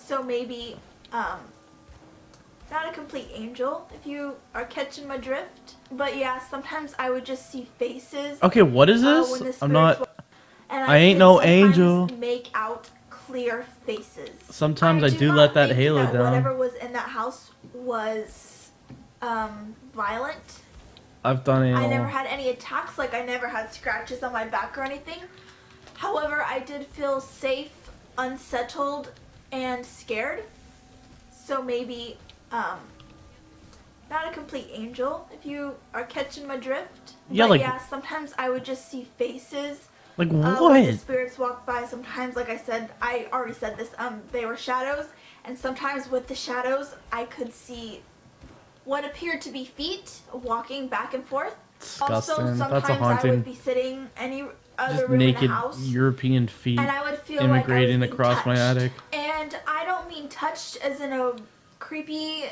So maybe, not a complete angel, if you are catching my drift. But yeah, sometimes I would just see faces. Okay, what is when this? the I'm spirits not. wa- and I ain't could no sometimes angel. Make out clear faces. Sometimes I do not let that think halo that down. Whatever was in that house was violent. I've done I never anal. had any attacks, like I never had scratches on my back or anything. However, I did feel safe, unsettled, and scared. So maybe, not a complete angel, if you are catching my drift. Yeah, but like- yeah, sometimes I would just see faces. Like When the what? spirits walk by, sometimes, like I said, I already said this, they were shadows. And sometimes with the shadows, I could see what appeared to be feet walking back and forth. Also, Disgusting. sometimes That's a I haunting. would be sitting any other Just room naked in the house. European feet And I would feel immigrating like I was being across my touched. attic. And I don't mean touched as in a creepy,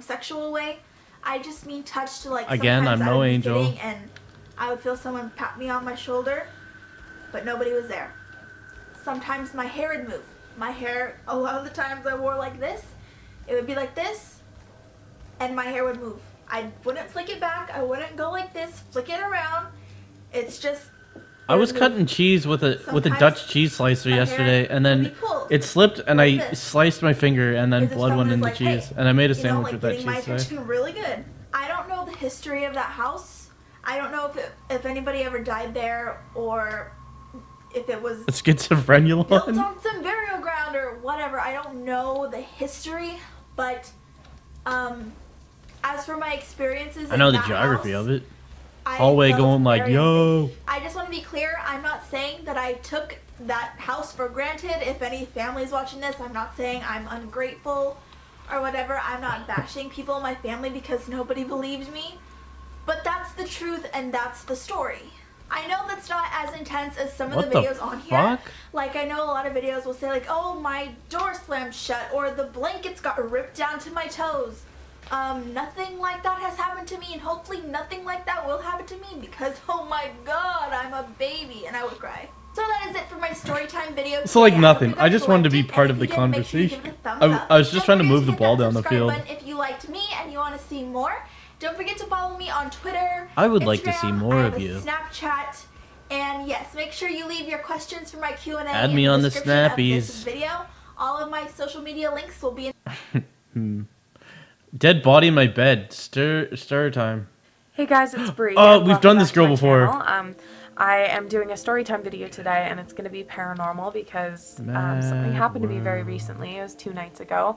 sexual way. I just mean touched like Again, sometimes I'm I no would be angel. sitting and I would feel someone pat me on my shoulder, but nobody was there. Sometimes my hair would move. My hair, a lot of the times I wore like this. It would be like this, and my hair would move. I wouldn't flick it back. I wouldn't go like this, flick it around. It's just. I was it would cutting move. cheese with a Sometimes Dutch cheese slicer my hair yesterday, and would then be pulled it slipped, and like I this. sliced my finger, and then As if blood went someone in the was like, cheese, hey, and I made a you know, sandwich like with that getting my cheese today. attention really good. I don't know the history of that house. I don't know if anybody ever died there or if it was A schizophrenia built one. on some burial ground or whatever. I don't know the history, but as for my experiences, I know in the that geography house, of it. I Hallway felt going like, very yo. unsafe. I just want to be clear. I'm not saying that I took that house for granted. If any family's watching this, I'm not saying I'm ungrateful or whatever. I'm not bashing people in my family because nobody believed me. But that's the truth and that's the story. I know that's not as intense as some of What the the videos on here. fuck? Like, I know a lot of videos will say like, oh, my door slammed shut or the blankets got ripped down to my toes. Nothing like that has happened to me, and hopefully nothing like that will happen to me because, oh my god, I'm a baby, and I would cry. So that is it for my story time video. So like today. I hope nothing. you I guys just wanted to be liked it, part and of if the you did, make sure you give conversation. it a thumbs up. I was just Don't trying to forget move the hit ball that down the subscribe field. button if you liked me and you want to see more. Don't forget to follow me on Twitter. I would like to see Instagram, more I have of a you. Snapchat. And yes, make sure you leave your questions for my Q&A Add in me on the description of this snappies. video. All of my social media links will be in Dead body in my bed. Stir time. Hey guys, it's Bree. Oh, and we've welcome done back this to girl my before. channel. I am doing a storytime video today, and it's going to be paranormal because something happened to me very recently. It was 2 nights ago,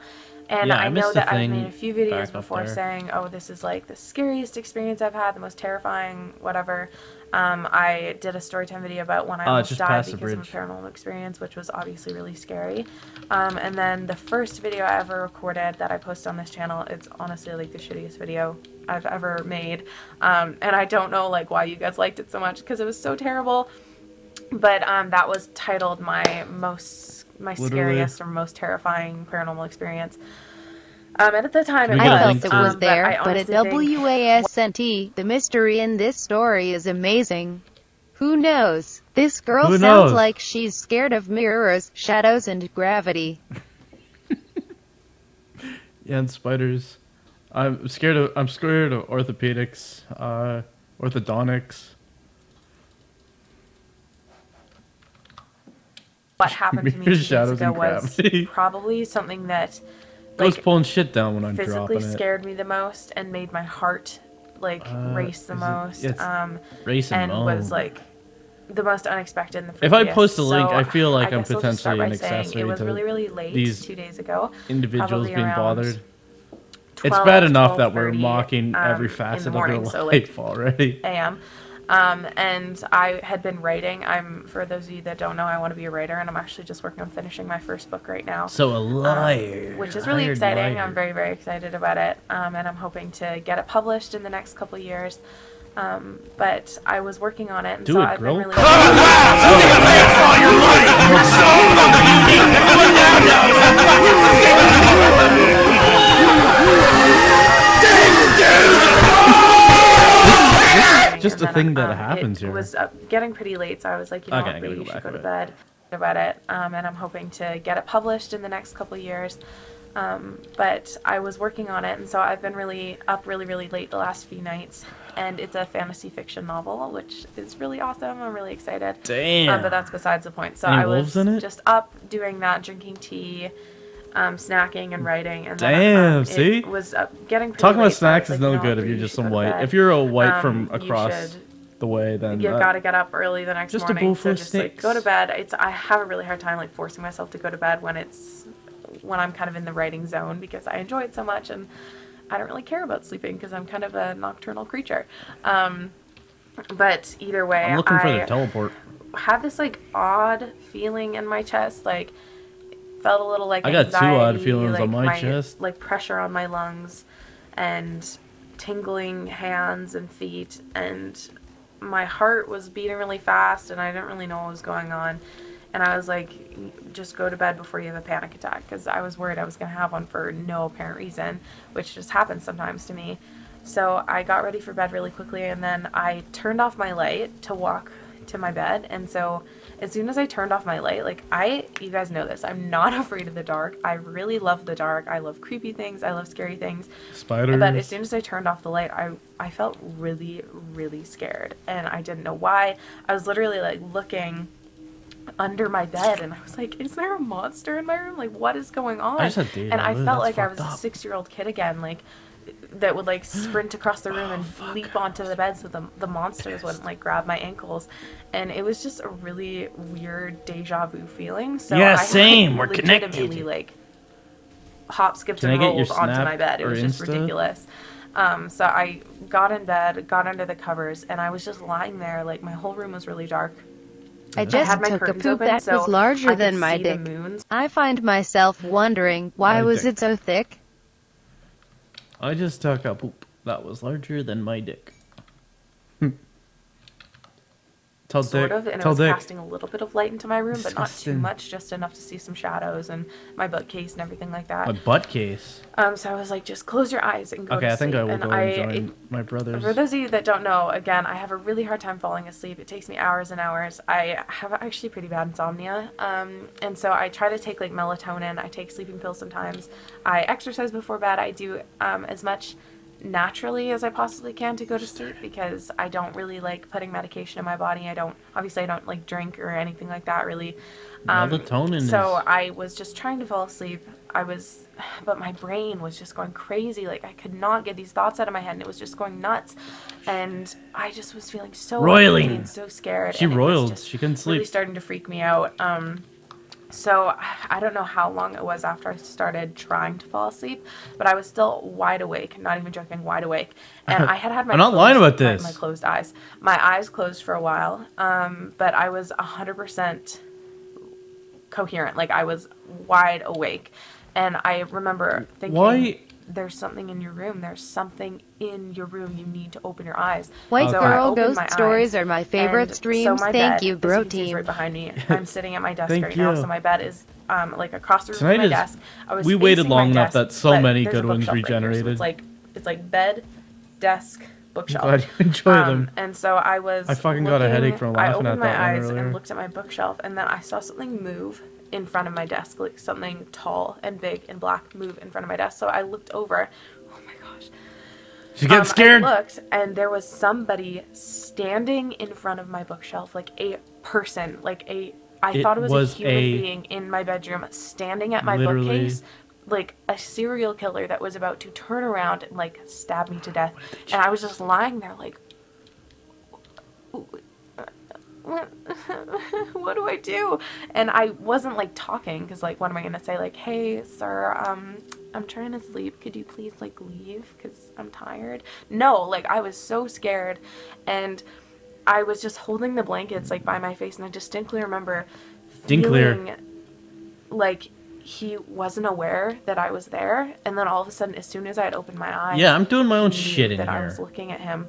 and Yeah, I I know missed the that I've thing made a few videos back up before there. saying, "Oh, this is like the scariest experience I've had, the most terrifying, whatever." I did a storytime video about when I almost just died past the because of a bridge. paranormal experience, which was obviously really scary. And then the first video I ever recorded that I posted on this channel, it's honestly like the shittiest video I've ever made. And I don't know like why you guys liked it so much because it was so terrible. But that was titled my Literally. scariest or most terrifying paranormal experience. And at the time it I was. felt it was there, I but at honestly think- WASNT, the mystery in this story is amazing. Who knows? This girl Who sounds knows? like she's scared of mirrors, shadows, and gravity. Yeah, and spiders. I'm scared of orthopedics, orthodontics. what happened to me 2 Mirrors, days shadows, ago and was gravity. probably something that Goes pulling shit down when I'm physically dropping it. scared me the most and made my heart like race the most. Racing and moan. was like the most unexpected and the If I freakiest. post a link, So, I feel like I'm guess I'll just start potentially an by saying accessory it was to really, really late these 2 days ago. individuals probably being around bothered. It's 12, bad enough that we're 12:30, mocking every in the facet morning, of their so, life like, already. AM. And I had been writing. For those of you that don't know, I want to be a writer, and I'm actually just working on finishing my first book right now. So a liar. Which is really Hired exciting. liar. I'm very, very excited about it. And I'm hoping to get it published in the next couple years. But I was working on it, and so I've been really... Just a thing that happens here. It was getting pretty late, so I was like, you know, Okay, maybe you should go to bed about it. And I'm hoping to get it published in the next couple years. But I was working on it, and so I've been really up really, really late the last few nights. And it's a fantasy fiction novel, which is really awesome. I'm really excited. Damn. But that's besides the point. So Any I wolves was in it? just up doing that, drinking tea, snacking and writing. And Damn, then, see? It was getting pretty Talking late, about so I was snacks is like, no you know, good if maybe you're you just should some go to white. bed. If you're a white from You across should- the way, then You've got to get up early the next just a morning. bowl So full of just like sticks. go to bed. I have a really hard time like forcing myself to go to bed when I'm kind of in the writing zone because I enjoy it so much and I don't really care about sleeping because I'm kind of a nocturnal creature. But either way, I'm looking for the teleport. had this like odd feeling in my chest, like felt a little like I got two odd anxiety, feelings like on my chest. like pressure on my lungs and tingling hands and feet, and my heart was beating really fast and I didn't really know what was going on. And I was like, just go to bed before you have a panic attack, because I was worried I was going to have one for no apparent reason, which just happens sometimes to me. So I got ready for bed really quickly, and then I turned off my light to walk to my bed. And so as soon as I turned off my light, like you guys know this, I'm not afraid of the dark. I really love the dark. I love creepy things. I love scary things. Spiders. But as soon as I turned off the light, I felt really, really scared. And I didn't know why. I was literally like looking under my bed and I was like, is there a monster in my room? Like, what is going on? I just had deja and I vu. felt That's like I was fucked a up. 6-year-old kid again, like that would like sprint across the room and leap onto the bed so the monsters wouldn't like grab my ankles. And it was just a really weird deja vu feeling. So Yeah, I same. We're legitimately, connected. like hop, skipped, Can I and get your rolled onto Snap my bed. It or was just Insta? ridiculous. So I got in bed, got under the covers, and I was just lying there. Like my whole room was really dark. I had just my took a curtains poop open, that so was larger I could than my see the dick. moons. I find myself wondering, why My was dick. it so thick? I just took a poop that was larger than my dick. Tell Sort Dick. of, and it Tell was Dick. casting a little bit of light into my room, but not too Disgusting. much, just enough to see some shadows and my bookcase and everything like that. My butt case. So I was like, just close your eyes and go Okay, to I think sleep. I will and go and join my brothers. For those of you that don't know, again, I have a really hard time falling asleep. It takes me hours and hours. I have actually pretty bad insomnia. And so I try to take like melatonin. I take sleeping pills sometimes. I exercise before bed. I do as much naturally as I possibly can to go to sleep because I don't really like putting medication in my body. I don't like drink or anything like that really. Melatonin So is- I was just trying to fall asleep. But my brain was just going crazy. Like I could not get these thoughts out of my head and it was just going nuts. And I just was feeling so Roiling. uneasy and so scared. She and it was roiled. just She couldn't sleep. really starting to freak me out. So I don't know how long it was after I started trying to fall asleep, but I was still wide awake, not even joking, wide awake. And I had my I'm not lying about my this. closed eyes. My eyes closed for a while, but I was 100% coherent. Like I was wide awake. And I remember thinking, Why- there's something in your room. There's something in your room. You need to open your eyes. White So I girl opened ghost my stories eyes, are my favorite and streams. so my Thank bed, you, as bro can see, is team. right behind me. I'm sitting at my desk Thank right now, you. so my bed is like across the room Tonight from my is- desk. I was we waited facing long my enough desk, that so but many there's a good ones bookshelf right here, so regenerated. it's like bed, desk, bookshelf. glad you enjoy them. And so I was. I fucking got a headache from I laughing opened at my that one eyes earlier. and looked at my bookshelf, and then I saw something move in front of my desk, like something tall and big and black move in front of my desk. So I looked over. She's getting scared. I looked, and there was somebody standing in front of my bookshelf, like a person, like a I thought it was a human being in my bedroom standing at my bookcase, like a serial killer that was about to turn around and like stab me to death. And I was just lying there like, what do I do? And I wasn't like talking because like, what am I gonna say? Like, hey sir, I'm trying to sleep, could you please like leave because I'm tired? No, like I was so scared, and I was just holding the blankets like by my face, and I distinctly remember feeling like he wasn't aware that I was there, and then all of a sudden, as soon as I had opened my eyes, yeah, I'm doing my own shit in here. I was looking at him,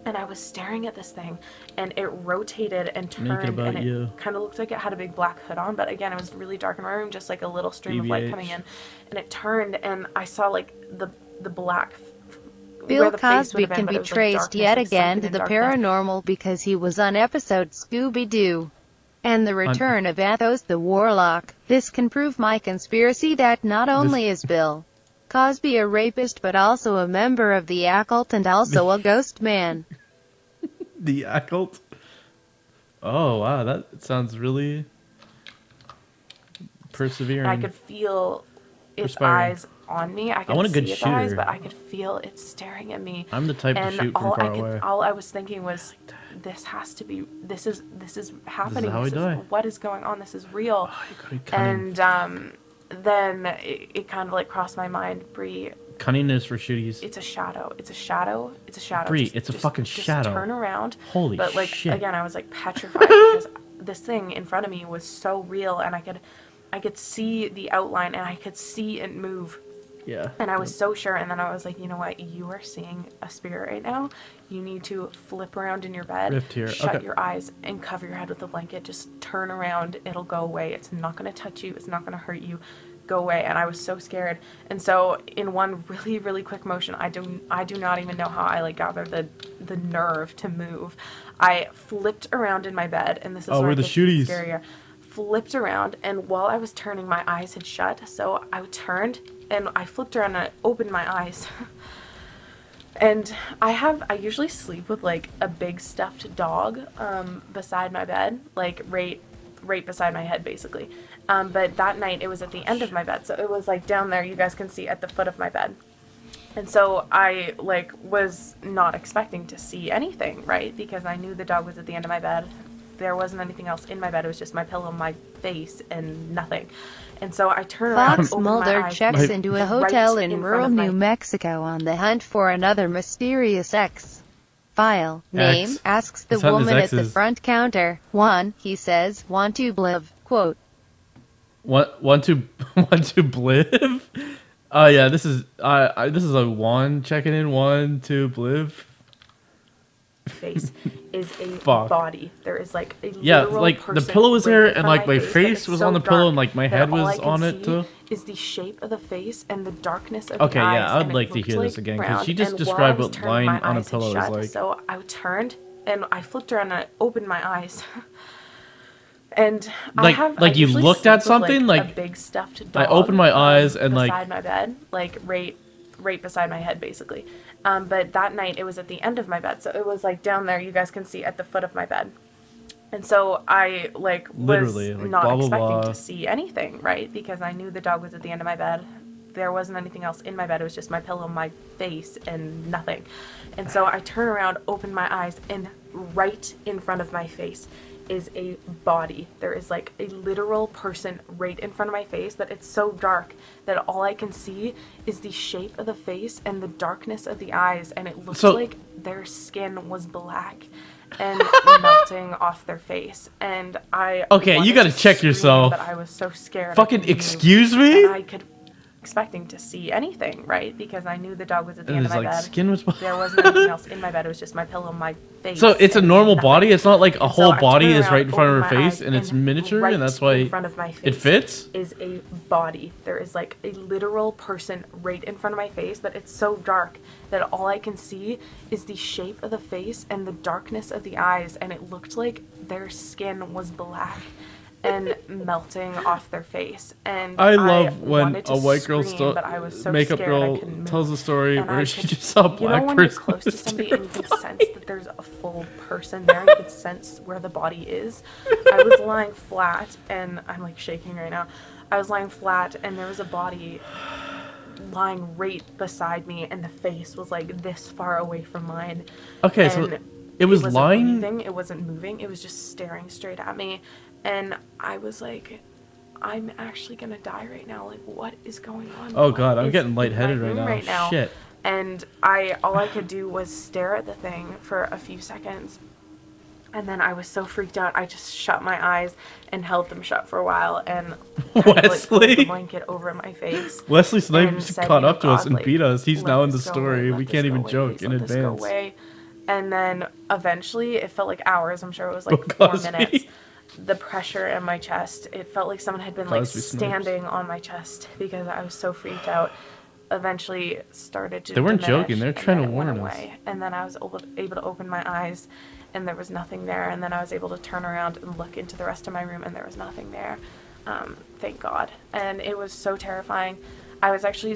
and I was staring at this thing, and it rotated and turned, and it kind of looked like it had a big black hood on, but again, it was really dark in my room, just like a little stream of light coming in, and it turned, and I saw like the black. Bill Cosby can be traced yet again to the paranormal because he was on episode Scooby-Doo and the return of Athos the Warlock. This can prove my conspiracy that not only is Bill Cosby a rapist but also a member of the occult and also a ghost man. The occult? Oh wow, that sounds really persevering. I could feel its eyes on me. I could see its eyes, but I could feel it staring at me. I'm the type to shoot from far away. All I was thinking was, this has to be, this is happening. This is how I die. What is going on? This is real. And then it kind of like crossed my mind, Bree. Cunningness for shitties. It's a shadow. It's a shadow. It's a shadow. Bree, it's a fucking shadow. Just turn around. Holy shit. But like again, I was like petrified because this thing in front of me was so real, and I could see the outline, and I could see it move. Yeah. And I was so sure, and then I was like, you know what? You are seeing a spirit right now. You need to flip around in your bed, shut your eyes, and cover your head with a blanket. Just turn around. It'll go away. It's not going to touch you. It's not going to hurt you. Go away. And I was so scared. And so in one really, really quick motion, I do not even know how I like gathered the nerve to move. I flipped around in my bed, and this is where we're the shooties. Scarier. Flipped around, and while I was turning, my eyes had shut, so I turned and I flipped around and I opened my eyes. And I usually sleep with like a big stuffed dog beside my bed, like right beside my head basically. But that night it was at the end of my bed, so it was like down there, you guys can see, at the foot of my bed. And so I like was not expecting to see anything, right? Because I knew the dog was at the end of my bed. There wasn't anything else in my bed. It was just my pillow, my face, and nothing. And so I turned around, Fox Mulder checks into a hotel in rural New Mexico on the hunt for another mysterious X file. Name, asks the woman at the front counter. 1, he says, want to bliv. Quote. Want to bliv? Oh yeah, this is a 1 checking in, 1 2 bliv. Face is a body. There is like a like the pillow was there, and like my face was on the pillow, and like my head was on it too. Is the shape of the face and the darkness of the eyes. Yeah, I'd like to hear this again because she just described what lying on a pillow is like. So I turned and I flipped around and I opened my eyes. And I you looked at something like a big stuffed dog. I opened my eyes and beside my bed, like right beside my head basically. But that night it was at the end of my bed, so it was like down there, you guys can see, at the foot of my bed. And so I like was not expecting to see anything, right? Because I knew the dog was at the end of my bed. There wasn't anything else in my bed. It was just my pillow, my face, and nothing. And so I turn around, open my eyes, and right in front of my face is a body. There is like a literal person right in front of my face, but it's so dark that all I can see is the shape of the face and the darkness of the eyes, and it looks like their skin was black and melting off their face. And you gotta check yourself. But I was so scared. Fucking excuse me? And I could expecting to see anything, right? Because I knew the dog was at the end of my bed. Skin was there wasn't anything else in my bed. It was just my pillow, my face. So it's a normal body? It's not like a whole body is right in front of her face and it's miniature and that's why it fits? Is a body. There is like a literal person right in front of my face, but it's so dark that all I can see is the shape of the face and the darkness of the eyes, and it looked like their skin was black and melting off their face. And I love when wanted to a white girl scream, but I was so makeup scared I girl couldn't move. tells a story And where I she could- just saw a you know black when you're person. close to somebody and you can sense that there's a full person there, you can sense where the body is. I was lying flat, and I'm like shaking right now. I was lying flat, and there was a body lying right beside me, and the face was like this far away from mine. Okay, so And it was wasn't lying. breathing, it wasn't moving, it was just staring straight at me, and I was like, I'm actually gonna die right now. Like, what is going on? Oh What god, I'm is getting in lightheaded my right room now. Shit. And all I could do was stare at the thing for a few seconds. And then I was so freaked out, I just shut my eyes and held them shut for a while, and kind of, like, pulled Wesley. the blanket over my face. Wesley and Snipes said, caught you know, up to us God, and like, beat us. He's let now in the this go story. away, We let can't this even go away, joke please in let this go advance. away. And then eventually, it felt like hours. I'm sure it was like Oh, 4 Cosby. minutes. The pressure in my chest, it felt like someone had been like Cosby Snipes. standing on my chest because I was so freaked out. Eventually started to They weren't diminish, joking, they're and trying then to it went warn us. away. And then I was able to open my eyes, and there was nothing there. And then I was able to turn around and look into the rest of my room, and there was nothing there. Thank God. And it was so terrifying. I was actually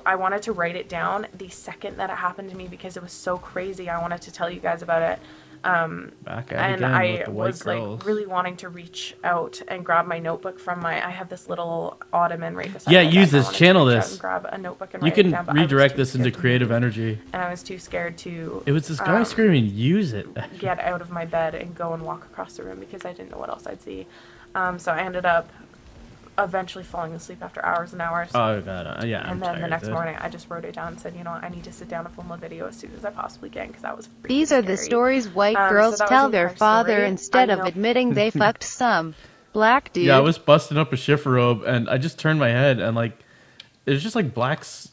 I wanted to write it down the second that it happened to me because it was so crazy. I wanted to tell you guys about it. Back at And again I with the white was girls. like really wanting to reach out and grab my notebook from I have this little ottoman right beside Yeah, my use desk. I this, wanted to channel reach out this. and grab a notebook and You write it can down, but I was redirect too this into scared to creative move. energy. And I was too scared to It was this guy screaming, use it. get out of my bed and go and walk across the room because I didn't know what else I'd see. So I ended up eventually falling asleep after hours and hours. Oh god, yeah. I'm And then the tired, next dude. morning, I just wrote it down and said, you know what, I need to sit down and film a video as soon as I possibly can because that was freaking These are the scary. stories white So girls that was tell the their entire father story. instead I of know- admitting they fucked some black dude. Yeah, I was busting up a shiffer robe, and I just turned my head, and like, there's just like black skin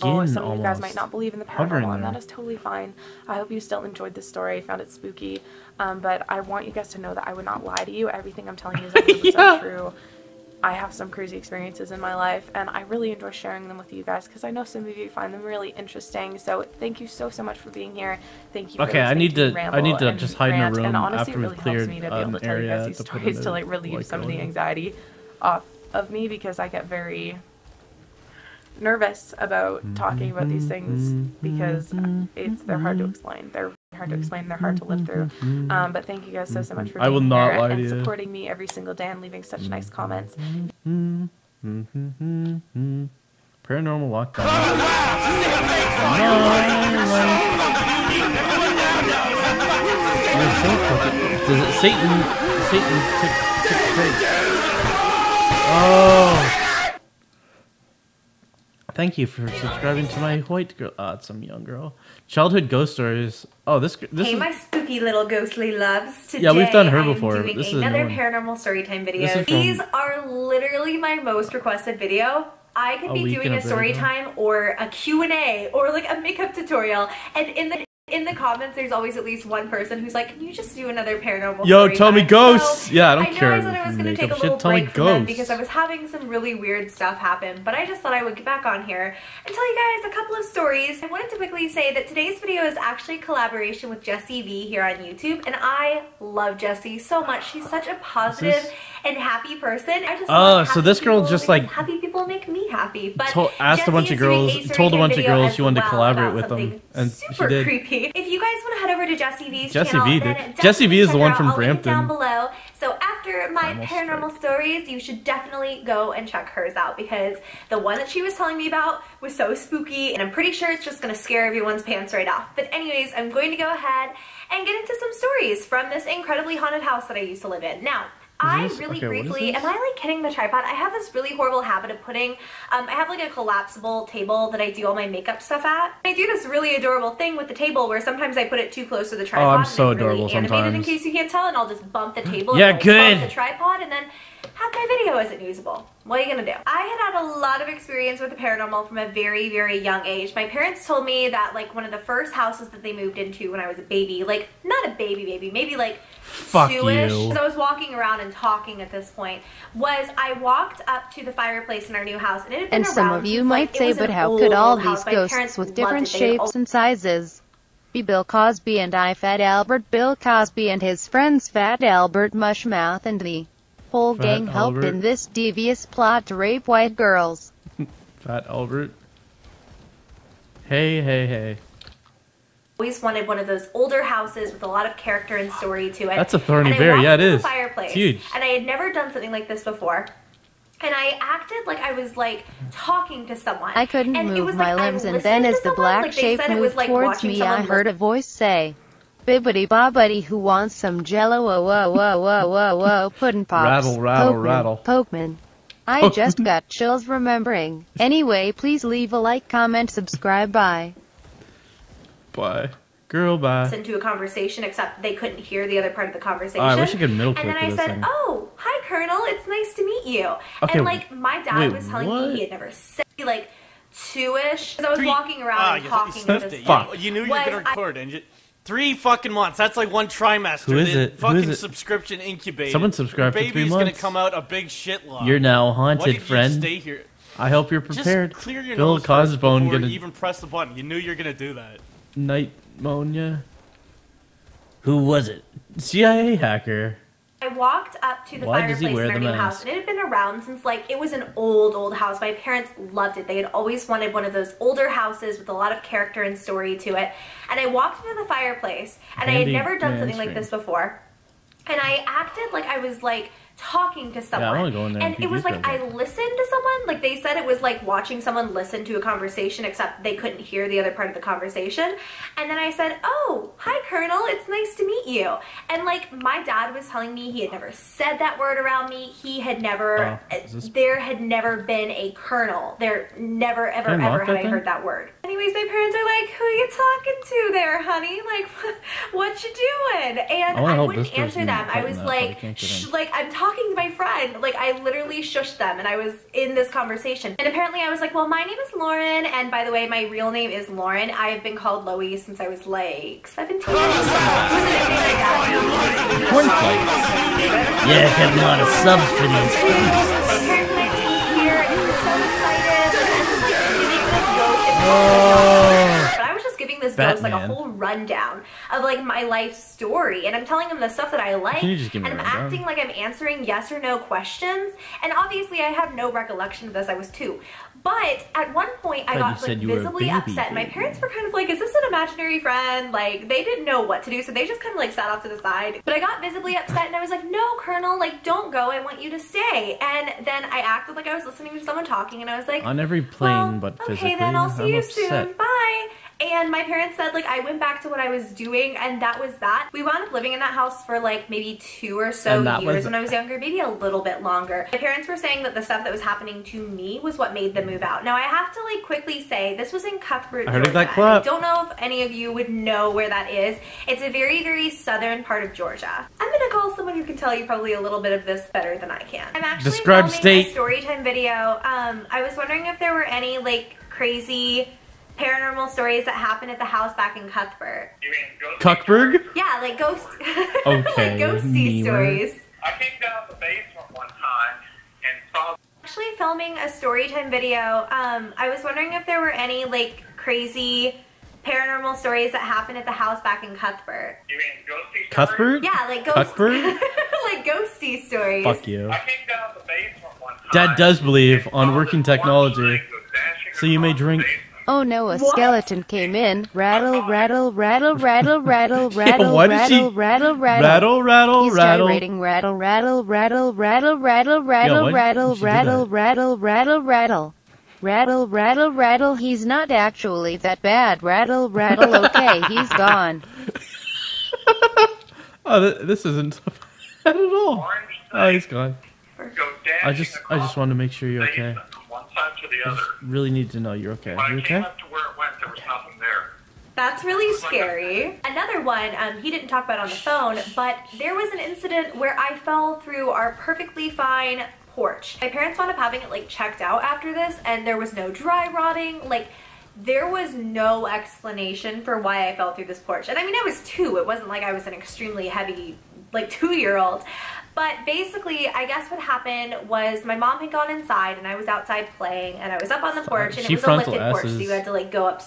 Oh, some of almost. you guys might not believe in the hovering paranormal, and there. that is totally fine. I hope you still enjoyed this story, found it spooky, but I want you guys to know that I would not lie to you. Everything I'm telling you is 100% true. I have some crazy experiences in my life, and I really enjoy sharing them with you guys because I know some of you find them really interesting. So thank you so much for being here. Thank you. For Okay, I listening need to me to ramble and just hide in a rant, room and honestly, after it we've really helps cleared me to be able to an tell you guys area these to put stories in to a like relieve white some of the girl. anxiety off of me because I get very nervous about talking about these things because they're hard to explain. They're hard to explain. They're hard to live through. But thank you guys so much for I will being not here lie to and you. supporting me every single day and leaving such nice comments. Paranormal lockdown. You're so fucking- Does it Satan took place. Oh. Thank you for subscribing to my white girl. It's some young girl. Childhood ghost stories. Oh, this Hey, is my spooky little ghostly loves. Today, Yeah, we've done her I'm before, but doing this is another new one. paranormal storytime video. This is from These are literally my most requested video. I could a be week doing and a a bit story ago. time or a Q&A or like a makeup tutorial, and in the comments there's always at least one person who's like, can you just do another paranormal Yo, story tell me time? ghosts! So, Yeah, I don't know care I said I was going to take a makeup little shit, tell me break from them ghosts. because I was having some really weird stuff happen, but I just thought I would get back on here and tell you guys a couple of stories. I wanted to quickly say that today's video is actually a collaboration with Jessie V here on YouTube, and I love Jessie so much. She's such a positive and happy person. I just love so happy this girl people just because like happy people make me happy. But asked a bunch of girls, told a bunch of girls she wanted to collaborate with them, and she super did. creepy. If you guys want to head over to Jessie V's Jessie channel, V, then dude. definitely Jessie V is the check one her from out. I'll link it down Brampton. below. So after my Almost paranormal stories, you should definitely go and check hers out because the one that she was telling me about was so spooky, and I'm pretty sure it's just gonna scare everyone's pants right off. But anyways, I'm going to go ahead and get into some stories from this incredibly haunted house that I used to live in. Now, I really okay, what is briefly, this? am I like hitting the tripod? I have this really horrible habit of putting, I have like a collapsible table that I do all my makeup stuff at. I do this really adorable thing with the table where sometimes I put it too close to the tripod. I'm and so I'm really adorable animated sometimes. in case you can't tell, and I'll just bump the table Yeah, and good. bump the tripod, and then half my video isn't usable. What are you gonna do? I had a lot of experience with the paranormal from a very, very young age. My parents told me that like one of the first houses that they moved into when I was a baby, like not a baby, maybe like Fuck two-ish, you. because I was walking around and talking at this point, was I walked up to the fireplace in our new house, and it had been And some around of you since, might like, it say, was but an how old, could all old these house. My ghosts parents with loved different it. They had shapes and sizes be Bill Cosby and I Fat Albert, Bill Cosby and his friends Fat Albert Mushmouth and the Whole Fat gang helped Albert. in this devious plot to rape white girls. Fat Albert. Hey. Always wanted one of those older houses with a lot of character and story to it. That's a thorny And I bear, walked yeah, it into the is. Fireplace, It's huge. And I had never done something like this before. And I acted like I was like talking to someone. I couldn't and it move was my like I limbs, and listened then to as the someone, black like they shape said it was moved like towards watching me, someone I heard a voice say, "Bibbidi bobbidi, who wants some jello? Whoa, puddin' pops. Rattle, Pokeman, rattle. Pokeman." I just got chills remembering. Anyway, please leave a like, comment, subscribe, bye. Bye. Girl, bye. listen to a conversation, except they couldn't hear the other part of the conversation. Oh, I wish I could middle And click then I this said, thing. "Oh, hi, Colonel. It's nice to meet you." Okay, and like my dad wait, was telling what? me he had never said like 2-ish. So I was walking around and you talking sniffed with this it. kid. You knew you were Was gonna record, didn't you? 3 fucking months. That's like 1 trimester. Who is The it? Who Fucking is it? subscription incubator. Someone subscribed for Your 3 baby's gonna months. come out a big shit lot. You're now Why haunted, did friend. You stay here. I hope you're prepared. Just clear your Bill nose first Cosbone before gonna you even press the button. You knew you were gonna do that. Nightmonia. Who was it? CIA hacker. I walked up to the Why does he fireplace wear in our the new house, mask? and it had been around since like it was an old house. My parents loved it. They had always wanted one of those older houses with a lot of character and story to it. And I walked into the fireplace, and I had Handy never done something like mainstream. this before. And I acted like I was like talking to someone. I wanna go in there and and it was PG like I listened to someone. Like they said it was like watching someone listen to a conversation, except they couldn't hear the other part of the conversation. And then I said, "Oh, hi, Colonel. It's nice to meet you." And like my dad was telling me he had never said that word around me. He had never, there had never been a colonel. There never, ever, Can I ever lock had that I thing? heard that word. Anyways, my parents are like, "Who you talking to there, honey? Like, what you doing?" And I wanna I help wouldn't this answer person them. I tighten was that, but I like, can't get in. like I'm talking to my friend. Like I literally shushed them, and I was in this conversation. And apparently I was like, "Well, my name is Lauren, and by the way, my real name is Lauren. I have been called Loie since I was like 17 years old." Yeah, got a lot of subs for these. My parents and I just moved here, and we were so excited. And I was like giving this ghost, but I was just giving this ghost like a Batman. whole rundown of like my life story, and I'm telling him the stuff that I like, Can you just give me and a I'm rundown? acting like I'm answering yes or no questions. And obviously, I have no recollection of this. I was 2. But at one point, I Thought got you said like you were a visibly baby, upset. And my parents were kind of like, "Is this an imaginary friend?" Like they didn't know what to do, so they just kind of like sat off to the side. But I got visibly upset, and I was like, "No, Colonel, like don't go. I want you to stay." And then I acted like I was listening to someone talking, and I was like, On every plane, but physically, "Okay, then I'll see you I'm upset. soon. Bye." And my parents said like I went back to what I was doing, and that was that. We wound up living in that house for like maybe 2 or so And that years was- when I was younger, maybe a little bit longer. My parents were saying that the stuff that was happening to me was what made them move out. Now I have to like quickly say this was in Cuthbert, I heard Georgia. that clap. I don't know if any of you would know where that is. It's a very, very southern part of Georgia. I'm gonna call someone who can tell you probably a little bit of this better than I can. I'm actually Describe filming state. a story time video. I was wondering if there were any like crazy paranormal stories that happened at the house back in Cuthbert. Cuckberg? Yeah, like ghost, Okay, like ghosty Newer. stories. I came down the basement one time and saw Actually filming a story time video. I was wondering if there were any like crazy paranormal stories that happened at the house back in Cuthbert. you mean ghosty Cuthbert? Yeah, like ghost, Cuthbert? like ghosty stories. Fuck you. I came down the basement one time. Dad does believe on working technology, so you may drink. Oh no, a skeleton came in. Rattle, rattle, rattle, rattle, rattle, rattle, why did she- rattle, rattle, rattle. Rattle, rattle, He's rattle. gyrating. Rattle, rattle, rattle, rattle, rattle, rattle, why did rattle, she do rattle, that? rattle, rattle, rattle. Rattle, rattle, rattle. He's not actually that bad. Rattle, rattle. Okay, he's gone. Oh, this isn't so bad at all. Oh, he's gone. I just wanted to make sure you're okay. one side to the I other. just really need to know you're okay. When You I came okay? up to where it went, there was nothing there. That's really scary. Another one, he didn't talk about on the phone, but there was an incident where I fell through our perfectly fine porch. My parents wound up having it like checked out after this, and there was no dry rotting. Like there was no explanation for why I fell through this porch. And I mean, I was 2. It wasn't like I was an extremely heavy like 2-year-old. But basically, I guess what happened was my mom had gone inside and I was outside playing, and I was up on the porch, and She it was a frontal lifted porch, so S's. you had to like go up.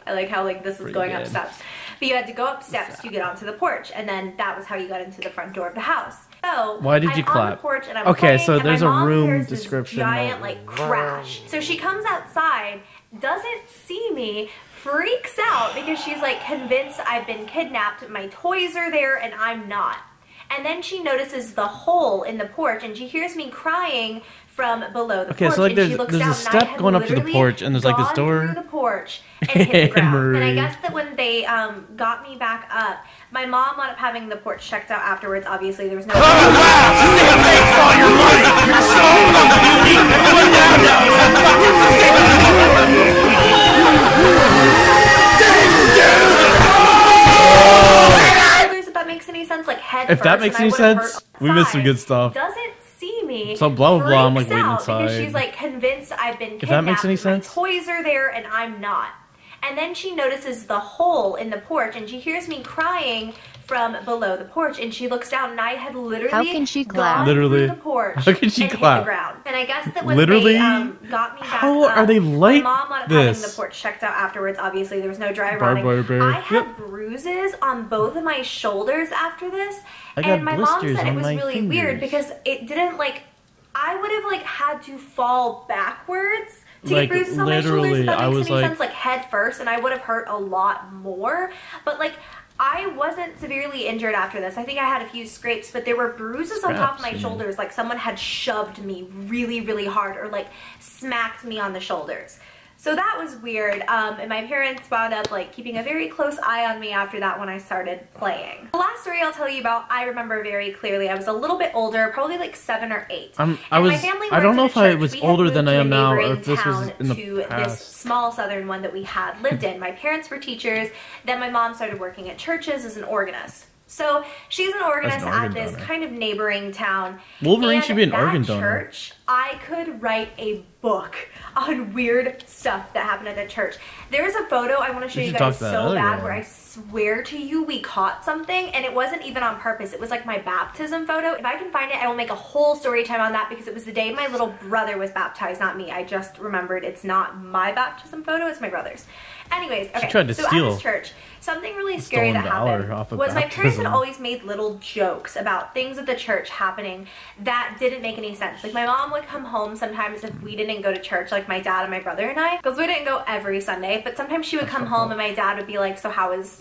I like how like this is Pretty going good. up steps. But you had to go up steps to get onto the porch, and then that was how you got into the front door of the house. So Why did you I'm on clap? the porch and I'm Okay, playing, so and my there's a mom room hears this description. giant like crash. So she comes outside, doesn't see me, freaks out because she's like convinced I've been kidnapped. My toys are there and I'm not. And then she notices the hole in the porch and she hears me crying from below the Okay, porch. so like and she there's looks a down, and I step had going up to the literally porch, and there's like this gone door. through the porch and hit the ground. Marie. And I guess that when they got me back up, my mom wound up having the porch checked out afterwards. Obviously, there was no. Oh, wow! This nigga makes all your money! You're so If that makes any sense, like head If that first, makes and I any would've sense, hurt we missed some outside. good stuff. Doesn't see me. So blah, blah, blah, I'm, like, freaks waiting out inside. because she's like convinced I've been kidnapped. If that makes any sense. My toys are there and I'm not. And then she notices the hole in the porch and she hears me crying from below the porch and she looks down and I had literally How can she clap? gone Literally. through the porch How can she and hit clap? the ground. And I guess that when Literally? they got me back How up, are they like my mom wound up having this? the porch checked out afterwards. Obviously, there was no dry Barbed wire running. bear. I had bruises on both of my shoulders after this. I got And my mom blisters said it on was my really weird fingers. because it didn't like, I would have like had to fall backwards to Like, get bruises on my shoulders, literally, if that I makes was any like- sense, like head first, and I would have hurt a lot more. But like, I wasn't severely injured after this. I think I had a few scrapes, but there were bruises on top of my Scraps, yeah. shoulders, like someone had shoved me really, really hard or like smacked me on the shoulders. So that was weird, and my parents wound up like keeping a very close eye on me after that when I started playing. The last story I'll tell you about, I remember very clearly. I was a little bit older, probably like 7 or 8. I And my was. family I don't went know to if the I church. was We had older moved than I to a am now, or neighboring if this was town in the to this past. small southern one that we had lived in. My parents were teachers. Then my mom started working at churches as an organist. So she's an organist organ at this donor. kind of neighboring town. Wolverine And should be an that organ donor. church, I could write a book on weird stuff that happened at the church. There is a photo I want to show We you should guys talk to that so other bad girl. where I swear to you we caught something and it wasn't even on purpose. It was like my baptism photo. If I can find it, I will make a whole story time on that because it was the day my little brother was baptized, not me. I just remembered it's not my baptism photo, it's my brother's. Anyways, okay, tried to so steal. at this church, something really scary Stolen that valor happened off of was my parents had baptism. always made little jokes about things at the church happening that didn't make any sense. Like my mom would come home sometimes if we didn't go to church, like my dad and my brother and I, because we didn't go every Sunday, but sometimes she would come home and my dad would be like, so how was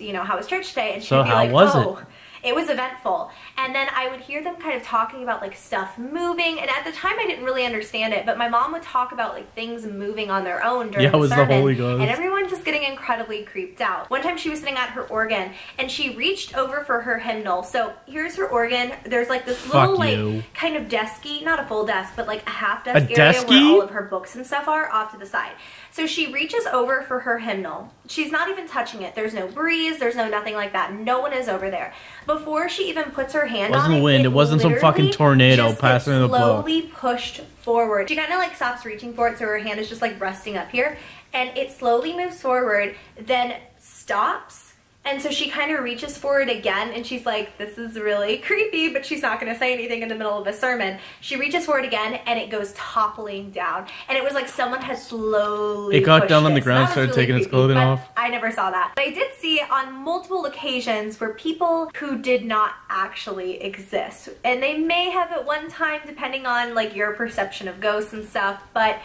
church today? And she'd So be how like, was oh, it? it was eventful. And then I would hear them kind of talking about like stuff moving, and at the time I didn't really understand it, but my mom would talk about like things moving on their own during Yeah, it the was the sermon, Holy Ghost. and everyone just getting incredibly creeped out. One time she was sitting at her organ and she reached over for her hymnal. So here's her organ. There's like this little Fuck you. like kind of desky, not a full desk, but like a half desk A area where desky? all of her books and stuff are off to the side. So she reaches over for her hymnal. She's not even touching it. There's no breeze. There's no nothing like that. No one is over there. Before she even puts her hand on Wasn't wind. It wasn't some fucking literally tornado just passing gets the book. slowly pushed forward. She kind of like stops reaching for it, so her hand is just like resting up here, and it slowly moves forward, then stops. And so she kind of reaches forward again, and she's like, this is really creepy, but she's not going to say anything in the middle of a sermon. She reaches forward again, and it goes toppling down. And it was like someone had slowly It got pushed down on the it. So ground, that was started really taking its creepy, clothing but off. I never saw that. But I did see on multiple occasions where people who did not actually exist. And they may have at one time, depending on like your perception of ghosts and stuff, but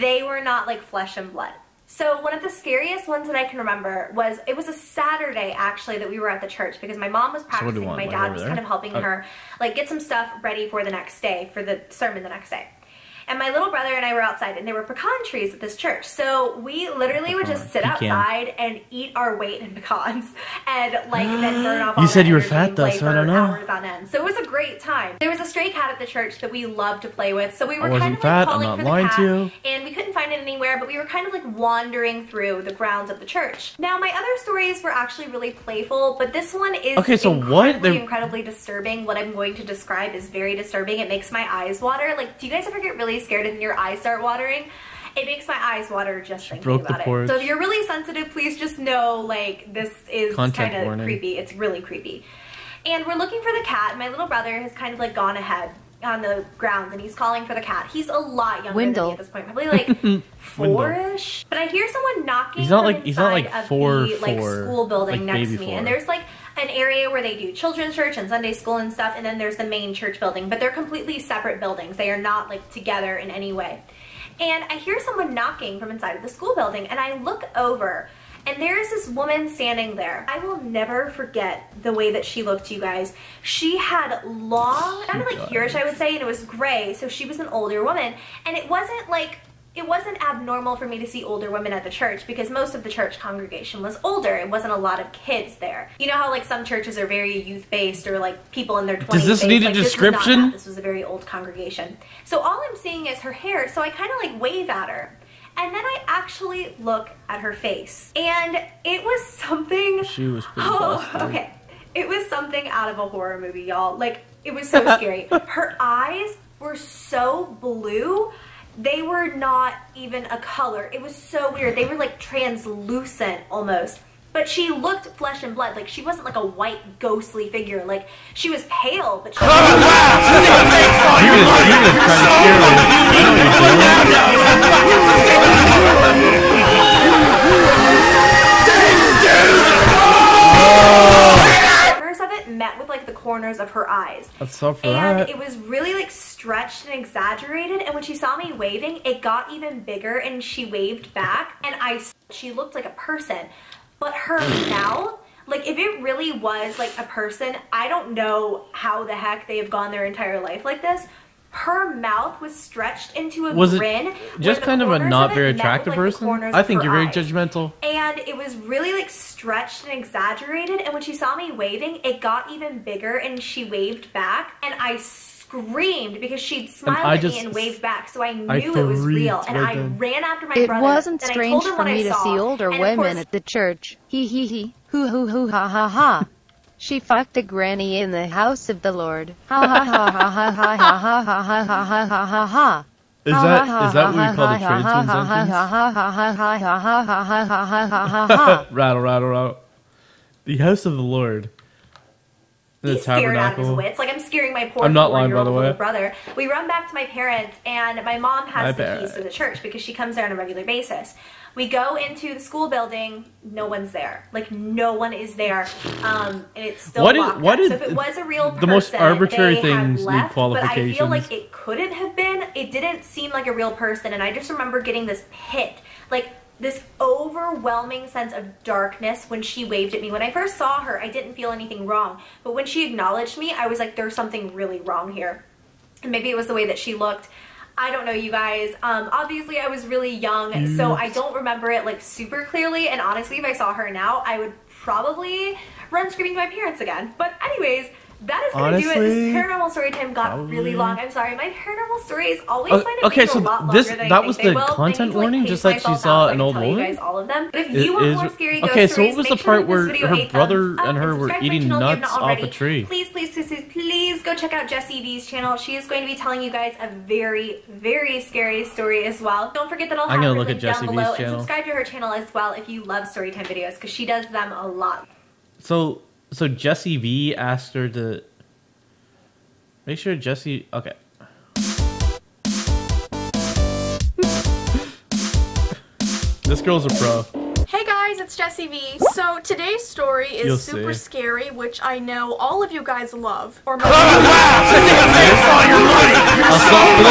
they were not like flesh and blood. So one of the scariest ones that I can remember was, it was a Saturday actually that we were at the church because my mom was So what do practicing, you want, my like, dad over was there? kind of helping her like get some stuff ready for the next day, for the sermon the next day. And my little brother and I were outside, and there were pecan trees at this church. So we literally would just sit Pecan. outside and eat our weight in pecans and like then burn off all You said that you were energy fat and though, play so I for don't know. hours on end. So it was a great time. There was a stray cat at the church that we loved to play with. So we were I wasn't kind of fat, like I'm calling not for the lying cat, to you. and we couldn't find it anywhere, but we were kind of like wandering through the grounds of the church. Now my other stories were actually really playful, but this one is Okay, so what? incredibly disturbing. What I'm going to describe is very disturbing. It makes my eyes water. Like, do you guys ever get really scared and your eyes start watering? It makes my eyes water just thinking broke the about it. porch. So if you're really sensitive, please just know, like, this is Content kind of warning. creepy. It's really creepy. And we're looking for the cat. My little brother has kind of like gone ahead on the grounds and he's calling for the cat. He's a lot younger than Wendell. me at this point, probably like 4-ish. But I hear someone knocking He's not from like- he's not like inside of 4'4", the like school building like next to baby me, 4. and there's like an area where they do children's church and Sunday school and stuff, and then there's the main church building, but they're completely separate buildings. They are not like together in any way. And I hear someone knocking from inside of the school building, and I look over, and there's this woman standing there. I will never forget the way that she looked, you guys. She had long, kind of like hereish, I would say, and it was gray, so she was an older woman. And it wasn't like, it wasn't abnormal for me to see older women at the church because most of the church congregation was older. It wasn't a lot of kids there. You know how like some churches are very youth-based or like people in their 20s. Does this need a description? This was a very old congregation. So all I'm seeing is her hair, so I kind of like wave at her. And then I actually look at her face. And it was something... She was pretty busted. Okay. It was something out of a horror movie, y'all. Like, it was so scary. Her eyes were so blue. They were not even a color. It was so weird. They were like translucent almost. But she looked flesh and blood. Like, she wasn't like a white, ghostly figure. Like, she was pale, but she was... corners of it met with like the corners of her eyes. That's so for and that. it was really like stretched and exaggerated, and when she saw me waving, it got even bigger, and she waved back, and she looked like a person. But her mouth, like if it really was like a person, I don't know how the heck they have gone their entire life like this. Her mouth was stretched into a grin. Was it just kind of a not very attractive person? I think you're very judgmental. And it was really like stretched and exaggerated, and when she saw me waving, it got even bigger, and she waved back, and I screamed because she'd smiled at me and waved back, so I knew it was real, and I ran after my brother. It wasn't strange for me to see older women at the church. Hee hee hee, hoo hoo hoo ha ha ha. She fucked a granny in the house of the Lord. Ha ha ha ha ha ha ha ha ha ha ha ha ha ha. Is that what you call the tradesman's entrance? Rattle, rattle, rattle. The house of the Lord. He's scared out of his wits. Like, I'm scaring my poor I'm not lying, by the way. little brother. We run back to my parents, and my mom has the keys to the church because she comes there on a regular basis. We go into the school building, no one's there. Like, no one is there. And it's still locked up. So if it was a real person, the most arbitrary things left, need qualifications. But I feel like it couldn't have been. It didn't seem like a real person, and I just remember getting this pit. Like, this overwhelming sense of darkness when she waved at me. When I first saw her, I didn't feel anything wrong. But when she acknowledged me, I was like, there's something really wrong here. And maybe it was the way that she looked. I don't know, you guys. Obviously, I was really young, so I don't remember it like super clearly. And honestly, if I saw her now, I would probably run screaming to my parents again. But anyways, that is going to do it. This paranormal story time got really long. I'm sorry. My paranormal stories always find it okay, a so lot longer than that I was think the they will. content I need to, warning, pace just like she myself saw out so an I old can tell you woman. guys all of them. But if you want more scary ghost okay, so stories, what was the make sure part to give where this video her a brother thumbs and up her were subscribe to my eating channel if you have nuts not off a already. tree? Please, please, please, please, please go check out Jessie V's channel. She is going to be telling you guys a very, very scary story as well. Don't forget that I'll have her link down below, and subscribe to her channel as well if you love storytime videos, because she does them a lot. So Jessie V asked her to make sure Jessie. Okay. This girl's a pro. Hey guys, it's Jessie V. So today's story is super scary, which I know all of you guys love. Or maybe I'll stop for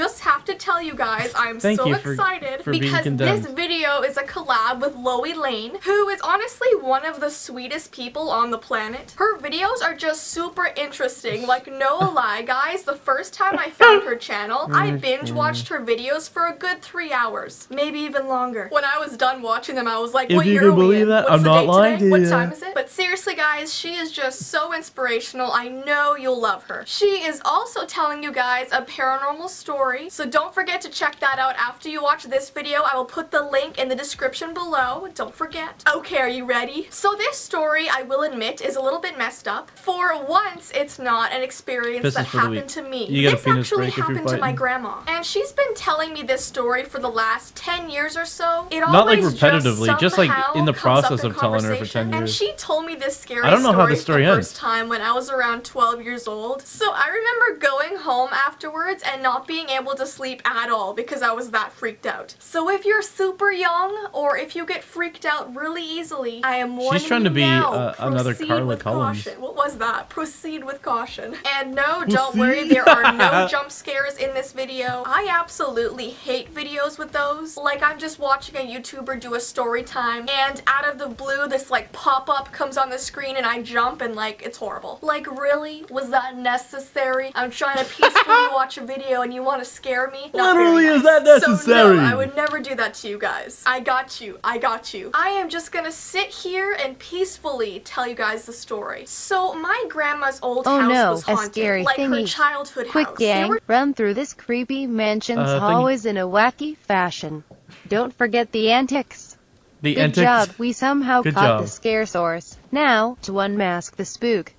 just have to tell you guys, I'm so excited because this video is a collab with Loey Lane, who is honestly one of the sweetest people on the planet. Her videos are just super interesting, like no lie guys. The first time I found her channel, I binge watched her videos for a good 3 hours, maybe even longer. When I was done watching them, I was like, what year are we in? What's the date today? What time is it? But seriously guys, she is just so inspirational. I know you'll love her. She is also telling you guys a paranormal story, so don't forget to check that out after you watch this video. I will put the link link in the description below, don't forget. Okay, are you ready? So this story, I will admit, is a little bit messed up. For once, it's not an experience that happened to me. This actually happened to my grandma. And she's been telling me this story for the last 10 years or so. It not like repetitively, just like in the process of telling her for 10 years. And she told me this scary I don't know how the story the ends. first time when I was around 12 years old. So I remember going home afterwards and not being able to sleep at all because I was that freaked out. So if you're super young or if you get freaked out really easily, I am warning you now. She's trying to be another Carla Cullums. What was that? Proceed with caution. And no, don't worry, there are no jump scares in this video. I absolutely hate videos with those. Like I'm just watching a YouTuber do a story time and out of the blue this like pop-up comes on the screen and I jump and like it's horrible. Like really? Was that necessary? I'm trying to peacefully watch a video and you want to scare me? Not literally, very nice. is that necessary? So no, I would never do that to you guys. I got you. I got you. I am just gonna sit here and peacefully tell you guys the story. So my grandma's old house was haunted, a scary like thingy. her childhood Quick house. gang, run through this creepy mansion's hallways in a wacky fashion. Don't forget the antics. The Good antics? job, we somehow Good caught job. the scare source. Now, to unmask the spook.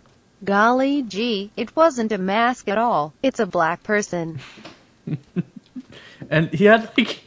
Golly gee, it wasn't a mask at all. It's a black person. And he had like...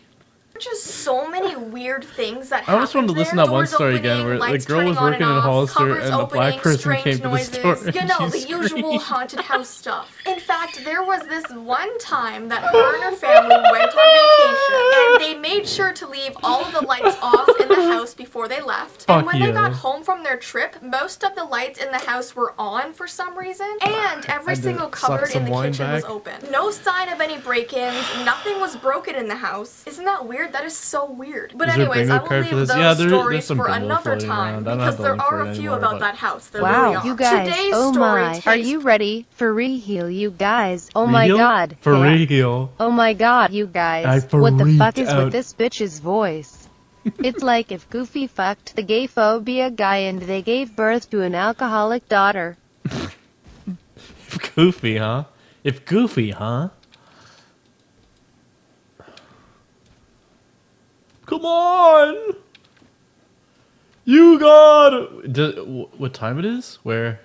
Just so many weird things that I just wanted to listen to that one story again where the girl was working in Hollister and the black person came to the store. You know, the usual haunted house stuff. In fact, there was this one time that her and her family went on vacation and they made sure to leave all of the lights off in the house before they left. And when they got home from their trip, most of the lights in the house were on for some reason and every single cupboard in the kitchen was open. No sign of any break-ins, nothing was broken in the house. Isn't that weird? That is so weird. But anyways, I will leave those stories for another time because there are a few about that house. There really are. You guys, Today's oh story my, are you ready for reheal, you guys? Oh my Reheal? god. For Yeah. reheal. Oh my god, you guys. What the fuck is with this bitch's voice? It's like if Goofy fucked the gay phobia guy and they gave birth to an alcoholic daughter. Goofy, huh? If Goofy, huh? Come on! You got... What time it is? Where?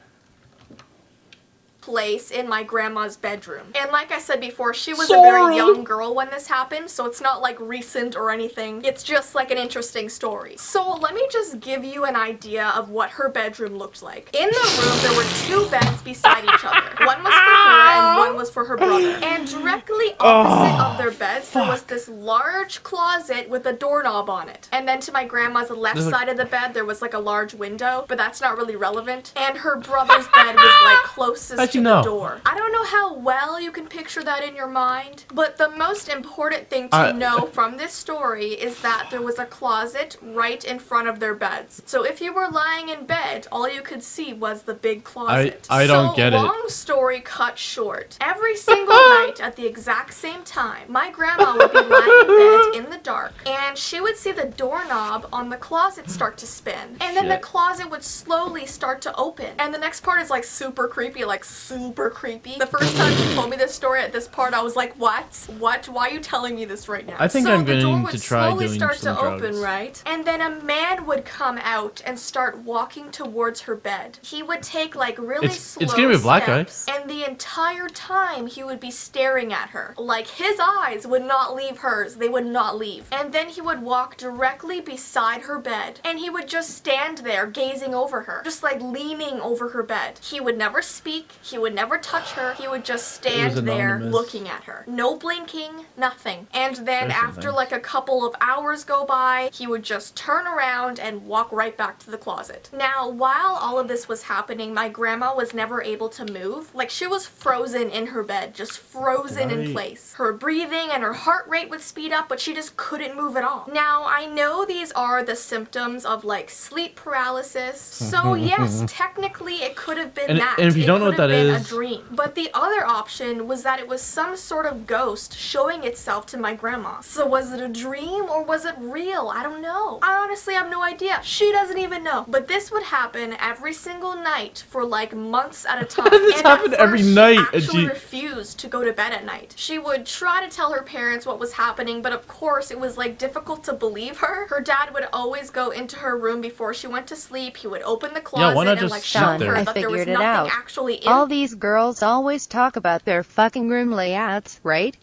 Place in my grandma's bedroom. And like I said before, she was a very young girl when this happened, so it's not like recent or anything. It's just like an interesting story. So let me just give you an idea of what her bedroom looked like. In the room, there were two beds beside each other. One was for her and one was for her brother. And directly opposite of their beds, there was this large closet with a doorknob on it. And then to my grandma's left side of the bed, there was like a large window, but that's not really relevant. And her brother's bed was like closest to the door. I don't know how well you can picture that in your mind, but the most important thing to know from this story is that there was a closet right in front of their beds. So if you were lying in bed, all you could see was the big closet. I don't get it. So long story cut short. Every single night at the exact same time, my grandma would be lying in bed in the dark, and she would see the doorknob on the closet start to spin. And then the closet would slowly start to open. And the next part is like super creepy, like super creepy. The first time she told me this story at this part, I was like, what? What? Why are you telling me this right now? I think I'm going to try doing some drugs. So the door would slowly start to open, right? And then a man would come out and start walking towards her bed. He would take like really slow it's gonna be a black guy. steps, and the entire time he would be staring at her. Like his eyes would not leave hers. They would not leave. And then he would walk directly beside her bed, and he would just stand there gazing over her, just like leaning over her bed. He would never speak. He would never touch her. He would just stand there looking at her. No blinking, nothing. And then after like a couple of hours go by, he would just turn around and walk right back to the closet. Now, while all of this was happening, my grandma was never able to move. Like she was frozen in her bed, just frozen in place. Her breathing and her heart rate would speed up, but she just couldn't move at all. Now, I know these are the symptoms of like sleep paralysis. So yes, technically it could have been that. And if you don't know what that been a is. dream. But the other option was that it was some sort of ghost showing itself to my grandma. So was it a dream or was it real? I don't know. I honestly have no idea. She doesn't even know. But this would happen every single night for like months at a time. This happened every night. She actually refused to go to bed at night. She would try to tell her parents what was happening, but of course it was like difficult to believe her. Her dad would always go into her room before she went to sleep. He would open the closet and like show her that there was nothing actually in. All these girls always talk about their fucking room layouts, right?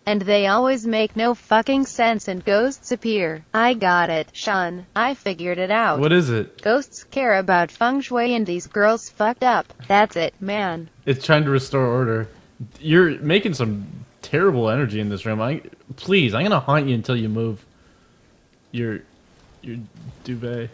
And they always make no fucking sense and ghosts appear. I got it, Sean. I figured it out. What is it? Ghosts care about feng shui and these girls fucked up. That's it, man. It's trying to restore order. You're making some terrible energy in this room. Please, I'm gonna haunt you until you move your duvet.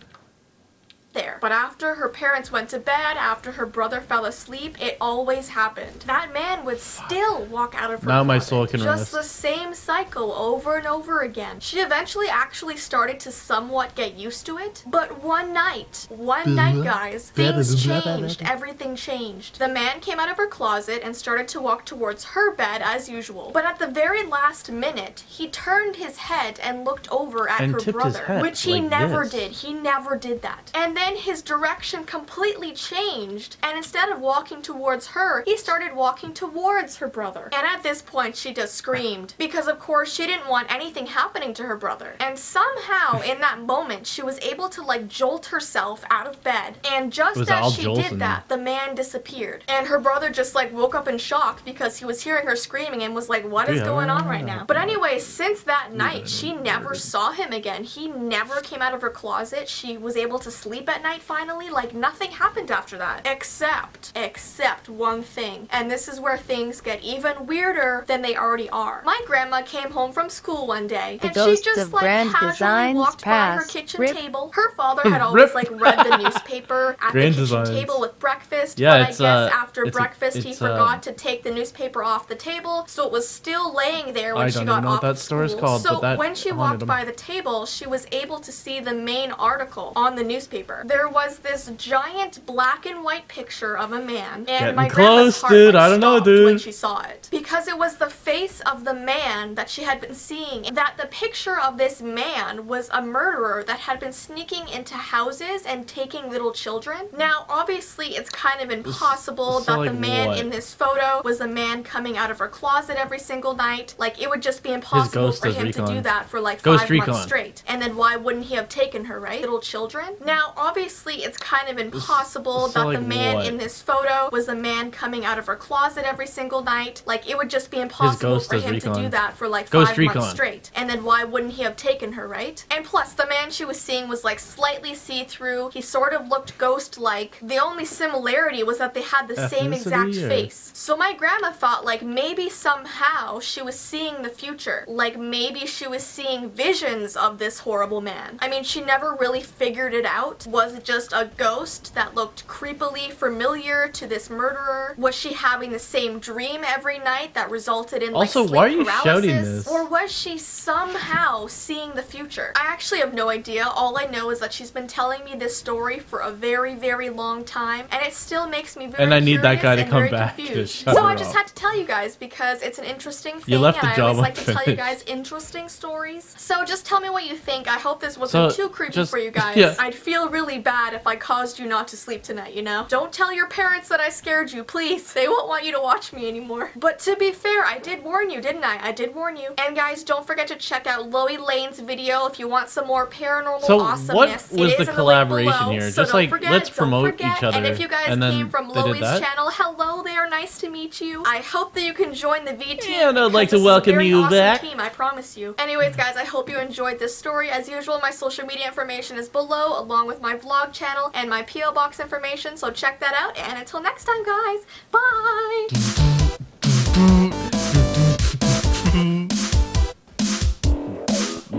There. But after her parents went to bed, after her brother fell asleep, it always happened. That man would still walk out of her Now my closet. soul can Just rest. the same cycle over and over again. She eventually actually started to somewhat get used to it, but one night, guys, things changed. Everything changed. The man came out of her closet and started to walk towards her bed as usual. But at the very last minute, he turned his head and looked over at her brother, which he never did. He never did that. And then his direction completely changed, and instead of walking towards her, he started walking towards her brother. And at this point, she just screamed, because of course she didn't want anything happening to her brother. And somehow, in that moment, she was able to like jolt herself out of bed, and just as she did that, the man disappeared. And her brother just like woke up in shock because he was hearing her screaming and was like, what is going on right now? But anyway, since that night, she never saw him again. He never came out of her closet. She was able to sleep at night finally. Like nothing happened after that, except one thing. And this is where things get even weirder than they already are. My grandma came home from school one day, and she just like casually walked by her kitchen table. Her father had always like read the newspaper at the kitchen table with breakfast, but I guess after breakfast he forgot to take the newspaper off the table, so it was still laying there when she got off of school. So when she walked by the table, she was able to see the main article on the newspaper. There was this giant black and white picture of a man, and my grandma's heart stopped when she saw it, because it was the face of the man that she had been seeing, and that the picture of this man was a murderer that had been sneaking into houses and taking little children. Now obviously it's kind of impossible that the man in this photo was a man coming out of her closet every single night. Like it would just be impossible for him to do that for like 5 months straight. And then why wouldn't he have taken her, right? Little children? Now obviously it's kind of impossible that the man in this photo was a man coming out of her closet every single night. Like it would just be impossible for him to do that for like 5 months straight. And then why wouldn't he have taken her, right? And plus the man she was seeing was like slightly see-through. He sort of looked ghost-like. The only similarity was that they had the same exact face. So my grandma thought like maybe somehow she was seeing the future. Like maybe she was seeing visions of this horrible man. I mean, she never really figured it out. Was it just a ghost that looked creepily familiar to this murderer? Was she having the same dream every night that resulted in like sleep why are you paralysis? shouting this? Or was she somehow seeing the future? I actually have no idea. All I know is that she's been telling me this story for a very, very long time, and it still makes me very And I need that guy to come very back. confused. So I just had to tell you guys because it's an interesting thing, You left the and I job always like to tell you unfinished. guys interesting stories. So just tell me what you think. I hope this wasn't too creepy for you guys. Yeah. I'd feel really bad if I caused you not to sleep tonight, you know? Don't tell your parents that I scared you, please. They won't want you to watch me anymore. But to be fair, I did warn you, didn't I? I did warn you. And guys, don't forget to check out Loey Lane's video if you want some more paranormal awesomeness. What was the collaboration below, here? so Just don't like, forget, let's don't promote forget. each other. And if you guys and then came from they did Loey's that? channel, hello there, nice to meet you. I hope that you can join the V team. And I'd like to because this is a welcome very you awesome back. team, I promise you. Anyways, guys, I hope you enjoyed this story. As usual, my social media information is below, along with my vlog channel and my P.O. Box information, so check that out. And until next time, guys, bye!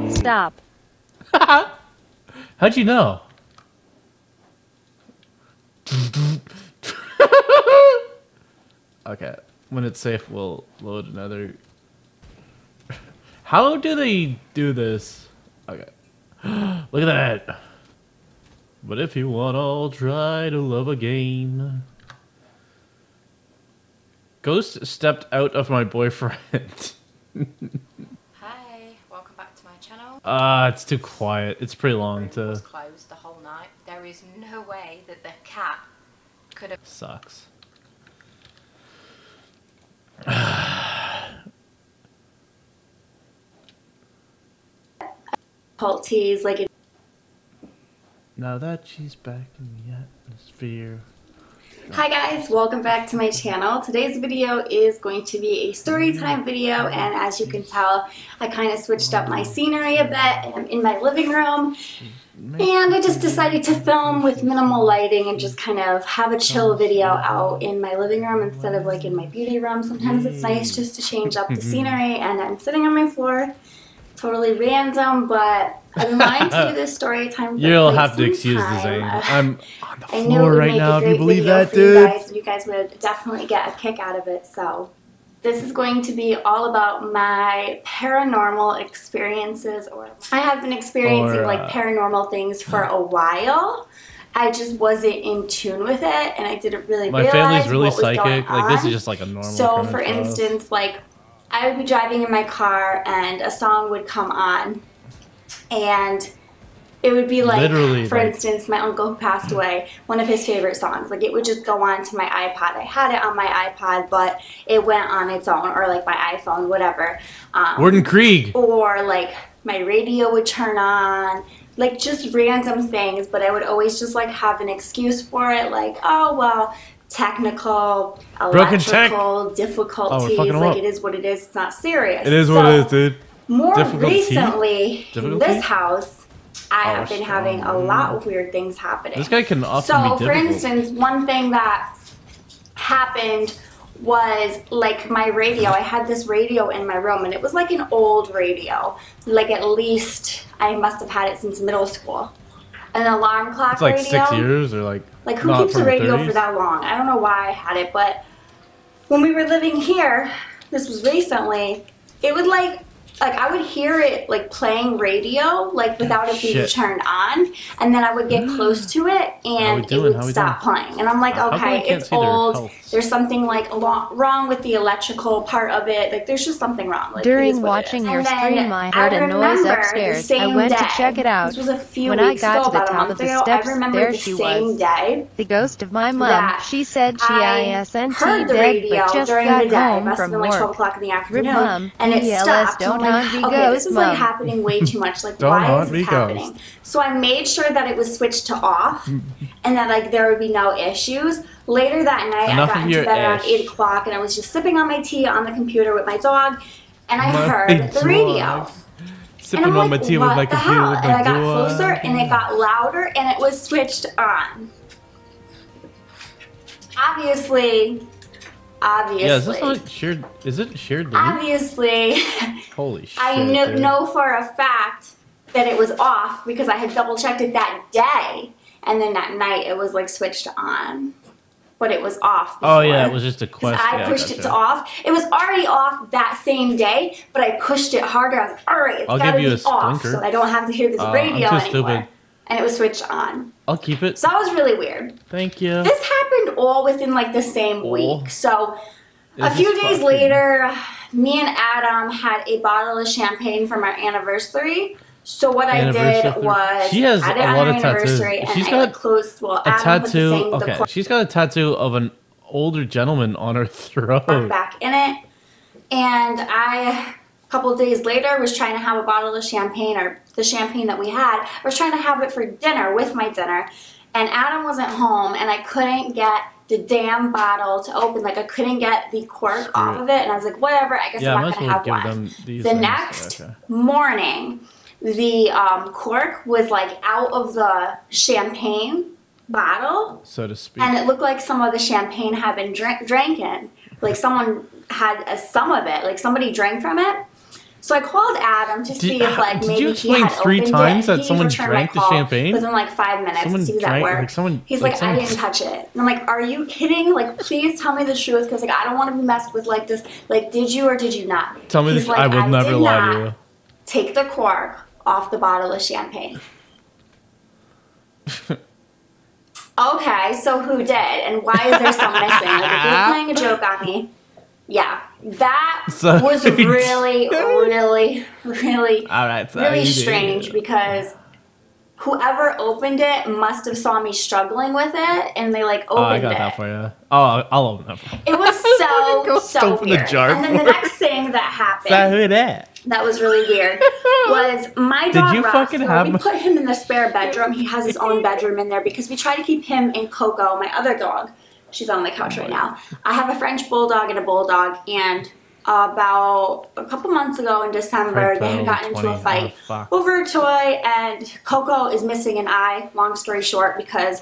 Stop. How'd you know? Okay, when it's safe, we'll load another. How do they do this? Okay. Look at that. But if you want, I'll try to love again. Ghost stepped out of my boyfriend. Hi, welcome back to my channel. It's too quiet. It's pretty long It to... was closed the whole night. There is no way that the cat could have... Sucks. difficulties, like it. Now that she's back in the atmosphere. Hi guys, welcome back to my channel. Today's video is going to be a story time video, and as you can tell, I kind of switched up my scenery a bit, and I'm in my living room. And I just decided to film with minimal lighting and just kind of have a chill video out in my living room instead of like in my beauty room. Sometimes it's nice just to change up the scenery, and I'm sitting on my floor. Totally random, but I've been wanting to do this story time for You'll quite have to some excuse the time. Zane. I'm on the I knew it floor would right make now, a if you great believe video that, for you dude. guys, and you guys would definitely get a kick out of it. So this is going to be all about my paranormal experiences, or I have been experiencing like paranormal things for a while. I just wasn't in tune with it, and I didn't really My realize family's really what was going psychic. Like, this is on. just like a normal So, kind of for stuff. instance, like I would be driving in my car, and a song would come on, and it would be like, Literally, for like- instance, my uncle who passed away, one of his favorite songs. Like, it would just go on to my iPod. I had it on my iPod, but it went on its own, or like my iPhone, whatever. Warden Krieg. Or like my radio would turn on, like just random things, but I would always just like have an excuse for it, like, oh well, technical, Broken tech. electrical difficulties, fucking 'em like up. it is what it is, it's not serious. It is what it is, dude. More Difficulty? recently, in Difficulty? this house, I Oh, have been having a lot of weird things happening. This guy can often So, be for difficult. instance, one thing that happened was like my radio. I had this radio in my room, and it was like an old radio. Like at least I must have had it since middle school. An alarm clock It's like radio. 6 years or like Who not keeps from a the radio 30s? for that long? I don't know why I had it, but when we were living here, this was recently, it would like I would hear it like playing radio, like without it being Shit. turned on, and then I would get close to it and it doing? How would we stop playing. And I'm like, How come I okay, can't it's see their old. health? There's something like wrong with the electrical part of it. Like there's just something wrong. Like, it is During what it watching is. your And then stream, I heard a noise remember upstairs. the I same went to day, check it out. This was a few When I weeks got ago, to the about a top of month the ago, steps, I remember there the she same was. day. The ghost of my mom. that She said she I ISNT heard the dead, radio but just during got the day. It home must have from been like 12 work. o'clock in the Rip afternoon, mom. and it ELS, stopped. don't I'm like, haunt me, okay, ghost, this is like mom. happening way too much. Like, Don't why haunt is me, this ghost. happening? So I made sure that it was switched to off, and that like there would be no issues. Later that night, Enough I got of into your bed around ish. 8 o'clock, and I was just sipping on my tea on the computer with my dog, and I My heard the radio. Sipping And I'm on my like, tea with what my the computer hell? with And my I got dog. closer, and it got louder, and it was switched on. Obviously, Yeah, is this not shared? Is it shared loot? obviously, Holy shit. I dude. know for a fact that it was off because I had double checked it that day, and then that night it was like switched on, but it was off. Oh yeah, before. it was just a 'Cause quest. I Yeah, pushed it gotcha. to off. It was already off that same day, but I pushed it harder. I was like, all right, it's I'll gotta give you be a off, splinter. so I don't have to hear this I'm radio too anymore. stupid. And it was switched on. I'll keep it. So that was really weird. Thank you. This happened all within like the same week. So a This few is days fucking- later, me and Adam had a bottle of champagne from our anniversary. So what I did Anniversary. was She has had it a on lot our of tattoos. anniversary, and She's I got like, closed. Well, A Adam put the tattoo. thing, the Okay, she's got a tattoo of an older gentleman on her throat. back in it, and a couple of days later was trying to have a bottle of champagne, or the champagne that we had. I was trying to have it for dinner with my dinner, and Adam wasn't home, and I couldn't get the damn bottle to open. Like I couldn't get the cork off of it, and I was like, whatever, I guess Yeah, I I'm might not as gonna well have give one. them these The things. next Okay. morning, the cork was like out of the champagne bottle, So to speak. and it looked like some of the champagne had been drank in. Like someone had some of it, like somebody drank from it. So I called Adam to see if like did maybe you he explain had 3 opened times it. that He someone returned my drank the call champagne? within like 5 minutes Someone to see that drank- worked. like someone- He's like like, someone- I didn't touch it. And I'm like, are you kidding? Like, please tell me the truth, because like I don't want to be messed with like this. Like, did you or did you not? Tell me He's this. like, I will never did lie not to you. take the cork off the bottle of champagne. Okay, so who did? And why is there some missing? Like, if you're playing a joke on me, Yeah, that So- was really, really, really, All right, so really you did. strange because whoever opened it must have saw me struggling with it, and they like Oh, I opened got it. that for you. Oh, I'll open that for you. It was so open the weird. jar And then the for next thing that happened So who that? that was really weird was my Did dog you fucking Roscoe. have We my- put him in the spare bedroom. He has his own bedroom in there because we try to keep him and Coco, my other dog. She's on the couch right now. I have a French bulldog and a bulldog, and about a couple months ago in December, they had gotten into a fight over a toy, and Coco is missing an eye, long story short, because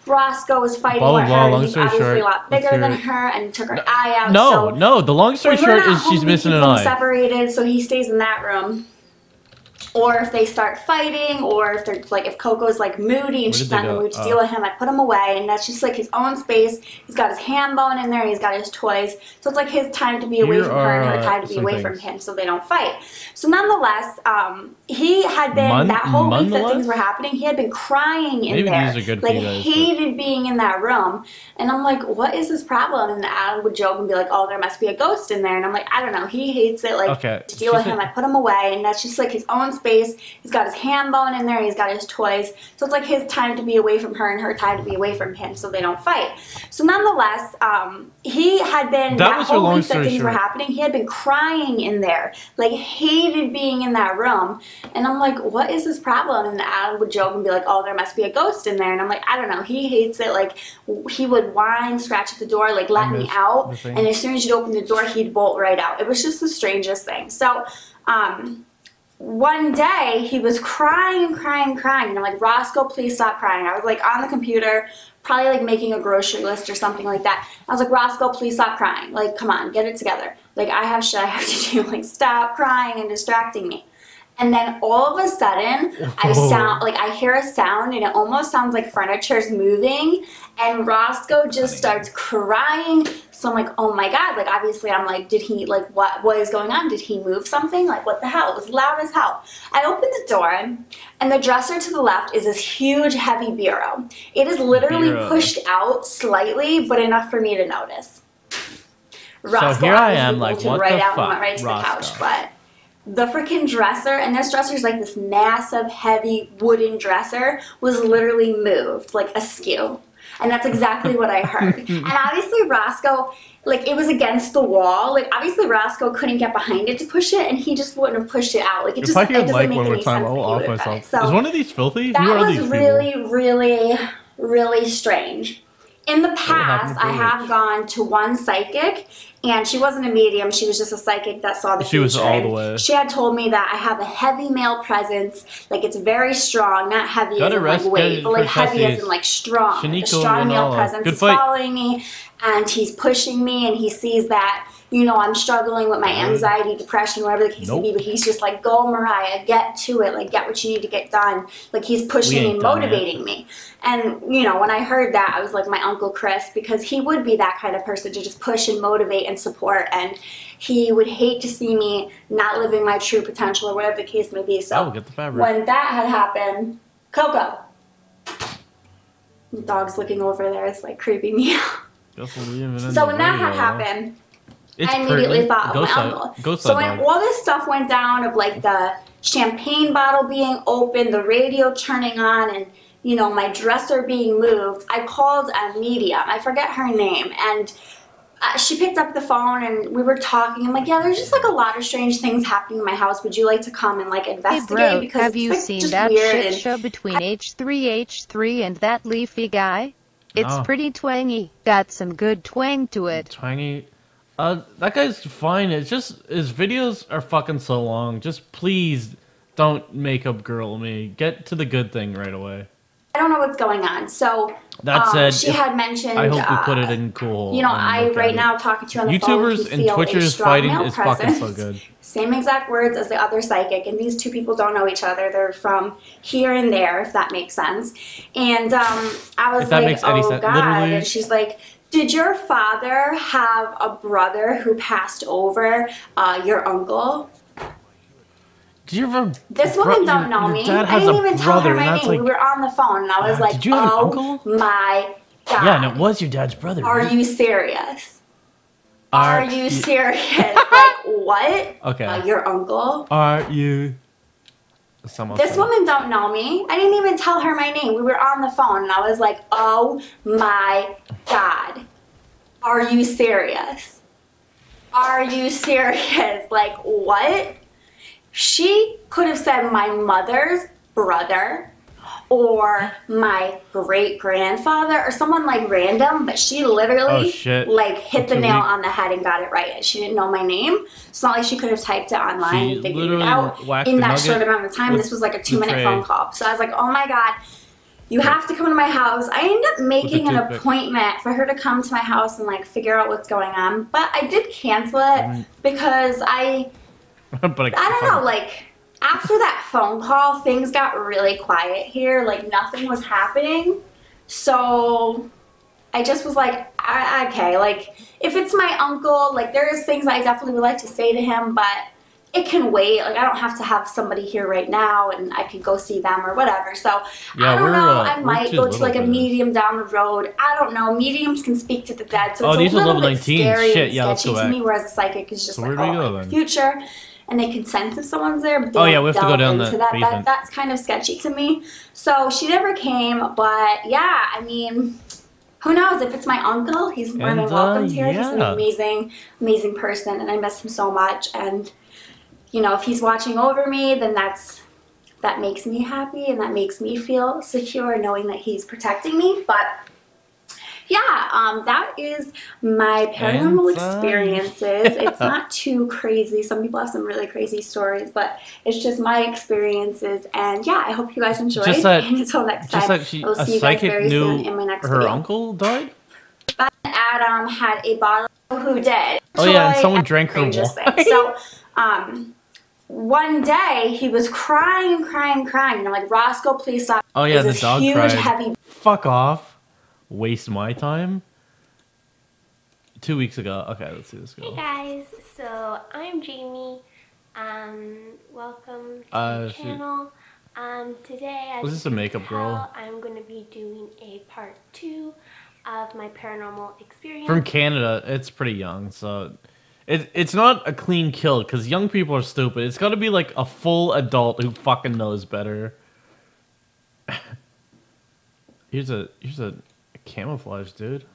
Roscoe was fighting Blah, with blah, her. long He's story obviously short. a lot Let's bigger hear than it. her and took her eye out. No, so no. The long story when we're short not is she's home, we missing keep an them eye. separated, so he stays in that room. Or if they start fighting, or if they're like, if Coco's like moody and she's not in the mood to deal with him, I put him away, and that's just like his own space. He's got his ham bone in there, he's got his toys, so it's like his time to be away Here from her and her are, time to be some away things. from him, so they don't fight. So nonetheless, he had been that whole week that Nonetheless? things were happening. He had been crying in Maybe there, these are good for like you guys, but- hated being in that room. And I'm like, what is his problem? And Adam would joke and be like, oh, there must be a ghost in there. And I'm like, I don't know. He hates it. Like Okay. to deal with him, I put him away, and that's just like his own space. He's got his ham bone in there. He's got his toys. So it's like his time to be away from her and her time to be away from him, so they don't fight. So nonetheless, he had been That was her whole long week that story things were short. happening. He had been crying in there, like hated being in that room. And I'm like, what is his problem? And Adam would joke and be like, oh, there must be a ghost in there. And I'm like, I don't know. He hates it. Like he would whine, scratch at the door, like let me out. And as soon as you'd open the door, he'd bolt right out. It was just the strangest thing. So one day he was crying. And I'm like, Roscoe, please stop crying. I was like on the computer, probably like making a grocery list or something like that. I was like, Roscoe, please stop crying. Like, come on, get it together. Like, I have shit I have to do. Like, stop crying and distracting me. And then all of a sudden, I hear a sound, and it almost sounds like furniture's moving, and Roscoe just starts crying. So I'm like, oh my God, like obviously I'm like, did he, like what is going on? Did he move something? Like what the hell? It was loud as hell. I open the door, and the dresser to the left is this huge heavy bureau. It is literally pushed out slightly, but enough for me to notice. Roscoe So here I obviously am, like, bolted what right the out and went fuck, right to the couch, Roscoe? but the freaking dresser, and this dresser is like this massive, heavy wooden dresser, was literally moved, like askew. And that's exactly what I heard. And obviously Roscoe, like it was against the wall. Like obviously Roscoe couldn't get behind it to push it, and he just wouldn't have pushed it out. Like it If just I it could doesn't like make one more any time, sense I will that he off would have done it. myself. So Is one of these filthy? that Who are was these really, people? really, really strange. In the past, happened I to have gone to one psychic, and she wasn't a medium. She was just a psychic that saw the She was future. all the way. She had told me that I have a heavy male presence, like it's very strong, not heavy Gotta as in like rest weight, good but like for heavy as Tessi's. in like strong. Like a Shaniko strong male Ranallo. presence. Good He's fight. following me, and he's pushing me, and he sees that, you know, I'm struggling with my anxiety, depression, whatever the case may be, but he's just like, go Mariah, get to it, like get what you need to get done. Like he's pushing and motivating me. And, you know, when I heard that, I was like my Uncle Chris, because he would be that kind of person to just push and motivate and support, and he would hate to see me not living my true potential or whatever the case may be. So Get the fabric. when that had happened, Coco, the dog's looking over there, it's like creeping me out. So when that had happened, It's I immediately pertinent. thought of Go my side- uncle. go So side when dog. all this stuff went down of like the champagne bottle being open, the radio turning on, and you know, my dresser being moved, I called a medium. I forget her name, and she picked up the phone and we were talking. I'm like, yeah, there's just like a lot of strange things happening in my house. Would you like to come and like Hey investigate? bro, Because have it's, you like, seen just that weird shit and show between H3 and that leafy guy? It's No. pretty twangy. Got some good twang to it. Twangy. That guy's fine. It's just his videos are fucking so long. Just please don't makeup girl me. Get to the good thing right away. I don't know what's going on. So That said, she had mentioned. I hope we put it in cool. You know, and I look right at now it. talking to you on the phone. YouTubers can and feel a Twitchers strong fighting male is fucking so presence. good. Same exact words as the other psychic, and these two people don't know each other. They're from here and there, if that makes sense. And I was If that like, makes any oh sense. God. Literally. And she's like, did your father have a brother who passed over your uncle? Did you ever? This woman don't know your me. Dad I has didn't a even tell her brother, and my that's name. like. We were on the phone, and I was like, did you have an oh uncle? my God. Yeah, and it was your dad's brother. Are right? you serious? Are you serious? Like, what? Okay. Your uncle? Are you? Someone This woman don't know me. I didn't even tell her my name. We were on the phone and I was like, oh my God. Are you serious? Are you serious? Like, what? She could have said my mother's brother or my great-grandfather or someone like random, but she literally like hit the nail on the head and got it right. And she didn't know my name. It's not like she could have typed it online and figured it out in that short amount of time. This was like a 2-minute phone call. So I was like, oh my God, you have to come to my house. I ended up making an appointment for her to come to my house and like figure out what's going on. But I did cancel it because I don't know, like after that phone call, things got really quiet here. Like nothing was happening. So I just was like, okay, like if it's my uncle, like there's things I definitely would like to say to him, but it can wait. Like I don't have to have somebody here right now and I could go see them or whatever. So I don't know. I might go to like a medium down the road. I don't know. Mediums can speak to the dead. So it's a little bit scary and sketchy to me, whereas a psychic is just like, oh, like the future. And they can sense if someone's there, but they we have to go down into that. That's kind of sketchy to me. So she never came, but yeah, I mean, who knows if it's my uncle? He's more than welcome here. He's an amazing, amazing person, and I miss him so much. And you know, if he's watching over me, then that makes me happy, and that makes me feel secure knowing that he's protecting me. But yeah, that is my paranormal experiences. It's not too crazy. Some people have some really crazy stories, but it's just my experiences. And yeah, I hope you guys enjoyed. And until next time, I'll see you guys very soon in my next video. Her uncle died? Adam had a bottle who did. Oh yeah, and someone drank her wine. So, one day he was crying. And I'm like, Roscoe, please stop. Oh yeah, the dog cried. Heavy... Fuck off. Waste my time. 2 weeks ago. Okay, let's see this go. Hey guys, so I'm Jamie. Welcome to the channel. Today, as was this a makeup girl? I'm going to be doing a part 2 of my paranormal experience. From Canada, it's pretty young, so it's not a clean kill because young people are stupid. It's got to be like a full adult who fucking knows better. Here's a camouflage, dude.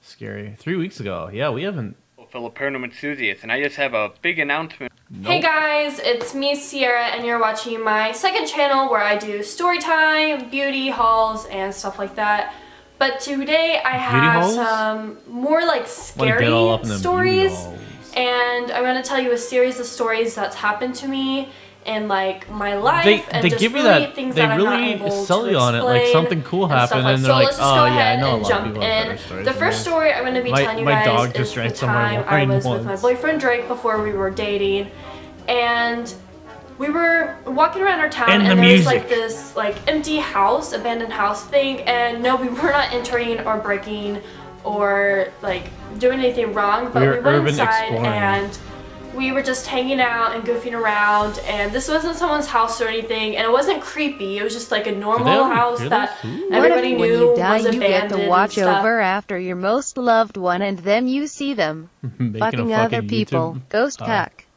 Scary. 3 weeks ago. Yeah, we haven't. Fellow paranormal enthusiasts, and I just have a big announcement. Hey guys, it's me, Sierra, and you're watching my second channel where I do story time, beauty hauls, and stuff like that. But today I have some more like scary stories, and I'm going to tell you a series of stories that's happened to me in like my life, and just really things that I'm not able to sell you on it, like something cool happened, and they're like, oh yeah, I know a lot of people have better stories. The first story I'm going to be telling you guys is the time I was with my boyfriend Drake before we were dating, and we were walking around our town, and there was like this like empty house, abandoned house thing, and no, we were not entering or breaking or like doing anything wrong, but we went inside and we were just hanging out and goofing around, and this wasn't someone's house or anything, and it wasn't creepy. It was just like a normal house that everybody knew was abandoned. You get to watch over after your most loved one, and then you see them fucking other people. Ghost pack.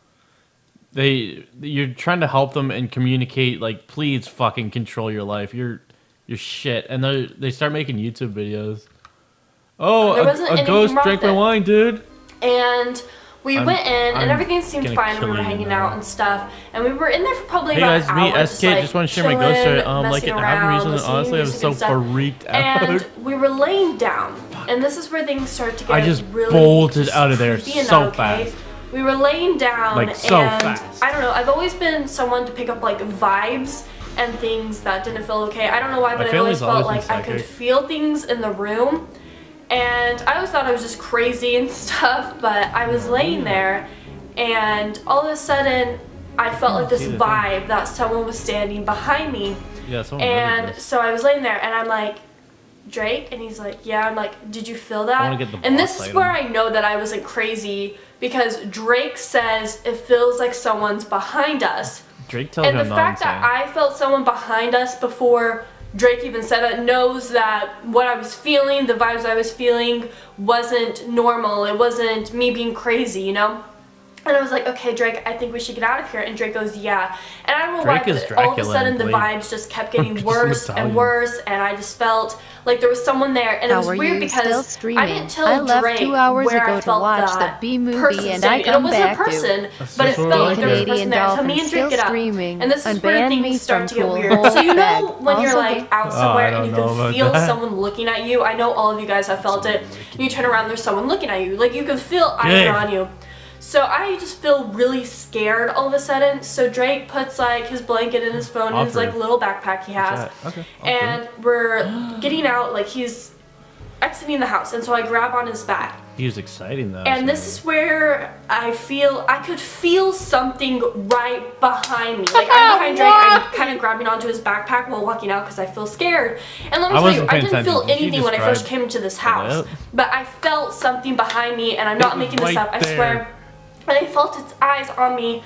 You're trying to help them and communicate, like, please fucking control your life. You're shit, and they start making YouTube videos. Oh, a ghost drank my wine, dude. And we went in, and everything seemed fine. We were hanging out and stuff, and we were in there for probably about an hour. Hey guys, me, SK, just want to share my ghost story. Like it happened recently. Honestly, I was so freaked out. And we were laying down, and this is where things start to get I just really bolted out of there so fast. We were laying down, like so fast. I don't know. I've always been someone to pick up like vibes and things that didn't feel okay. I don't know why, but I always felt like I could feel things in the room. And I always thought I was just crazy and stuff, but I was laying there, and all of a sudden, I felt like this vibe that someone was standing behind me. Yeah, and so I was laying there, and I'm like, Drake? And he's like, yeah. I'm like, did you feel that? And this is where I know that I wasn't crazy, because Drake says it feels like someone's behind us. Drake tells me and the fact that I felt someone behind us before Drake even said that, knows that what I was feeling, the vibes I was feeling wasn't normal. It wasn't me being crazy, you know? And I was like, okay, Drake, I think we should get out of here. And Drake goes, yeah. And I don't know why, but all of a sudden the vibes just kept getting worse and worse. And I just felt like there was someone there. And it was weird because I didn't tell Drake 2 hours where ago I to felt watch that the B movie, person and standing. I come And it wasn't back a person, to but it felt like there was a person there. So me and Drake get up. And this is where things start to get weird. So you know when you're like out somewhere and you can feel someone looking at you? I know all of you guys have felt it. And you turn around, there's someone looking at you. Like you can feel eyes are on you. So I just feel really scared all of a sudden. So Drake puts like his blanket in his phone in his like little backpack he has. And we're getting out, like he's exiting the house. And so I grab on his back. He was exciting though. And this is where I could feel something right behind me. Like I'm behind Drake, I'm kind of grabbing onto his backpack while walking out because I feel scared. And let me tell you, I didn't feel anything when I first came into this house. But I felt something behind me, and I'm not making this up, I swear. And I felt its eyes on me,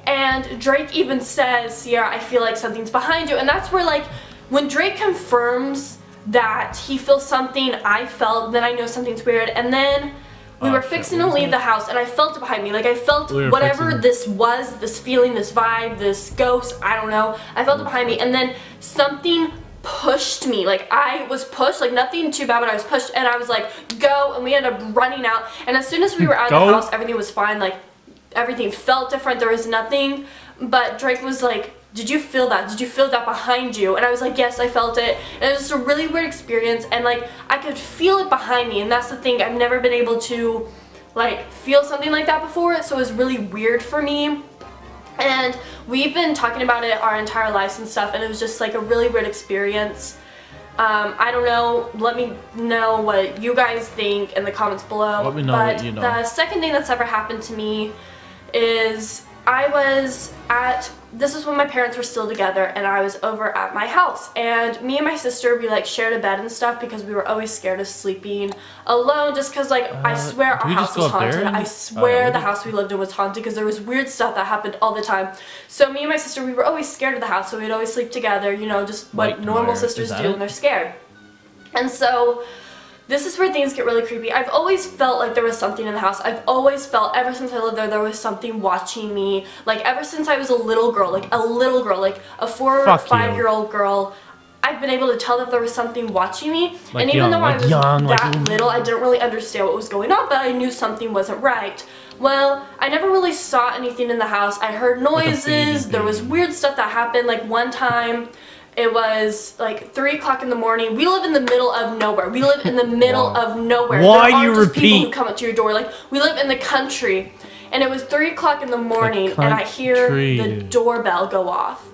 and Drake even says, Sierra, I feel like something's behind you. And that's where, like, when Drake confirms that he feels something I felt, then I know something's weird. And then we were fixing to leave the house, and I felt it behind me. Like, I felt whatever this was, this feeling, this vibe, this ghost, I don't know. I felt it behind me, and then something pushed me. Like, I was pushed, like nothing too bad, but I was pushed, and I was like, go, and we ended up running out. And as soon as we were out of the house, everything was fine. Like, everything felt different. There was nothing. But Drake was like, did you feel that? Did you feel that behind you? And I was like, yes, I felt it. And it was just a really weird experience, and like I could feel it behind me, and that's the thing. I've never been able to like feel something like that before, so it was really weird for me. And we've been talking about it our entire lives and stuff, and it was just like a really weird experience. I don't know, let me know what you guys think in the comments below. Let me know but what you know. The second thing that's ever happened to me is this is when my parents were still together, and I was over at my house, and me and my sister, we like shared a bed and stuff because we were always scared of sleeping alone, just because like I swear our house was haunted. I swear the house we lived in was haunted because there was weird stuff that happened all the time. So me and my sister, we were always scared of the house, so we'd always sleep together, you know, just what normal sisters do when they're scared. And so this is where things get really creepy. I've always felt like there was something in the house. I've always felt, ever since I lived there, there was something watching me. Like, ever since I was a little girl, like a 4 or 5-year-old girl, I've been able to tell that there was something watching me. Like and even though I was that little, I didn't really understand what was going on, but I knew something wasn't right. Well, I never really saw anything in the house. I heard noises, there was weird stuff that happened. Like, one time, it was like 3 o'clock in the morning. We live in the middle of nowhere. We live in the middle of nowhere. Why there you aren't just repeat? People who come up to your door. Like, we live in the country, and it was 3 o'clock in the morning, and I hear the doorbell go off.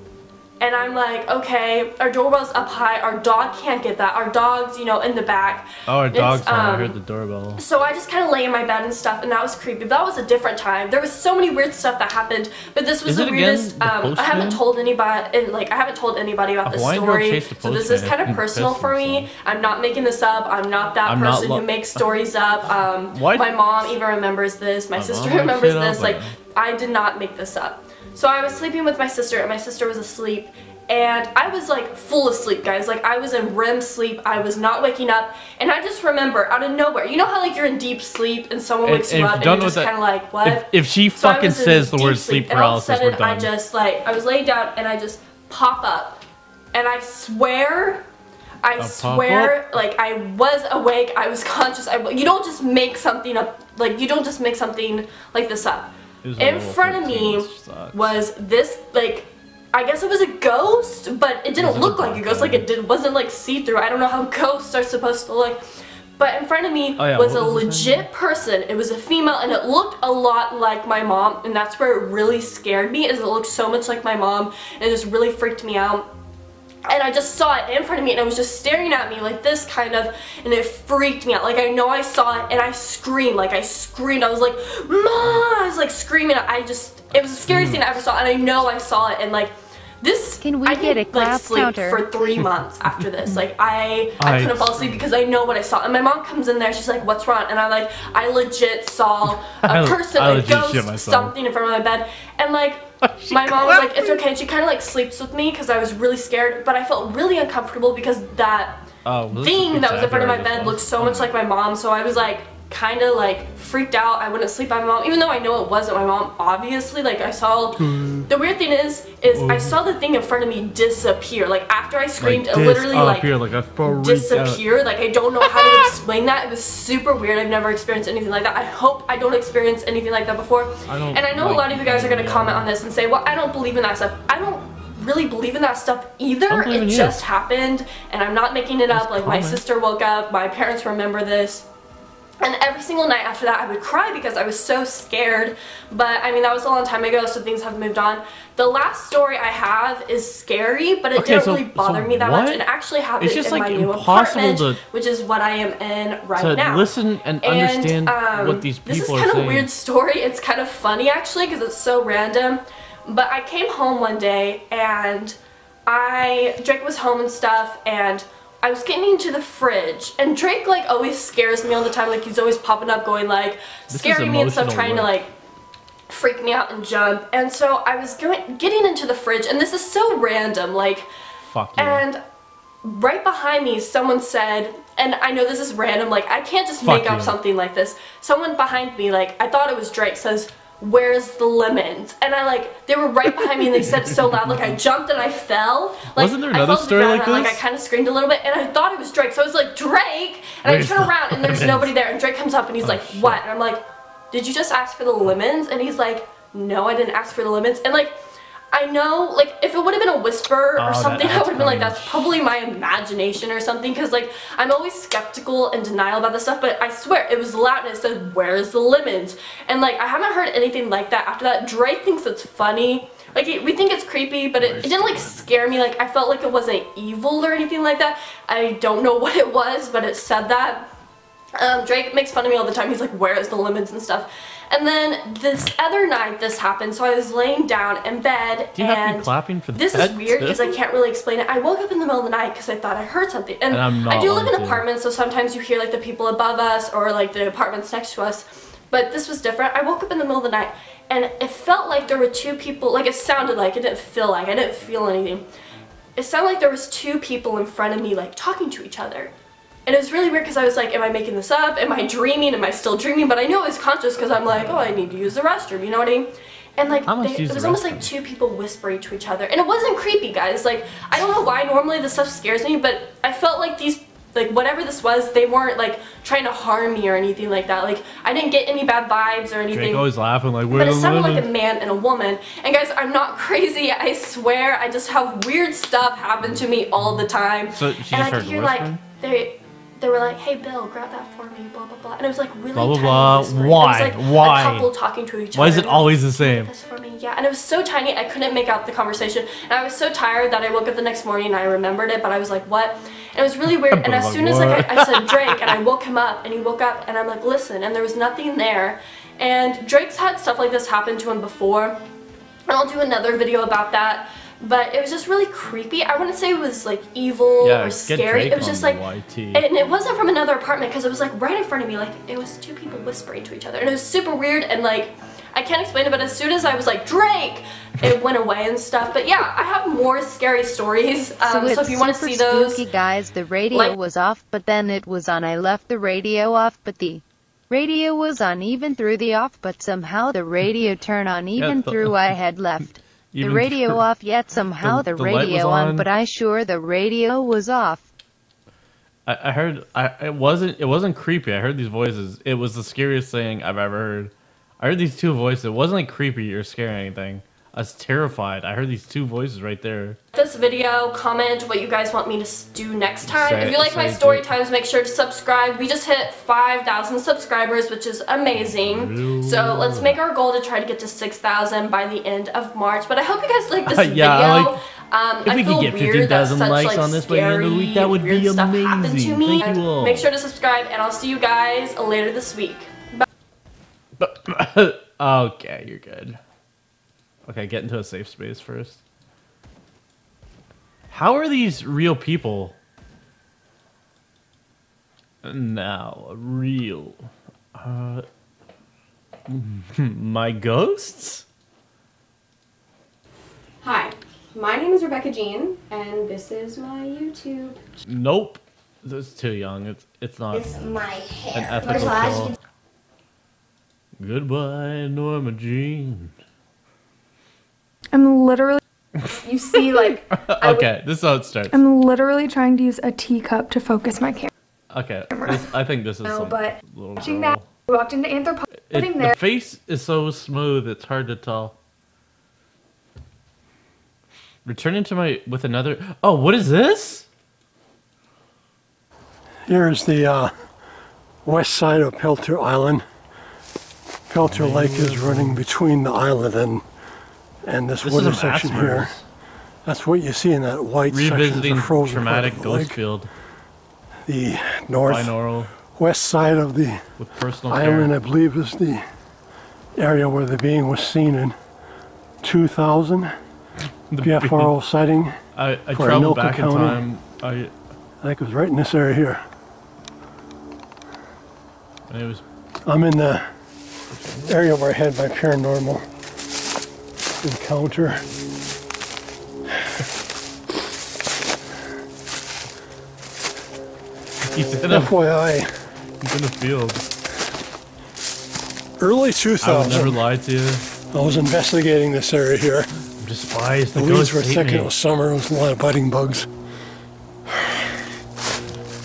And I'm like, okay, our doorbell's up high, our dog can't get that, our dog's, you know, in the back. Oh, our dog's I heard the doorbell. So I just kind of lay in my bed and stuff, and that was creepy. But that was a different time. There was so many weird stuff that happened, but this was the weirdest. I haven't told anybody, about this story, so this is kind of personal for me. I'm not making this up. I'm not that person who makes stories up. My mom even remembers this. My sister remembers this. Like, I did not make this up. So I was sleeping with my sister, and my sister was asleep, and I was like full asleep, guys. Like, I was in REM sleep. I was not waking up, and I just remember out of nowhere, you know how like you're in deep sleep and someone wakes you up and you're just kind of like, what? If she fucking says the word sleep paralysis, we're done. I just like, I was laying down and I just pop up, and I swear, like I was awake, I was conscious. You don't just make something up, like you don't just make something like this up. In front of me was this, like, I guess it was a ghost, but it didn't look like a ghost. Like, it wasn't like see-through. I don't know how ghosts are supposed to look. But in front of me was a legit person. It was a female, and it looked a lot like my mom, and that's where it really scared me, is it looked so much like my mom, and it just really freaked me out. And I just saw it in front of me, and it was just staring at me like this, kind of, and it freaked me out. Like, I know I saw it, and I screamed. Like, I screamed. I was like, Mom! I was like screaming. It was the scariest thing I ever saw, and I know I saw it, and like, this, I didn't like sleep for 3 months after this. Like, I couldn't fall asleep because I know what I saw. And my mom comes in there, she's like, what's wrong? And I'm like, I legit saw a person, a ghost, something in front of my bed. And like, My mom was like, it's okay, and she kind of like sleeps with me because I was really scared, but I felt really uncomfortable because that thing that was in front of my bed looked so much like my mom, so I was like kind of like freaked out. I wouldn't sleep by my mom, even though I know it wasn't my mom, obviously. Like I saw, the weird thing is I saw the thing in front of me disappear. Like after I screamed, it literally like disappeared. Like I don't know how to explain that. It was super weird. I've never experienced anything like that. I hope I don't experience anything like that before. And I know a lot of you guys are gonna comment on this and say, well, I don't believe in that stuff. I don't really believe in that stuff either. It just happened, and I'm not making it up. Like my sister woke up, my parents remember this. And every single night after that I would cry because I was so scared. But I mean, that was a long time ago, so things have moved on. The last story I have is scary, but it didn't really bother me that much. And actually happened in my new apartment, which is what I am in right now. Listen and understand what these people are saying. This is kind of a weird story. It's kind of funny actually because it's so random. But I came home one day and Drake was home and stuff, and I was getting into the fridge, and Drake like always scares me all the time. Like he's always popping up going like scaring me and stuff, trying to like freak me out and jump. And so I was getting into the fridge, and this is so random, like and right behind me someone said, and I know this is random, like I can't just make up something like this. Someone behind me, like I thought it was Drake, says, "Where's the lemons?" And they were right behind me and they said it so loud, like I jumped and I fell. Like, wasn't there another story like this? Like I kind of screamed a little bit, and I thought it was Drake, so I was like, "Drake!" And I turn around and there's nobody there, and Drake comes up and he's like, "What?" And I'm like, "Did you just ask for the lemons?" And he's like, "No, I didn't ask for the lemons." And like, I know, like, if it would have been a whisper or something, I would have been like, that's probably my imagination or something, because, like, I'm always skeptical and denial about this stuff, but I swear, it was loud and it said, "Where's the lemons?" And, like, I haven't heard anything like that after that. Drake thinks it's funny. Like, we think it's creepy, but it didn't, like, scare me. Like, I felt like it wasn't evil or anything like that. I don't know what it was, but it said that. Drake makes fun of me all the time. He's like, "Where's the lemons?" and stuff. And then this other night this happened, so I was laying down in bed, Do you have to be clapping for this is weird because I can't really explain it. I woke up in the middle of the night because I thought I heard something. And I do live in apartments, so sometimes you hear like the people above us or like the apartments next to us. But this was different. I woke up in the middle of the night and it felt like there were two people, like it sounded like, it didn't feel like, I didn't feel anything. It sounded like there was two people in front of me like talking to each other. And it was really weird because I was like, am I making this up? Am I dreaming? Am I still dreaming? But I knew I was conscious because I'm like, oh, I need to use the restroom, you know what I mean? And like, it was almost like two people whispering to each other. And it wasn't creepy, guys. Like, I don't know why normally this stuff scares me, but I felt like these, like whatever this was, they weren't like trying to harm me or anything like that. Like, I didn't get any bad vibes or anything. Drake always laughing like, but it sounded like a man and a woman. And guys, I'm not crazy, I swear. I just have weird stuff happen to me all the time. So she and just I could hear whispering? like, they were like, "Hey Bill, grab that for me, blah blah blah," and it was like really blah blah tiny blah. whispering. Why? It was like Why? a couple talking to each other. Why is it always the same? This for me, yeah. And it was so tiny, I couldn't make out the conversation. And I was so tired that I woke up the next morning and I remembered it, but I was like, "What?" And it was really weird. And as soon as like I said Drake, and I woke him up, and he woke up, and I'm like, "Listen," and there was nothing there. And Drake's had stuff like this happen to him before, and I'll do another video about that. But it was just really creepy. I wouldn't say it was like evil or scary. It was just like, and it wasn't from another apartment because it was like right in front of me. Like it was two people whispering to each other, and it was super weird. And like, I can't explain it, but as soon as I was like, "Drake," it went away and stuff. But yeah, I have more scary stories. So if you want to see those, spooky, guys, the radio was off, but then it was on. I left the radio off, but the radio was on even through the off, but somehow the radio turned on even through I had left. The radio off, yet somehow the radio on, but I sure the radio was off. I heard, it wasn't creepy. I heard these voices. It was the scariest thing I've ever heard. I heard these two voices. It wasn't like creepy or scary or anything. I was terrified. I heard these two voices right there. This video, comment what you guys want me to do next time. If you like my story times, make sure to subscribe. We just hit 5,000 subscribers, which is amazing. So let's make our goal to try to get to 6,000 by the end of March. But I hope you guys like this video. If we could get 15,000 likes on this by the end of the week, that would be amazing. Thank you all. Make sure to subscribe, and I'll see you guys later this week. Bye. Okay, you're good. Okay, get into a safe space first. How are these real people? Now, real. My ghosts? My name is Rebecca Jean, and this is my YouTube. Nope. This is too young. It's not It's my hair. an ethical call. Goodbye, Norma Jean. I'm literally... You see, like... Okay, this is how it starts. I'm literally trying to use a teacup to focus my camera. Okay, I think this is some but little watching girl. that, we walked into Anthropologie there. The face is so smooth, it's hard to tell. Returning to with another... Oh, what is this? Here's the west side of Peltier Island. Peltier Lake is running between the island and this wooded section here. That's what you see in that white section, the frozen traumatic ghost field. The northwest side of the island, I believe, is the area where the being was seen in 2000. PFRO sighting. I traveled back in time. I think it was right in this area here. I'm in the area where I had my paranormal encounter. FYI. He's in the field. Early 2000. I would never lie to you. I was investigating this area here. I'm despised. The leaves were thick and it was summer. There was a lot of biting bugs.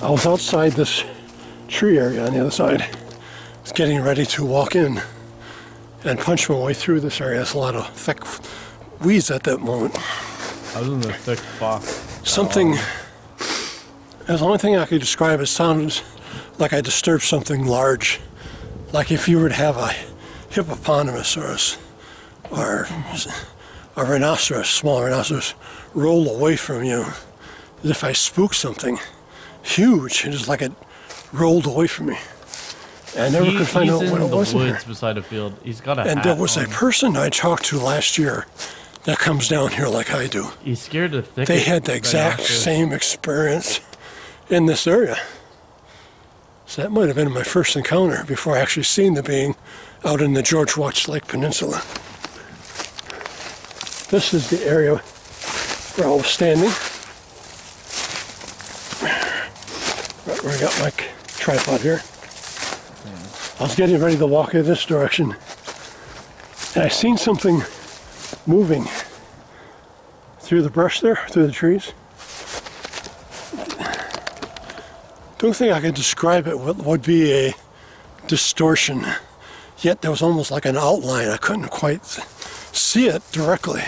I was outside this tree area on the other side. I was getting ready to walk in and punch my way through this area. There's a lot of thick weeds at that moment. I was in the thick fog. Something... The only thing I could describe, it sounded like I disturbed something large. Like if you were to have a hippopotamus or a rhinoceros, small rhinoceros, roll away from you, as if I spooked something huge, and just like it rolled away from me. And I never could find out what it was. He's in the woods beside a field. He's got a hat and there was on. a person I talked to last year that comes down here like I do. He's scared of thick. They had the exact same experience in this area. So that might have been my first encounter before I actually seen the being out in the George Watts Lake Peninsula. This is the area where I was standing. Right where I got my tripod here. I was getting ready to walk in this direction, and I seen something moving through the brush there, through the trees. The only thing I could describe it would be a distortion, yet there was almost like an outline. I couldn't quite see it directly.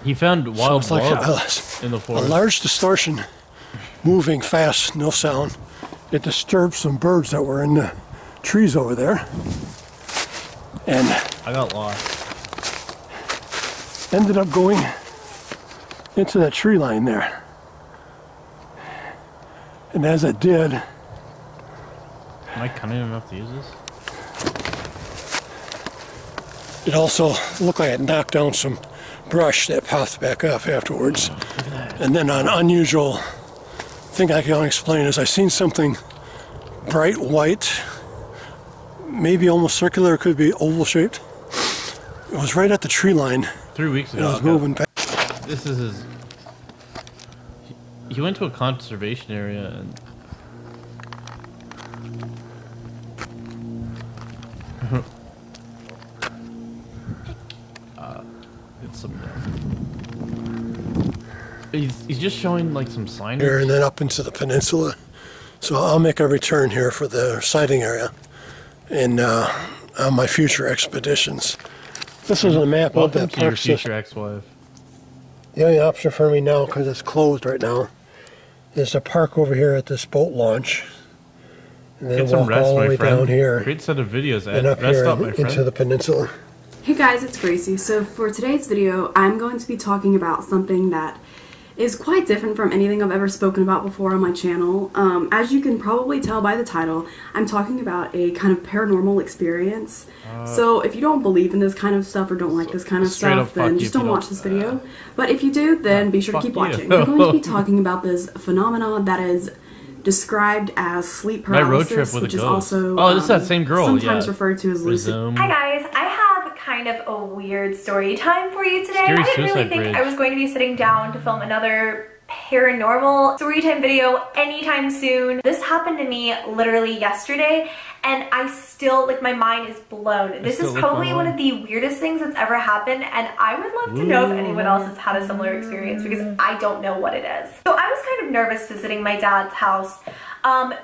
He found wild so boars in the forest. A large distortion, moving fast, no sound. It disturbed some birds that were in the trees over there. And I got lost. Ended up going into that tree line there. And as it did... Am I cunning enough to use this? It also looked like it knocked down some brush that popped back up afterwards. And then an unusual thing I can explain is I seen something bright white, maybe almost circular, it could be oval shaped. It was right at the tree line. 3 weeks ago. And I was moving back. This is his... He went to a conservation area and... it's some... He's just showing like some signage. Here and then up into the peninsula. So I'll make a return here for the sighting area and on my future expeditions. This is a map of that park system. Your future ex-wife. The only option for me now, because it's closed right now, is to park over here at this boat launch, and then walk all the way down here. Great set of videos, and up here into the peninsula. Hey guys, it's Gracie. So for today's video, I'm going to be talking about something that is quite different from anything I've ever spoken about before on my channel. As you can probably tell by the title, I'm talking about a kind of paranormal experience. So if you don't believe in this kind of stuff or don't like this kind of stuff, then just don't watch this video. But if you do, then be sure to keep watching. We're going to be talking about this phenomenon that is described as sleep paralysis, which is also this is that same girl, sometimes referred to as lucid. Hi guys, I have kind of a weird story time for you today. I didn't really think I was going to be sitting down to film another paranormal storytime video anytime soon. This happened to me literally yesterday, and I still, like, my mind is blown. This is probably one of the weirdest things that's ever happened, and I would love to know if anyone else has had a similar experience, because I don't know what it is. So I was kind of nervous visiting my dad's house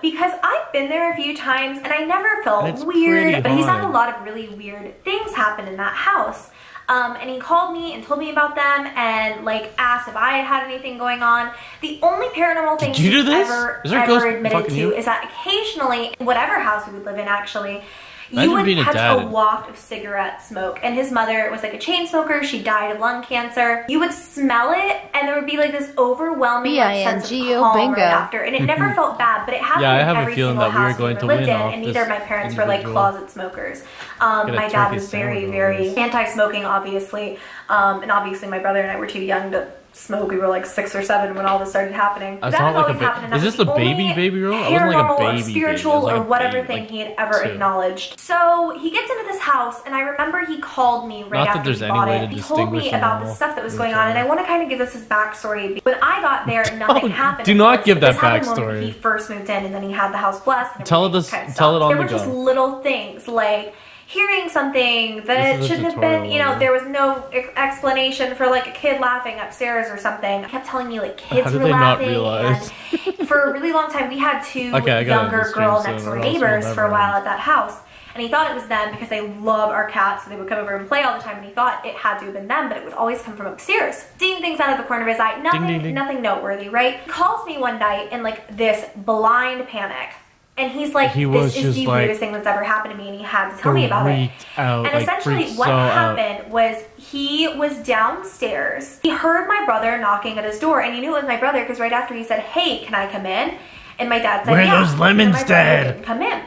because I've been there a few times and I never felt weird, but he's had a lot of really weird things happen in that house. And he called me and told me about them and like asked if I had had anything going on. The only paranormal thing he's ever admitted to is that occasionally, in whatever house we would live in actually, you would catch a waft of cigarette smoke. And his mother was like a chain smoker. She died of lung cancer. You would smell it and there would be like this overwhelming sense of calm right after. And it never felt bad, but it happened in every single house we ever lived in. And neither of my parents were like closet smokers. My dad was very, very anti-smoking, obviously. And obviously my brother and I were too young to smoke. We were like 6 or 7 when all this started happening. That had always happened. Is this the baby role? I wasn't like a baby. Or spiritual or whatever thing he had ever acknowledged. So he gets into this house, and I remember he called me right after he bought it. He told me about the stuff that was going on, and I want to kind of give this his backstory. When I got there, nothing happened. Do not give that backstory. When he first moved in, and then he had the house blessed. Tell it on the go. There were just little things like hearing something that shouldn't have been, you know, there was no explanation for like a kid laughing upstairs or something. He kept telling me like kids were laughing. And for a really long time, we had 2 younger girl next door neighbors for a while at that house. And he thought it was them because they love our cats, so they would come over and play all the time, and he thought it had to have been them, but it would always come from upstairs. Seeing things out of the corner of his eye, nothing noteworthy, right? He calls me one night in like this blind panic. And he's like, this is the weirdest thing that's ever happened to me, and he had to tell me about it. And essentially what happened was he was downstairs. He heard my brother knocking at his door, and he knew it was my brother because right after he said, hey, can I come in? And my dad said, where are those lemons, Dad? Didn't come in.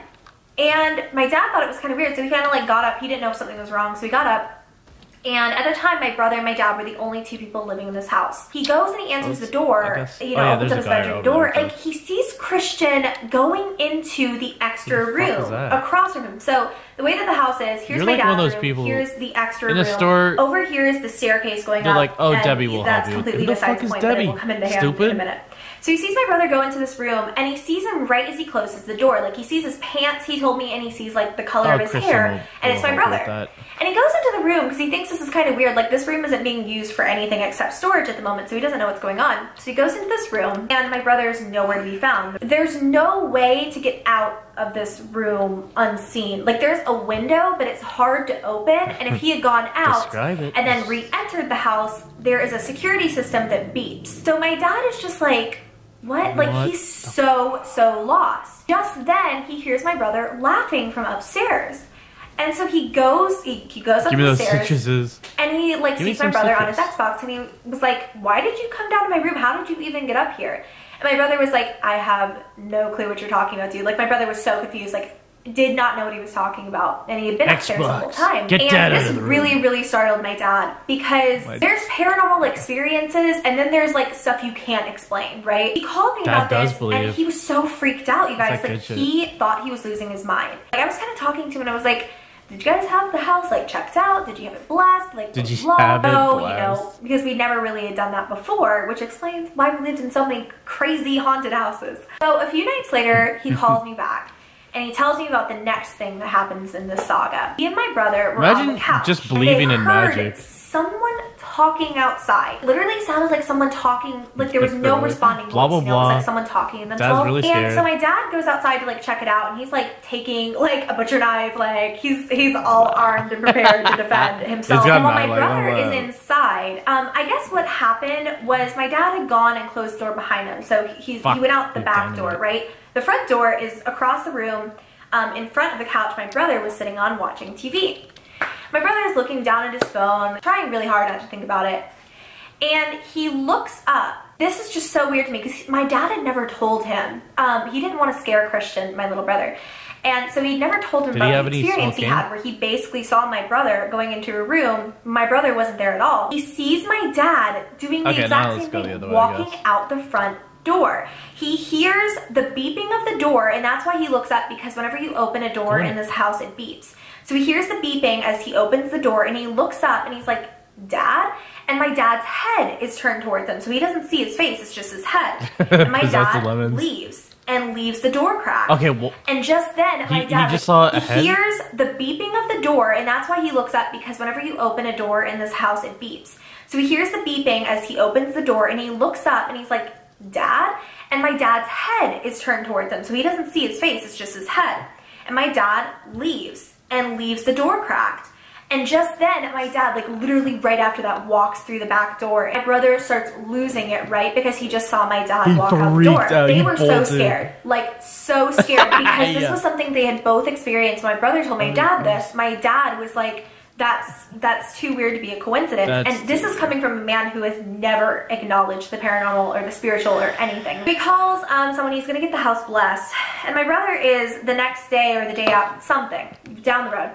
And my dad thought it was kind of weird, so he kind of like got up. He didn't know if something was wrong, so he got up. And at the time, my brother and my dad were the only 2 people living in this house. He goes and he answers the door, you know, opens up his bedroom door, and he sees Christian going into the extra room across from him. So the way that the house is, here's my dad's room, here's the extra room. Over here is the staircase going up. Like, oh, Debbie will help you. That's completely besides the point, but it will come into hand in a minute. So he sees my brother go into this room, and he sees him right as he closes the door. Like, he sees his pants, he told me, and he sees, like, the color of his hair, and it's my brother. And he goes into the room because he thinks this is kind of weird. Like, this room isn't being used for anything except storage at the moment, so he doesn't know what's going on. So he goes into this room, and my brother's nowhere to be found. There's no way to get out of this room unseen. Like, there's a window, but it's hard to open, and if he had gone out and then re-entered the house, there is a security system that beeps. So my dad is just like, what? Like, he's so lost. Just then, he hears my brother laughing from upstairs. And so he goes up the stairs, and he like sees my brother on his Xbox, and he was like, why did you come down to my room? How did you even get up here? And my brother was like, I have no clue what you're talking about, dude. Like, my brother was so confused, like, did not know what he was talking about, and he had been upstairs the whole time. And this really startled my dad, because there's paranormal experiences, and then there's like stuff you can't explain, right? He called me about this, and he was so freaked out, you guys. Like, he thought he was losing his mind. Like, I was kind of talking to him, and I was like, did you guys have the house like checked out? Did you have it blessed? Like, did you have it blessed? You know, because we never really had done that before, which explains why we lived in so many crazy haunted houses. So a few nights later, he calls me back, and he tells me about the next thing that happens in this saga. He and my brother were on the couch. Just believing in magic. Someone talking outside. Literally sounded like someone talking, like there was no responding voice. Blah, blah, you know, it was like someone talking to themselves. Really and so my dad goes outside to like check it out, and he's like taking like a butcher knife, like he's all armed and prepared to defend himself. And while my brother is inside, I guess what happened was my dad had gone and closed the door behind him. So he went out the back door, right? The front door is across the room. In front of the couch my brother was sitting on watching TV. My brother is looking down at his phone, trying really hard not to think about it, and he looks up. This is just so weird to me because my dad had never told him. He didn't want to scare Christian, my little brother, and so he never told him about the experience he had where he basically saw my brother going into a room. My brother wasn't there at all. He sees my dad doing the exact same thing, walking out the front door. He hears the beeping of the door, and that's why he looks up, because whenever you open a door in this house, it beeps. So he hears the beeping as he opens the door, and he looks up and he's like, Dad? And my dad's head is turned towards him. So he doesn't see his face, it's just his head. And my dad leaves and leaves the door cracked. Okay, well. And just then, my dad just saw a head? hears the beeping of the door, and that's why he looks up, because whenever you open a door in this house, it beeps. So he hears the beeping as he opens the door, and he looks up and he's like, Dad? And my dad's head is turned towards him. So he doesn't see his face, it's just his head. And my dad leaves and leaves the door cracked. And just then, my dad, like literally right after that, walks through the back door. My brother starts losing it, right? Because he just saw my dad walk out the door. They were so scared. Like, so scared. Because this was something they had both experienced. My brother told my dad this. My dad was like, that's too weird to be a coincidence. And this is coming from a man who has never acknowledged the paranormal or the spiritual or anything. He calls someone, he's gonna get the house blessed. And my brother is the next day or the day out, something, down the road.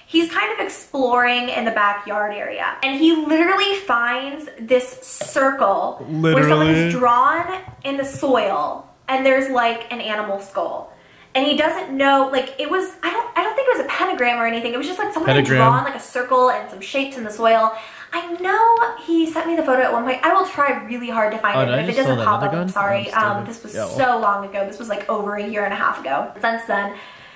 He's kind of exploring in the backyard area, and he literally finds this circle where someone is drawn in the soil, and there's like an animal skull. And he doesn't know, like, it was, I don't think it was a pentagram or anything. It was just like someone had drawn like a circle and some shapes in the soil. I know he sent me the photo at one point. I will try really hard to find it. But if it doesn't pop up, I'm sorry. This was so long ago. This was like over a year and a half ago. Since then,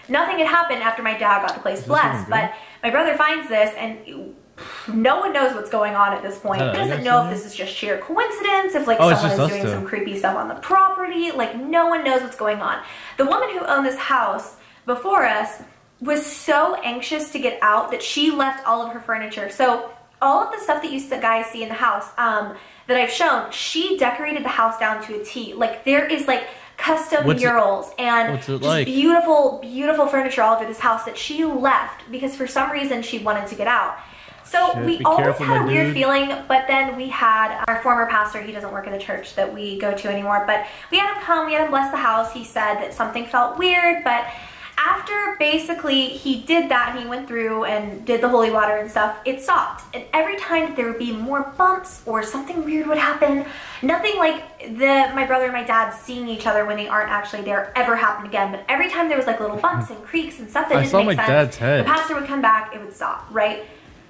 nothing had happened after my dad got the place blessed. But my brother finds this, and no one knows what's going on at this point. He doesn't know if this is just sheer coincidence, if like someone is doing some creepy stuff on the property. Like, no one knows what's going on. The woman who owned this house before us was so anxious to get out that she left all of her furniture. So all of the stuff that you guys see in the house that I've shown, she decorated the house down to a T. Like, there is like custom murals and just beautiful, beautiful furniture all over this house that she left because for some reason she wanted to get out. So we always had a weird feeling, but then we had our former pastor, he doesn't work in the church that we go to anymore, but we had him come, we had him bless the house. He said that something felt weird, but after basically he did that and he went through and did the holy water and stuff, it stopped. And every time that there would be more bumps or something weird would happen, nothing like my brother and my dad seeing each other when they aren't actually there ever happened again. But every time there was like little bumps and creaks and stuff that didn't make sense, the pastor would come back, it would stop, right?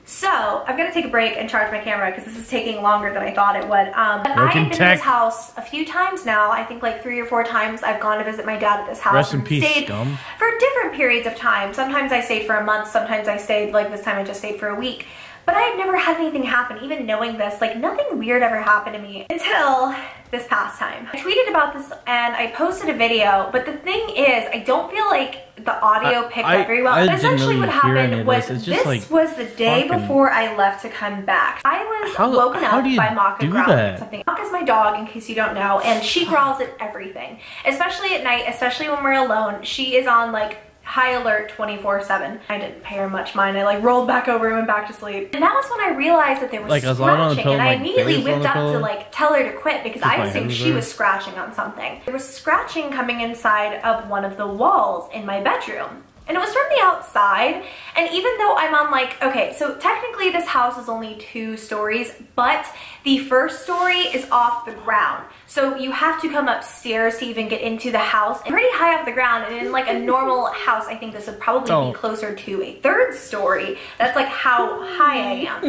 So, I'm going to take a break and charge my camera because this is taking longer than I thought it would. But I have been to this house a few times now. I think like 3 or 4 times I've gone to visit my dad at this house. Rest in peace, scum. For different periods of time. Sometimes I stayed for a month, sometimes I stayed, like this time I just stayed for a week. But I had never had anything happen, even knowing this. Like, nothing weird ever happened to me until this past time. I tweeted about this and I posted a video, but the thing is, I don't feel like the audio picked up very well. But essentially what happened was, this was the day before I left to come back. I was woken up by Maka growling at something. Maka's my dog, in case you don't know, and she growls at everything. Especially at night, especially when we're alone. She is on like high alert 24/7. I didn't pay her much mind. I like rolled back over and went back to sleep. And that was when I realized that there was scratching, and I immediately whipped up to like tell her to quit because I assumed she was scratching on something. There was scratching coming inside of one of the walls in my bedroom. And it was from the outside, and even though I'm on like, okay, so technically this house is only 2 stories, but the first story is off the ground. So you have to come upstairs to even get into the house. And pretty high off the ground, and in like a normal house, I think this would probably be closer to a 3rd story. That's like how high I am.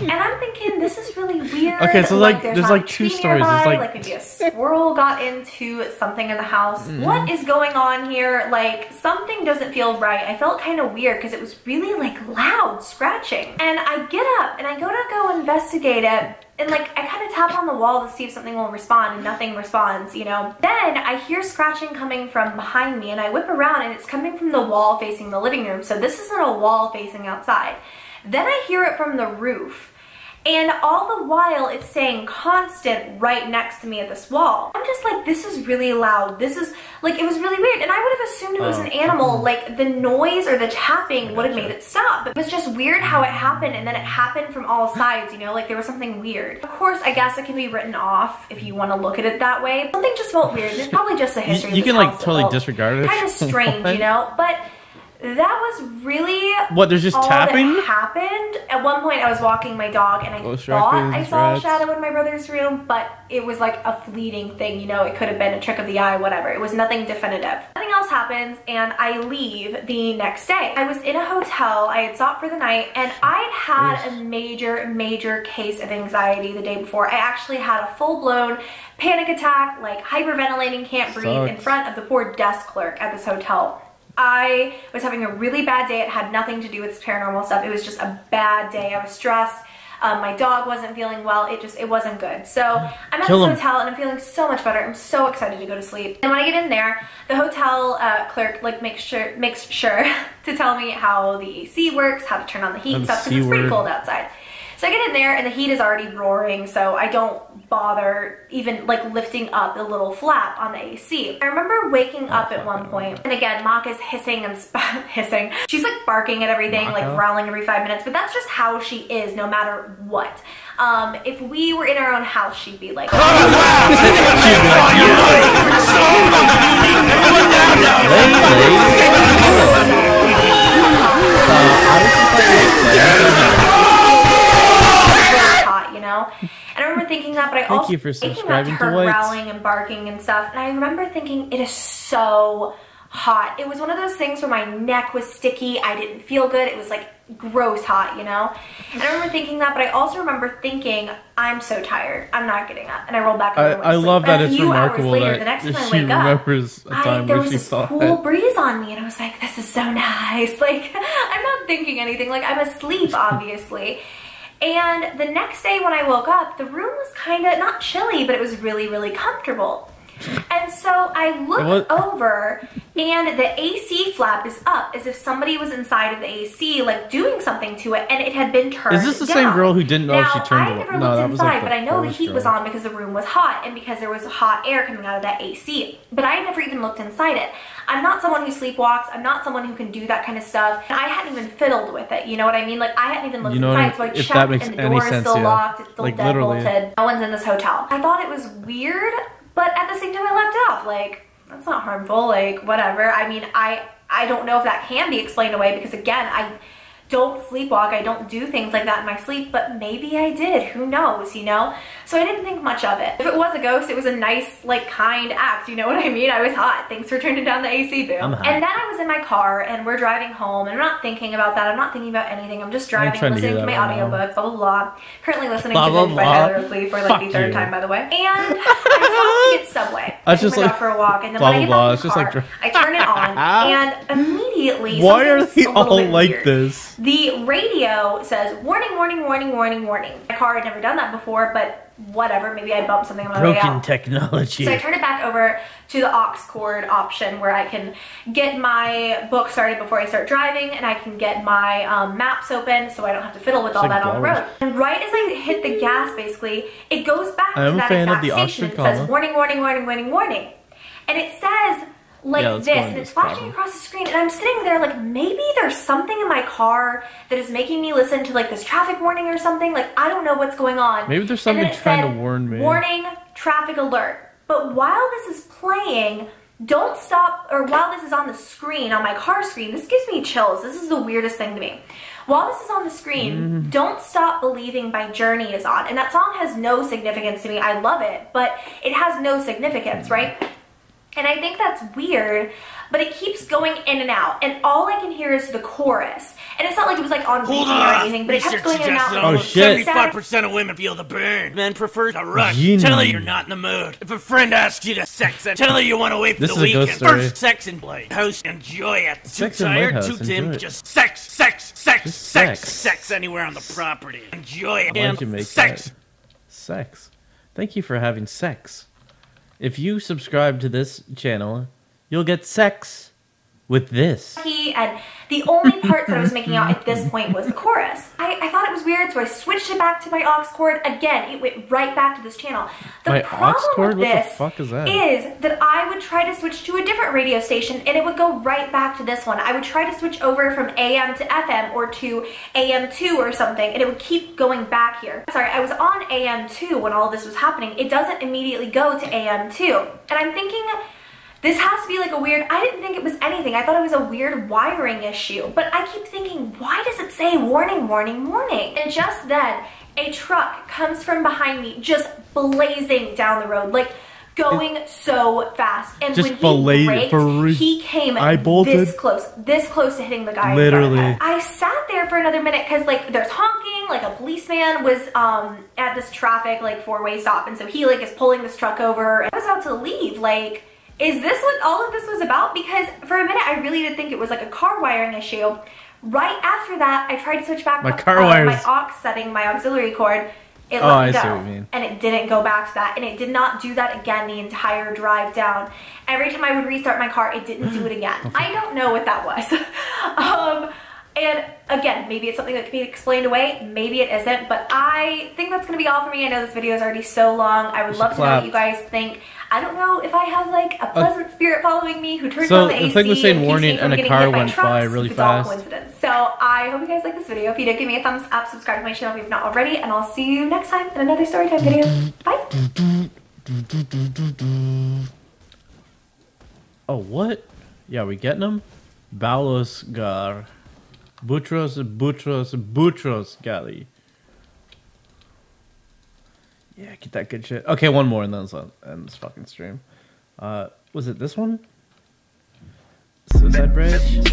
And I'm thinking, this is really weird. Okay, so like there's like 2 stories. It's like maybe a squirrel got into something in the house. What is going on here? Like, something doesn't feel right. I felt kind of weird because it was really like loud scratching. And I get up and I go investigate it. And like, I kind of tap on the wall to see if something will respond, and nothing responds, you know. Then I hear scratching coming from behind me, and I whip around and it's coming from the wall facing the living room. So this isn't a wall facing outside. Then I hear it from the roof. And all the while it's saying constant right next to me at this wall. I'm just like, this is really loud. This is like, it was really weird. And I would have assumed it was an animal. Like, the noise or the tapping would have made it stop. But it was just weird how it happened, and then it happened from all sides, you know, like there was something weird. Of course, I guess it can be written off if you want to look at it that way. Something just felt weird. It's probably just the history you can like totally disregard it. Kind of strange, you know, but That was really what? There's just all tapping. That happened. At one point, I was walking my dog, and I thought I saw a shadow in my brother's room, but it was like a fleeting thing. You know, it could have been a trick of the eye, whatever. It was nothing definitive. Nothing else happens, and I leave the next day. I was in a hotel. I had stopped for the night, and I had a major case of anxiety the day before. I actually had a full-blown panic attack, like hyperventilating, can't breathe, in front of the poor desk clerk at this hotel. I was having a really bad day. It had nothing to do with paranormal stuff. It was just a bad day. I was stressed. My dog wasn't feeling well. It wasn't good. So I'm at this hotel and I'm feeling so much better. I'm so excited to go to sleep. And when I get in there, the hotel clerk like makes sure to tell me how the AC works, how to turn on the heat and stuff, because it's pretty cold outside. So I get in there and the heat is already roaring, so I don't bother even like lifting up the little flap on the AC. I remember waking up at one point, and again, Maka's hissing and hissing. She's like barking at everything, like growling every 5 minutes, but that's just how she is no matter what. If we were in our own house, she'd be like, you know? And I remember thinking that, but I also thinking about her growling and barking and stuff, and I remember thinking, it is so hot. It was one of those things where my neck was sticky, I didn't feel good, it was like gross hot, you know? And I remember thinking that, but I also remember thinking, I'm so tired, I'm not getting up, and I rolled back and I love that it's remarkable that she remembers a time where she saw there was this cool breeze on me, and I was like, this is so nice. Like, I'm not thinking anything, like I'm asleep, obviously. And the next day when I woke up, the room was kind of, not chilly, but it was really comfortable. And so I look over and the AC flap is up as if somebody was inside of the AC, like doing something to it, and it had been turned down. Is this the same girl who didn't know if she turned it on? I never looked inside, but I know the heat was on because the room was hot and because there was hot air coming out of that AC. But I never even looked inside it. I'm not someone who sleepwalks. I'm not someone who can do that kind of stuff. And I hadn't even fiddled with it. You know what I mean? Like, I hadn't even looked inside, so I checked and the door is still locked. It's still deadbolted. No one's in this hotel. I thought it was weird, but at the same time I left it off. Like, that's not harmful, like, whatever. I mean, I don't know if that can be explained away because, again, I don't sleepwalk. I don't do things like that in my sleep, but maybe I did. Who knows, you know? So I didn't think much of it. If it was a ghost, it was a nice, like, kind act. You know what I mean? I was hot. Thanks for turning down the AC, boo. And then I was in my car, and we're driving home, and I'm not thinking about that. I'm not thinking about anything. I'm just driving, listening to my audiobook, blah, blah, blah. Currently listening to Binge by Tyler Oakley for, like, the third time, by the way. And I stopped to get Subway. I took my dog for a walk, and then when I get back in the car, I turn it on, and immediately, why are they all like this? The radio says, warning, warning, warning, warning, warning. My car had never done that before, but whatever, maybe I bumped something on my way out. Broken technology. So I turn it back over to the aux cord option where I can get my book started before I start driving, and I can get my maps open so I don't have to fiddle with all that on the road. And right as I hit the gas, basically, it goes back to that exact station and says, warning, warning, warning, warning, warning. And it says, like this, and it's flashing across the screen, and I'm sitting there like, maybe there's something in my car that is making me listen to like this traffic warning or something. Like, I don't know what's going on. Maybe there's something trying to warn me. Warning, traffic alert. But while this is playing, don't stop, or while this is on the screen, on my car screen, this gives me chills. This is the weirdest thing to me. While this is on the screen, Don't Stop Believing by Journey is on, and that song has no significance to me. I love it, but it has no significance, right? And I think that's weird, but it keeps going in and out, and all I can hear is the chorus. And it's not like it was like on repeat or anything, but it kept going in and out. Oh shit. 75% of women feel the burn. Men prefer to rush. Tell her you're not in the mood. If a friend asks you to sex and tell her you want to wait for the weekend. First sex in Blade House, enjoy it. Too tired, too dim, just sex, sex, sex, sex, sex anywhere on the property. Enjoy it. Why'd you make sex? Sex. Thank you for having sex. If you subscribe to this channel, you'll get sex with this. And the only parts that I was making out at this point was the chorus. I thought it was weird, so I switched it back to my aux cord. Again, it went right back to this channel. The problem with this is that I would try to switch to a different radio station, and it would go right back to this one. I would try to switch over from AM to FM or to AM2 or something, and it would keep going back here. Sorry, I was on AM2 when all this was happening. It doesn't immediately go to AM2. And I'm thinking, This has to be like a weird, I didn't think it was anything. I thought it was a weird wiring issue. But I keep thinking, why does it say warning, warning, warning? And just then, a truck comes from behind me, just blazing down the road, like going so fast. And just when he braked, he came this close to hitting the guy. Literally. I sat there for another minute because like there's honking, like a policeman was at this traffic like 4-way stop, and so he like is pulling this truck over. And I was about to leave, like, is this what all of this was about? Because for a minute I really did think it was like a car wiring issue. Right after that, I tried to switch back my aux setting, my auxiliary cord. It let me go, and it didn't go back to that, and it did not do that again the entire drive down. Every time I would restart my car, it didn't do it again. I don't know what that was. And again, maybe it's something that can be explained away, maybe it isn't, but I think that's going to be all for me. I know this video is already so long. I would love to know what you guys think. I don't know if I have like a pleasant spirit following me who turns on the AC the thing was saying warning and a car went by really fast. So I hope you guys like this video. If you did, give me a thumbs up, subscribe to my channel if you've not already, and I'll see you next time in another storytime video. Bye! Oh, what? Yeah, we getting them? Balosgar. Butros Gali. Yeah, get that good shit. Okay, one more and then let's end this fucking stream. Was it this one? Suicide Bridge?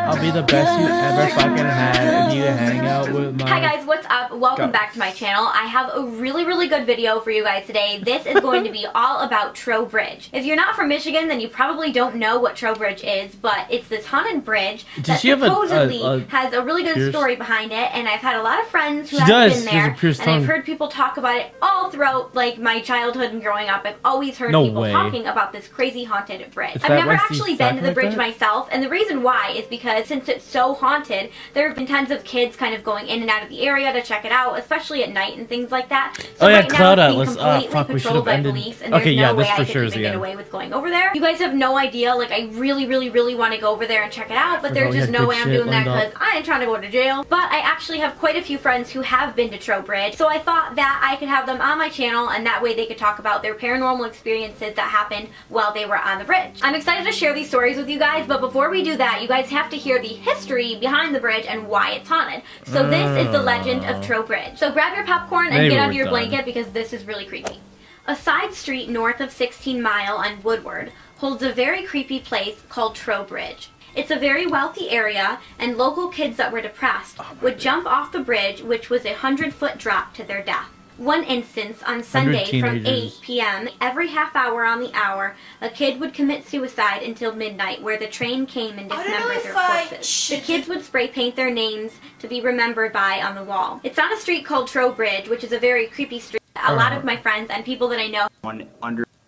I'll be the best you ever fucking had if you hang out with my... Hi guys, what's up? Welcome back to my channel. I have a really good video for you guys today. This is going to be all about Trowbridge. If you're not from Michigan, then you probably don't know what Trowbridge is, but it's this haunted bridge that supposedly has a really good story behind it, and I've had a lot of friends who have been there, and I've heard people talk about it all throughout like my childhood and growing up. I've always heard people talking about this crazy haunted bridge. I've never actually been to the bridge myself, and the reason why is because since it's so haunted, there have been tons of kids kind of going in and out of the area to check it out, especially at night and things like that. So right now it's being completely patrolled by police, and there's no way I could even get away with going over there. You guys have no idea, like I really want to go over there and check it out, but there's just no way I'm doing that because I ain't trying to go to jail. But I actually have quite a few friends who have been to Trowbridge, so I thought that I could have them on my channel, and that way they could talk about their paranormal experiences that happened while they were on the bridge. I'm excited to share these stories with you guys, but before we do that, you guys have to hear the history behind the bridge and why it's haunted. So this is the legend of Trowbridge. So grab your popcorn and get under your blanket because this is really creepy. A side street north of 16 Mile on Woodward holds a very creepy place called Trowbridge. It's a very wealthy area, and local kids that were depressed would jump off the bridge, which was a 100-foot drop to their death. One instance, on Sunday from 8 p.m., every half hour on the hour, a kid would commit suicide until midnight, where the train came and dismembered their corpses. The kids would spray paint their names to be remembered by on the wall. It's on a street called Trowbridge, which is a very creepy street. A lot of my friends and people that I know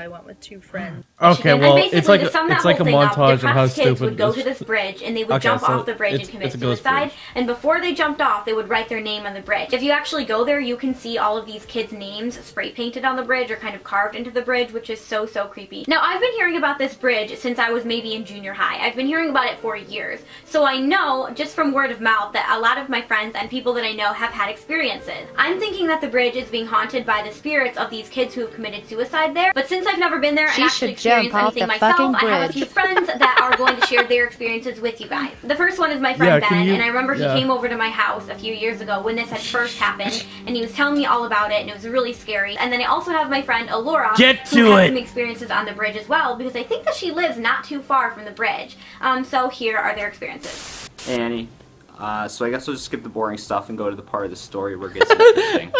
I went with 2 friends. Okay, well, it's like a montage of how stupid kids would go to this bridge and they would jump off the bridge and commit suicide. And before they jumped off, they would write their name on the bridge. If you actually go there, you can see all of these kids' names spray painted on the bridge or kind of carved into the bridge, which is so creepy. Now, I've been hearing about this bridge since I was maybe in junior high. I've been hearing about it for years. So I know, just from word of mouth, that a lot of my friends and people that I know have had experiences. I'm thinking that the bridge is being haunted by the spirits of these kids who have committed suicide there. But since I've never been there and actually experienced anything myself, I have a few friends that are going to share their experiences with you guys. The first one is my friend Ben, and I remember he came over to my house a few years ago when this had first happened, and he was telling me all about it, and it was really scary. And then I also have my friend Alora, who has some experiences on the bridge as well, because I think that she lives not too far from the bridge. So here are their experiences. Hey Annie, so I guess we'll just skip the boring stuff and go to the part of the story where it gets interesting.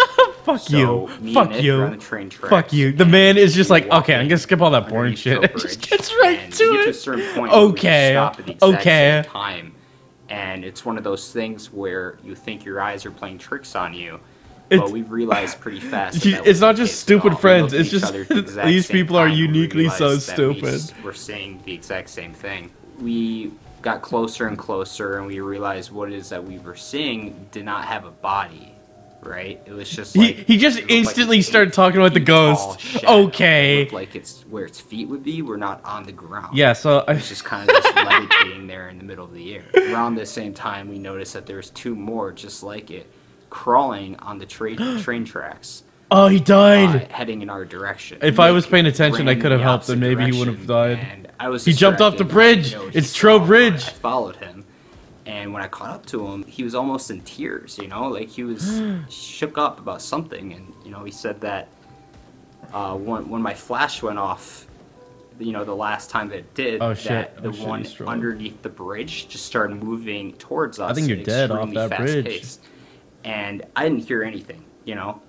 Fuck you. Fuck you. Fuck you. The man is just like, okay, I'm gonna skip all that boring shit. It just gets right to it. Okay. Okay. And it's one of those things where you think your eyes are playing tricks on you, but we realized pretty fast that it's not just stupid friends. It's just these people are uniquely so stupid. We're saying the exact same thing. We got closer and closer, and we realized what it is that we were seeing did not have a body. Right? It was just like he just instantly started talking about the ghost. Okay. It looked like it's where its feet would be. We're not on the ground. Yeah, so it's just kind of just levitating there in the middle of the air. Around the same time, we noticed that there's 2 more just like it, crawling on the train tracks. Oh, he died. Heading in our direction. If I was paying attention, I could have helped him. Maybe he would have died. He jumped off the bridge. It's Trowbridge. I followed him, and when I caught up to him, he was almost in tears. You know, like he was shook up about something, and you know, he said that when my flash went off, you know, the last time that it did, that the one underneath the bridge just started moving towards us. I think you're dead off that bridge. Paced. And I didn't hear anything, you know?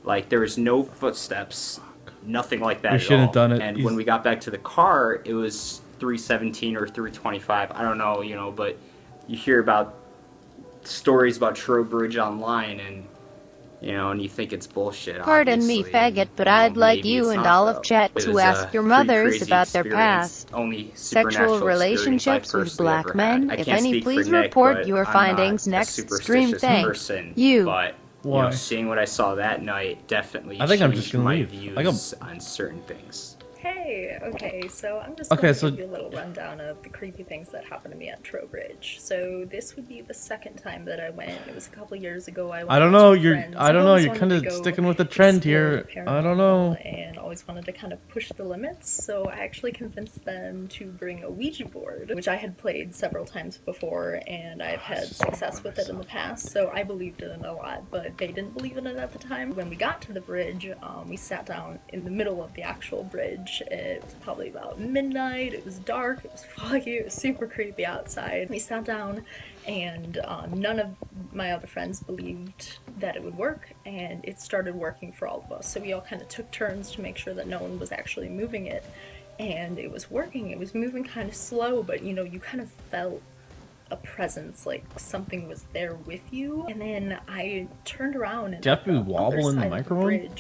Like, there was no footsteps, nothing like that We shouldn't have done it. And when we got back to the car, it was 3:17 or 3:25. I don't know, you know, but you hear about stories about Trowbridge online, and you know, and you think it's bullshit. Pardon me, faggot, but I'd like you and all of chat to ask your mothers about their past sexual relationships with black men. If any, please report your findings next stream. Thanks. You. But you know, seeing what I saw that night definitely changed my views on certain things. Hey, okay, so I'm just going to give you a little rundown of the creepy things that happened to me at Trowbridge. So this would be the second time that I went. It was a couple years ago. I don't know. You're kind of sticking with the trend here. I don't know. And always wanted to kind of push the limits. So I actually convinced them to bring a Ouija board, which I had played several times before, and I've had success with it in the past. So I believed in it a lot, but they didn't believe in it at the time. When we got to the bridge, we sat down in the middle of the actual bridge. It was probably about midnight, it was dark, it was foggy, it was super creepy outside. We sat down and none of my other friends believed that it would work, and it started working for all of us. So we all kind of took turns to make sure that no one was actually moving it, and it was working. It was moving kind of slow, but you know, you kind of felt a presence, like something was there with you. And then I turned around and definitely wobble in the microphone.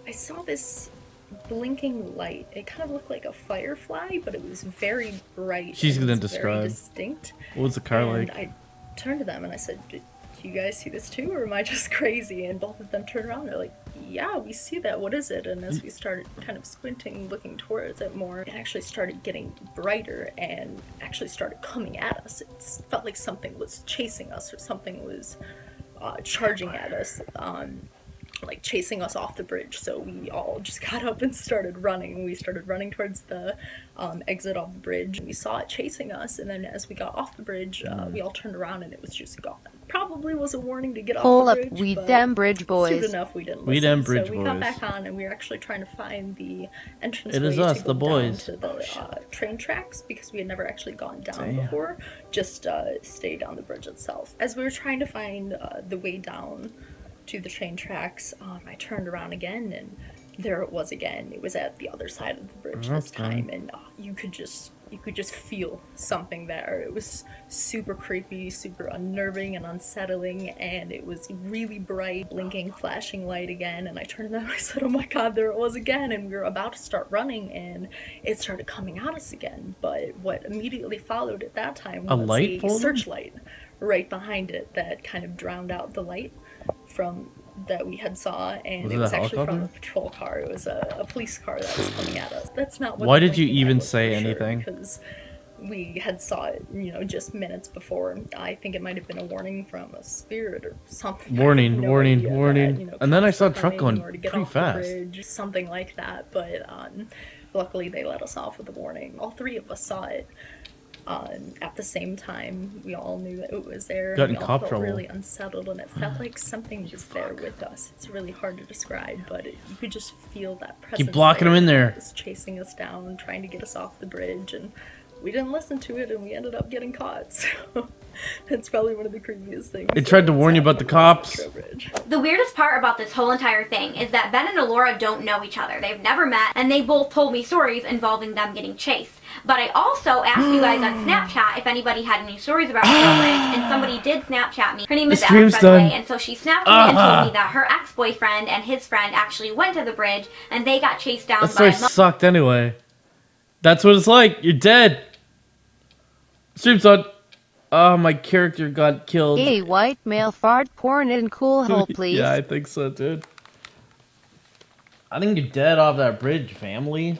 I saw this blinking light. It kind of looked like a firefly, but it was very bright. She's gonna describe. Very distinct. What was the car like? I turned to them and I said, "Do you guys see this too, or am I just crazy?" And both of them turned around. They're like, "Yeah, we see that. What is it?" And as we started kind of squinting, looking towards it more, it actually started getting brighter and actually started coming at us. It felt like something was chasing us, or something was charging at us. Like chasing us off the bridge. So we all just got up and started running. We started running towards the exit of the bridge. We saw it chasing us, and then as we got off the bridge, we all turned around and it was just gone. Probably was a warning to get off the bridge. Pull up, we dem bridge boys. Soon enough, we didn't listen. So we got back on, and we were actually trying to find the entrance. It is us, the boys. To the train tracks, because we had never actually gone down before. Just stayed on the bridge itself. As we were trying to find the way down to the train tracks, I turned around again, and there it was again. It was at the other side of the bridge this time, and you could just feel something there. It was super creepy, super unnerving and unsettling, and it was really bright, blinking, flashing light again. And I turned around and I said, "Oh my god, there it was again!" And we were about to start running, and it started coming at us again. But what immediately followed at that time was a searchlight right behind it that kind of drowned out the light from that we had saw, and it was actually from a patrol car. It was a police car that was coming at us. That's not what. Why did you even say anything? Because we had saw it, you know, just minutes before. I think it might have been a warning from a spirit or something. Warning. That, you know, and then I saw a truck going pretty fast. Bridge, something like that. But luckily they let us off with a warning. All three of us saw it. At the same time, we all knew that it was there. Got in we all cop felt trouble. really unsettled, and it felt like something was there with us. It's really hard to describe, but you could just feel that presence. Keep blocking them in there. It was chasing us down, trying to get us off the bridge, and we didn't listen to it, and we ended up getting caught. So that's probably one of the creepiest things. They tried to warn you about the cops. The weirdest part about this whole entire thing is that Ben and Alora don't know each other. They've never met, and they both told me stories involving them getting chased. But I also asked you guys on Snapchat if anybody had any stories about Trowbridge, and somebody did Snapchat me. Her name is Alex, by the way, and so she snapped me and told me that her ex-boyfriend and his friend actually went to the bridge, and they got chased down by a story sucked anyway. That's what it's like. You're dead. Stream's on. Oh, my character got killed. Gay white male fart porn in cool hole, please. Yeah, I think so, dude. I think you're dead off that bridge, family.